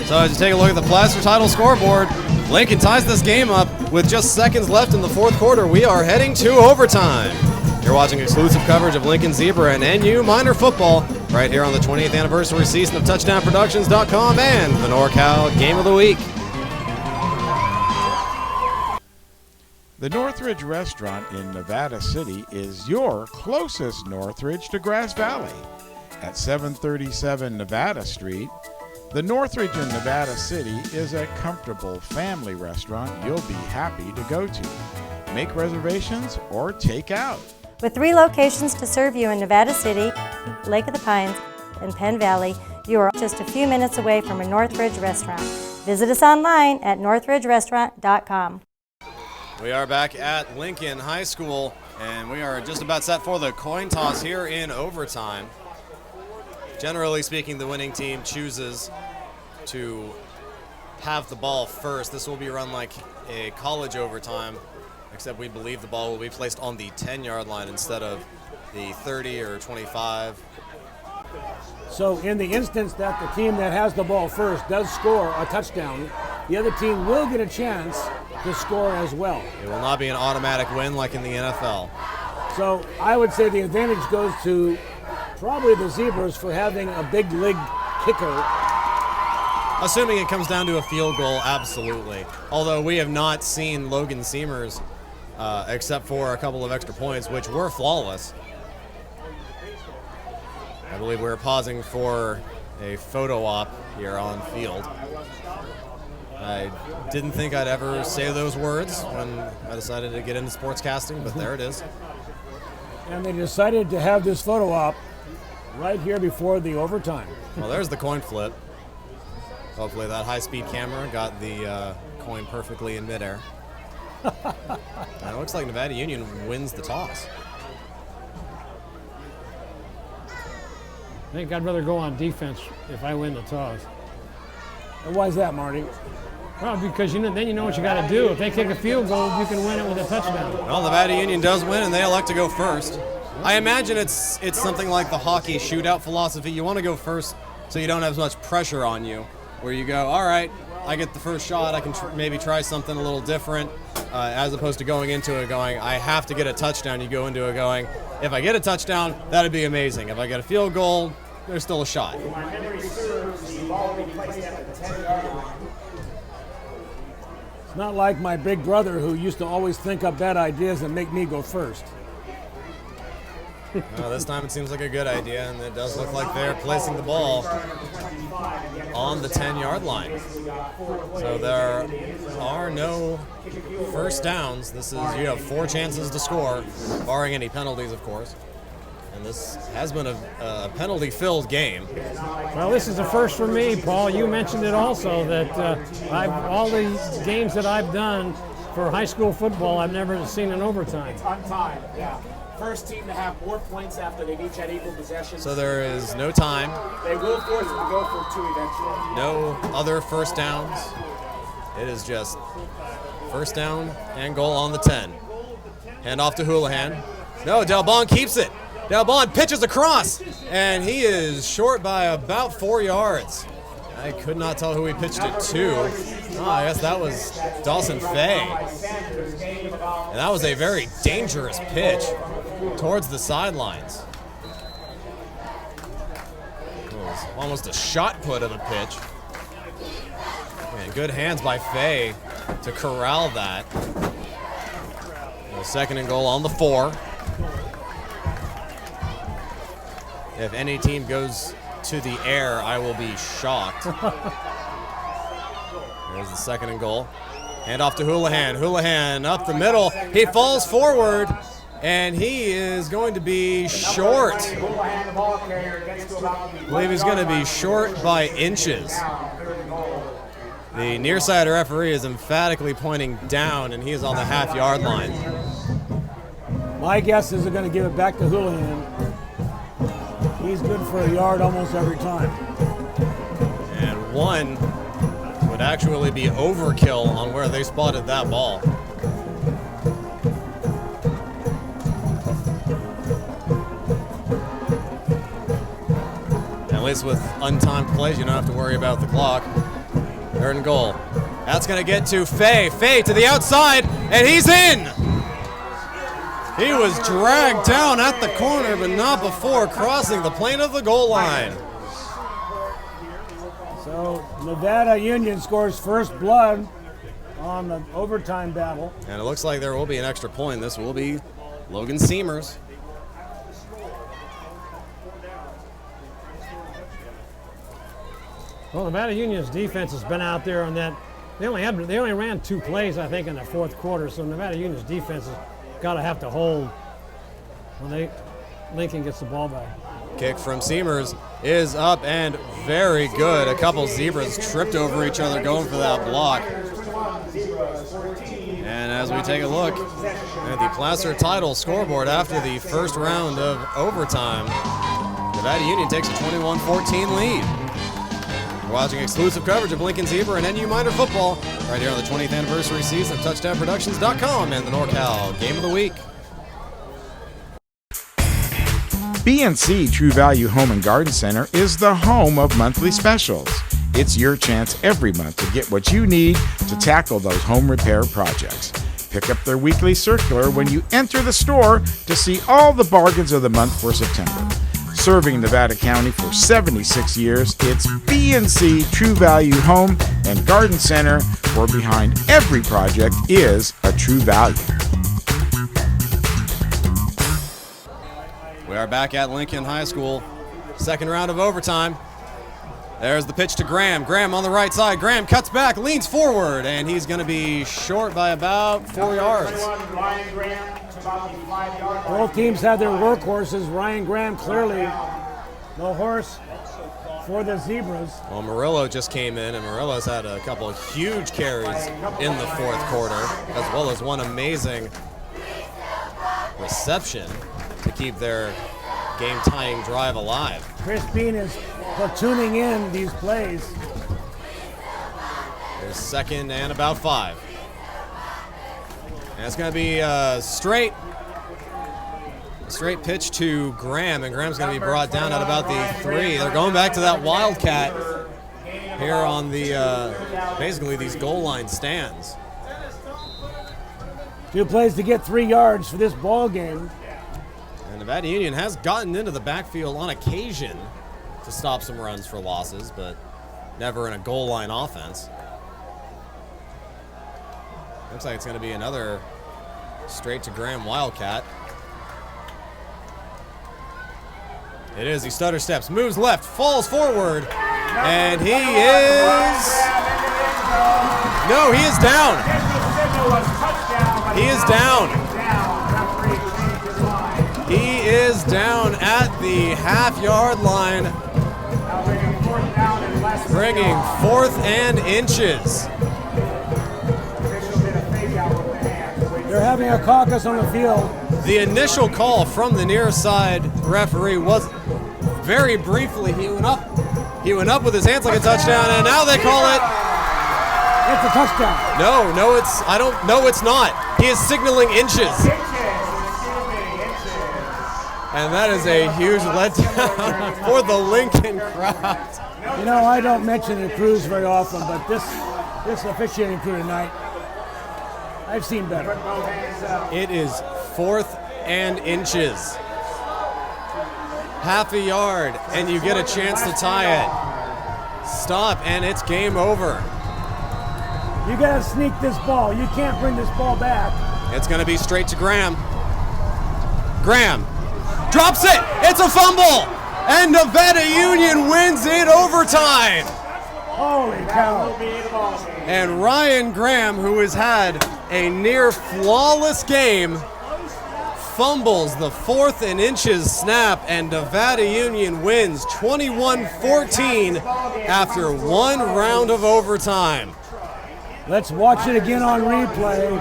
So as you take a look at the Placer title scoreboard, Lincoln ties this game up with just seconds left in the fourth quarter. We are heading to overtime. You're watching exclusive coverage of Lincoln Zebra and NU Minor football right here on the 20th anniversary season of TouchdownProductions.com and the NorCal Game of the Week. The Northridge Restaurant in Nevada City is your closest Northridge to Grass Valley. At 737 Nevada Street, the Northridge in Nevada City is a comfortable family restaurant you'll be happy to go to. Make reservations or take out. With 3 locations to serve you in Nevada City, Lake of the Pines, and Penn Valley, you are just a few minutes away from a Northridge restaurant. Visit us online at northridgerestaurant.com. We are back at Lincoln High School, and we are just about set for the coin toss here in overtime. Generally speaking, the winning team chooses to have the ball first. This will be run like a college overtime, except we believe the ball will be placed on the 10-yard line instead of the 30 or 25. So in the instance that the team that has the ball first does score a touchdown, the other team will get a chance to score as well. It will not be an automatic win like in the NFL. So I would say the advantage goes to probably the Zebras for having a big league kicker. Assuming it comes down to a field goal, absolutely. Although we have not seen Logan Seamers except for a couple of extra points, which were flawless. I believe we're pausing for a photo op here on field. I didn't think I'd ever say those words when I decided to get into sportscasting, but there it is. And they decided to have this photo op right here before the overtime. Well, there's the coin flip. Hopefully that high-speed camera got the coin perfectly in midair. And it looks like Nevada Union wins the toss. I think I'd rather go on defense if I win the toss. And why is that, Marty? Well, because then you know what you got to do. If they kick a field goal, you can win it with a touchdown. Well, Nevada Union does win, and they elect to go first. I imagine it's something like the hockey shootout philosophy. You want to go first so you don't have as much pressure on you, where you go, all right, I get the first shot, I can maybe try something a little different, as opposed to going into it going, I have to get a touchdown. You go into it going, if I get a touchdown, that'd be amazing. If I get a field goal, there's still a shot. It's not like my big brother who used to always think up bad ideas and make me go first. Well, this time it seems like a good idea, and it does look like they're placing the ball on the 10-yard line. So there are no first downs. You have 4 chances to score, barring any penalties, of course. And this has been a penalty-filled game. Well, this is a first for me, Paul. You mentioned it also, that all the games that I've done for high school football, I've never seen an overtime. Untimed, yeah. First team to have more points after they've each had equal possessions. So there is no time. They will force them to go for 2 eventually. No other first downs. It is just first down and goal on the 10. Hand off to Houlihan. No, Delbon keeps it. Delbon pitches across, and he is short by about 4 yards. I could not tell who he pitched it to. Oh, I guess that was Dawson Fay. And that was a very dangerous pitch towards the sidelines. It was almost a shot put of a pitch. And good hands by Fay to corral that. Second and goal on the 4. If any team goes to the air, I will be shocked. There's the second and goal. Hand off to Houlihan. Houlihan up the middle. He falls forward, and he is going to be short. I believe he's going to be short by inches. The near side referee is emphatically pointing down, and he is on the half-yard line. My guess is they're going to give it back to Houlihan. He's good for a yard almost every time. And one would actually be overkill on where they spotted that ball. At least with untimed plays, you don't have to worry about the clock. Third and goal. That's going to get to Fay. Fay to the outside, and he's in! He was dragged down at the corner, but not before crossing the plane of the goal line. So Nevada Union scores first blood on the overtime battle. And it looks like there will be an extra point. This will be Logan Seamers. Well, Nevada Union's defense has been out there on that. They only ran 2 plays, I think, in the fourth quarter. So Nevada Union's defense has got to have to hold when Lincoln gets the ball back. Kick from Seamers is up and very good. A couple zebras tripped over each other going for that block. And as we take a look at the Placer title scoreboard after the first round of overtime, Nevada Union takes a 21-14 lead. We're watching exclusive coverage of Lincoln Zebra and NU Minor football right here on the 20th anniversary season of TouchdownProductions.com and the NorCal Game of the Week. B&C True Value Home and Garden Center is the home of monthly specials. It's your chance every month to get what you need to tackle those home repair projects. Pick up their weekly circular when you enter the store to see all the bargains of the month for September. Serving Nevada County for 76 years, it's B&C True Value Home and Garden Center, where behind every project is a true value. We are back at Lincoln High School. Second round of overtime. There's the pitch to Graham. Graham on the right side. Graham cuts back, leans forward, and he's going to be short by about 4 yards. Both teams have their workhorses. Ryan Graham clearly the horse for the Zebras. Well, Murillo just came in, and Murillo's had a couple of huge carries in the fourth quarter, as well as one amazing reception to keep their game-tying drive alive. Chris Bean is platooning in these plays. There's second and about 5. And it's going to be a straight pitch to Graham, and Graham's going to be brought down at about the 3. They're going back to that wildcat here on the basically these goal line stands. 2 plays to get 3 yards for this ball game. And Nevada Union has gotten into the backfield on occasion to stop some runs for losses, but never in a goal line offense. Looks like it's going to be another straight to Graham wildcat. It is. He stutter steps, moves left, falls forward, and he is... No, he is down. He is down. He is down at the half-yard line, bringing 4th and inches. They're having a caucus on the field. The initial call from the near side referee was very briefly, he went up with his hands like a touchdown, and now they call it. It's a touchdown. No, it's not. He is signaling inches. And that is a huge letdown for the Lincoln crowd. You know, I don't mention the crews very often, but this officiating crew tonight, I've seen better. It is 4th and inches. Half a yard, and you get a chance to tie it. Stop, and it's game over. You gotta sneak this ball. You can't bring this ball back. It's gonna be straight to Graham. Graham drops it. It's a fumble, and Nevada Union wins in overtime. Holy cow. And Ryan Graham, who has had a near flawless game, fumbles the 4th and inches snap, and Nevada Union wins 21-14 after one round of overtime. Let's watch it again on replay.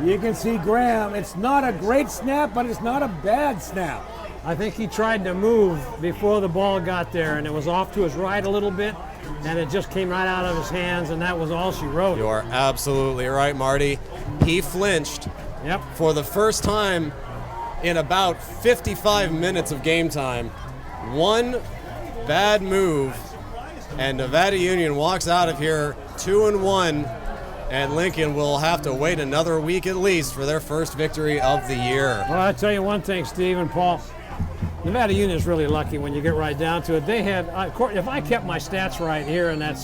You can see Graham. It's not a great snap, but it's not a bad snap. I think he tried to move before the ball got there, and it was off to his right a little bit, and it just came right out of his hands, and that was all she wrote. You are absolutely right, Marty. He flinched for the first time in about 55 minutes of game time. One bad move, and Nevada Union walks out of here 2-1, and Lincoln will have to wait another week at least for their first victory of the year. Well, I'll tell you one thing, Steve and Paul. Nevada Union is really lucky when you get right down to it. They had, if I kept my stats right here in that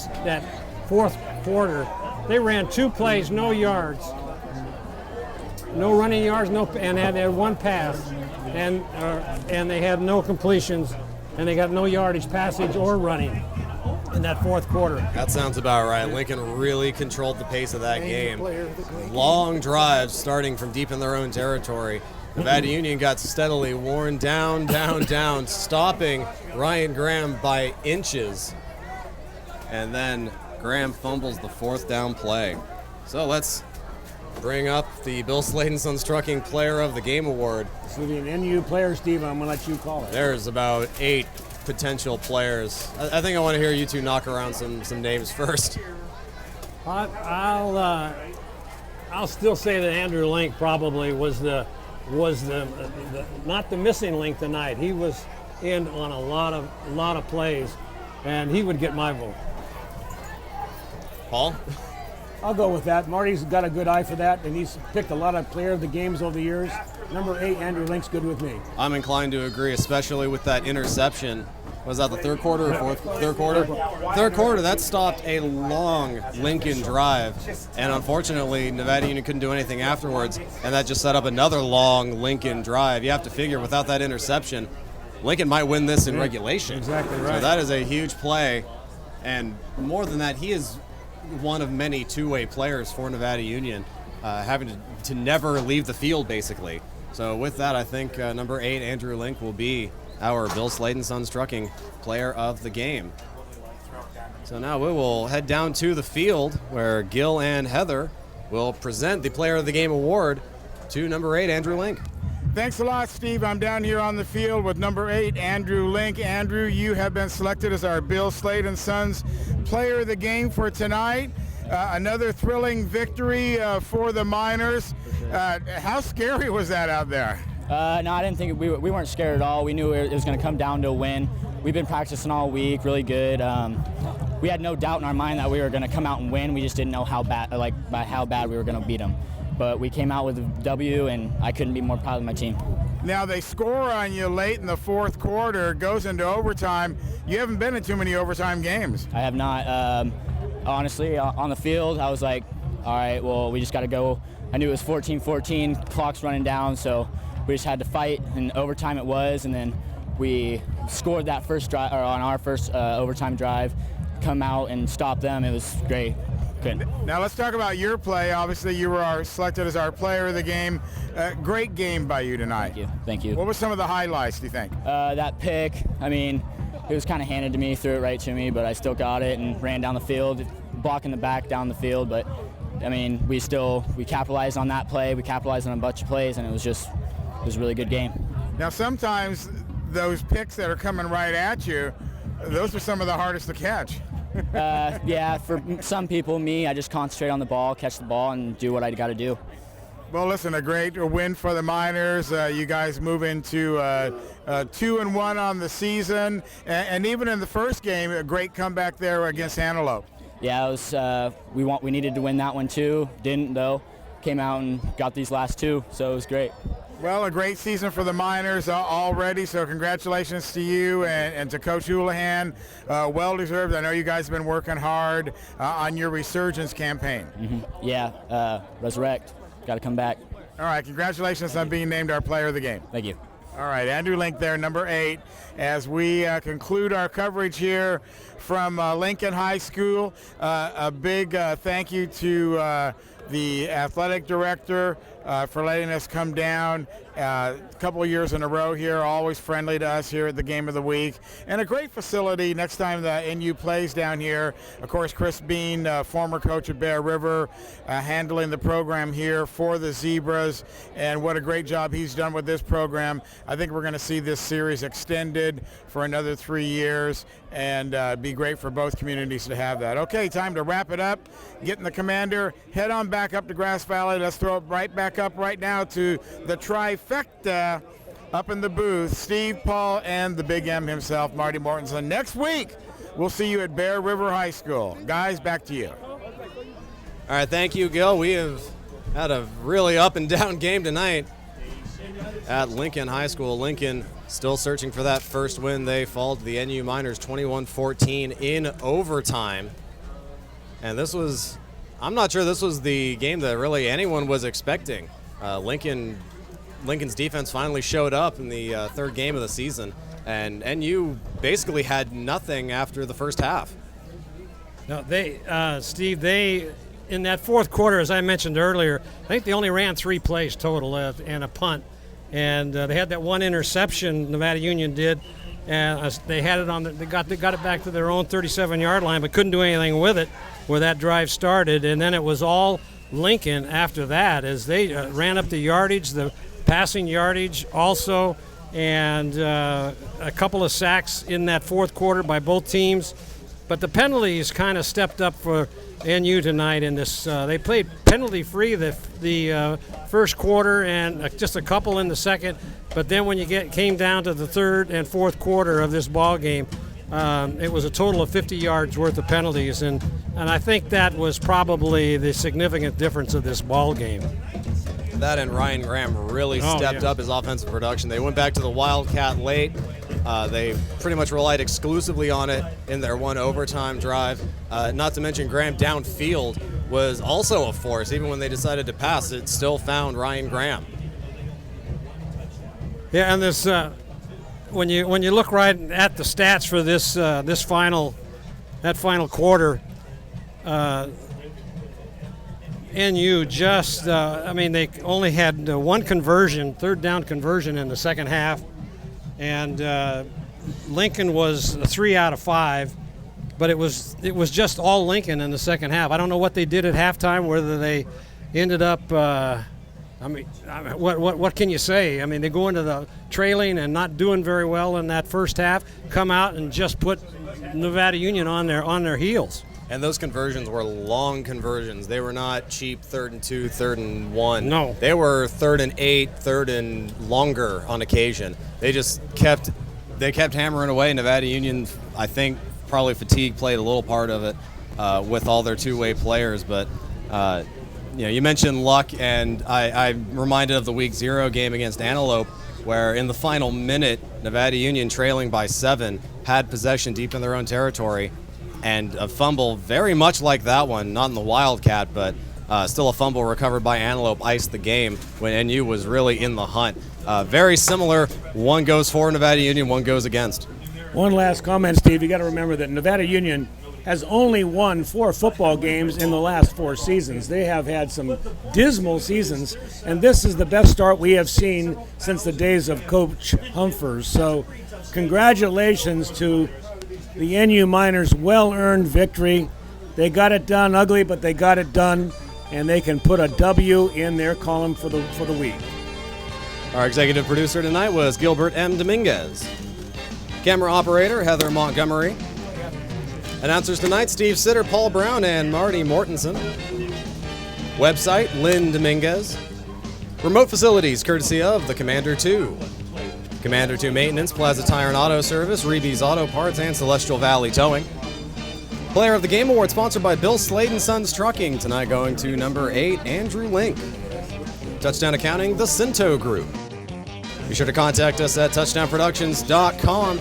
4th quarter, they ran 2 plays, no yards, no running yards, and had one pass, and they had no completions, and they got no yardage, passage, or running in that 4th quarter. That sounds about right. Lincoln really controlled the pace of that game. Long drives starting from deep in their own territory. Nevada Union got steadily worn down, stopping Ryan Graham by inches. And then Graham fumbles the 4th down play. So let's bring up the Bill Sladen Sons Trucking Player of the Game Award. This will be an NU player, Steve. I'm going to let you call it. There's about 8 potential players. I think I want to hear you two knock around some names first. I'll still say that Andrew Link probably was the not the missing link tonight. He was in on a lot of plays, and he would get my vote. Paul? I'll go with that. Marty's got a good eye for that, and he's picked a lot of player of the games over the years. Number 8, Andrew Link's good with me. I'm inclined to agree, especially with that interception. Was that the 3rd quarter or 4th? 3rd quarter? 3rd quarter, that stopped a long Lincoln drive. And unfortunately, Nevada Union couldn't do anything afterwards, and that just set up another long Lincoln drive. You have to figure, without that interception, Lincoln might win this in regulation. Exactly right. So that is a huge play. And more than that, he is one of many two-way players for Nevada Union, having to never leave the field, basically. So with that, I think number 8, Andrew Link, will be our Bill Sladen Sons Trucking Player of the Game. So now we will head down to the field where Gil and Heather will present the Player of the Game award to number 8, Andrew Link. Thanks a lot, Steve. I'm down here on the field with number 8, Andrew Link. Andrew, you have been selected as our Bill Sladen Sons Player of the Game for tonight. Another thrilling victory for the Miners. How scary was that out there? No, I didn't think we weren't scared at all. We knew it was going to come down to a win. We've been practicing all week, really good. We had no doubt in our mind that we were going to come out and win. We just didn't know how bad we were going to beat them. But we came out with a W, and I couldn't be more proud of my team. Now they score on you late in the 4th quarter, goes into overtime. You haven't been in too many overtime games. I have not. Honestly, on the field, I was like, all right, well, we just got to go. I knew it was 14-14, clock's running down, so we just had to fight, and overtime it was, and then we scored that first drive, or on our first overtime drive, come out and stop them. It was great. Good. Now let's talk about your play. Obviously, you were selected as our player of the game. Great game by you tonight. Thank you. What were some of the highlights, do you think? That pick, I mean, it was kind of handed to me, threw it right to me, but I still got it and ran down the field, blocking the back down the field. But, I mean, we capitalized on that play. We capitalized on a bunch of plays, and it was a really good game. Now, sometimes those picks that are coming right at you, those are some of the hardest to catch. Yeah, for some people, me, I just concentrate on the ball, catch the ball, and do what I got to do. Well, listen, a great win for the Miners. You guys move into 2-1 on the season, and even in the first game, a great comeback there against Antelope. Yeah, it was. We needed to win that one too. Didn't though. Came out and got these last two, so it was great. Well, a great season for the Miners already, so congratulations to you and to Coach Houlihan. Well deserved. I know you guys have been working hard on your resurgence campaign. Mm-hmm. Yeah, resurrect. Got to come back. All right, congratulations on being named our player of the game. Thank you. All right, Andrew Link there, number 8. As we conclude our coverage here from Lincoln High School, a big thank you to the athletic director for letting us come down a couple of years in a row here, always friendly to us here at the Game of the Week. And a great facility next time the NU plays down here. Of course, Chris Bean, former coach of Bear River, handling the program here for the Zebras. And what a great job he's done with this program. I think we're going to see this series extended for another 3 years, and be great for both communities to have that. Okay, time to wrap it up. Getting the commander, head on back up to Grass Valley. Let's throw it right back up right now to the trifecta up in the booth, Steve, Paul, and the Big M himself, Marty Mortensen. Next week, we'll see you at Bear River High School. Guys, back to you. All right, thank you, Gil. We have had a really up and down game tonight at Lincoln High School. Lincoln still searching for that first win. They fall to the NU Miners 21-14 in overtime. And this was, I'm not sure this was the game that really anyone was expecting. Lincoln's defense finally showed up in the third game of the season, and NU basically had nothing after the first half. No, Steve, in that fourth quarter, as I mentioned earlier, I think they only ran 3 plays total and a punt. And they had that one interception, Nevada Union did, and they had it they got it back to their own 37-yard line, but couldn't do anything with it where that drive started. And then it was all Lincoln after that as they ran up the yardage, the passing yardage also, and a couple of sacks in that fourth quarter by both teams. But the penalties kind of stepped up for NU tonight in this. They played penalty-free the first quarter and just a couple in the second. But then when you came down to the third and fourth quarter of this ball game, it was a total of 50 yards worth of penalties, and I think that was probably the significant difference of this ball game. That and Ryan Graham really stepped up his offensive production. They went back to the Wildcat late. They pretty much relied exclusively on it in their one overtime drive. Not to mention Graham downfield was also a force. Even when they decided to pass, it still found Ryan Graham. Yeah, and this when you look right at the stats for this final quarter, NU just they only had one conversion, third down conversion in the second half, and Lincoln was 3 out of 5, but it was just all Lincoln in the second half. I don't know what they did at halftime, whether they ended up. What can you say? I mean, they go into the trailing and not doing very well in that first half, come out and just put Nevada Union on their heels. And those conversions were long conversions. They were not cheap 3rd and 2, 3rd and 1. No. They were 3rd and 8, 3rd and longer on occasion. They just kept hammering away. Nevada Union, I think, probably fatigue played a little part of it with all their two-way players. But you mentioned luck, and I'm reminded of the Week 0 game against Antelope, where in the final minute, Nevada Union, trailing by 7, had possession deep in their own territory. And a fumble very much like that one, not in the Wildcat, but still a fumble recovered by Antelope iced the game when NU was really in the hunt. Very similar. One goes for Nevada Union, one goes against. One last comment, Steve. You got to remember that Nevada Union has only won 4 football games in the last 4 seasons. They have had some dismal seasons, and this is the best start we have seen since the days of Coach Humphers. So congratulations to the NU Miners' well-earned victory. They got it done ugly, but they got it done, and they can put a W in their column for the week. Our executive producer tonight was Gilbert M. Dominguez. Camera operator Heather Montgomery. Announcers tonight Steve Sitter, Paul Brown, and Marty Mortensen. Website Lynn Dominguez. Remote facilities courtesy of the Commander 2. Commander 2 Maintenance, Plaza Tire and Auto Service, Reeves Auto Parts, and Celestial Valley Towing. Player of the Game Award sponsored by Bill Slade & Sons Trucking. Tonight going to number 8, Andrew Link. Touchdown Accounting, the Cinto Group. Be sure to contact us at touchdownproductions.com.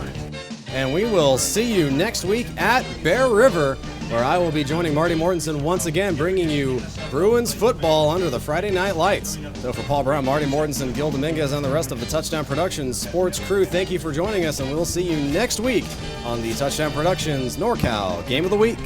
And we will see you next week at Bear River, where I will be joining Marty Mortensen once again, bringing you Bruins football under the Friday night lights. So for Paul Brown, Marty Mortensen, Gil Dominguez, and the rest of the Touchdown Productions sports crew, thank you for joining us, and we'll see you next week on the Touchdown Productions NorCal Game of the Week.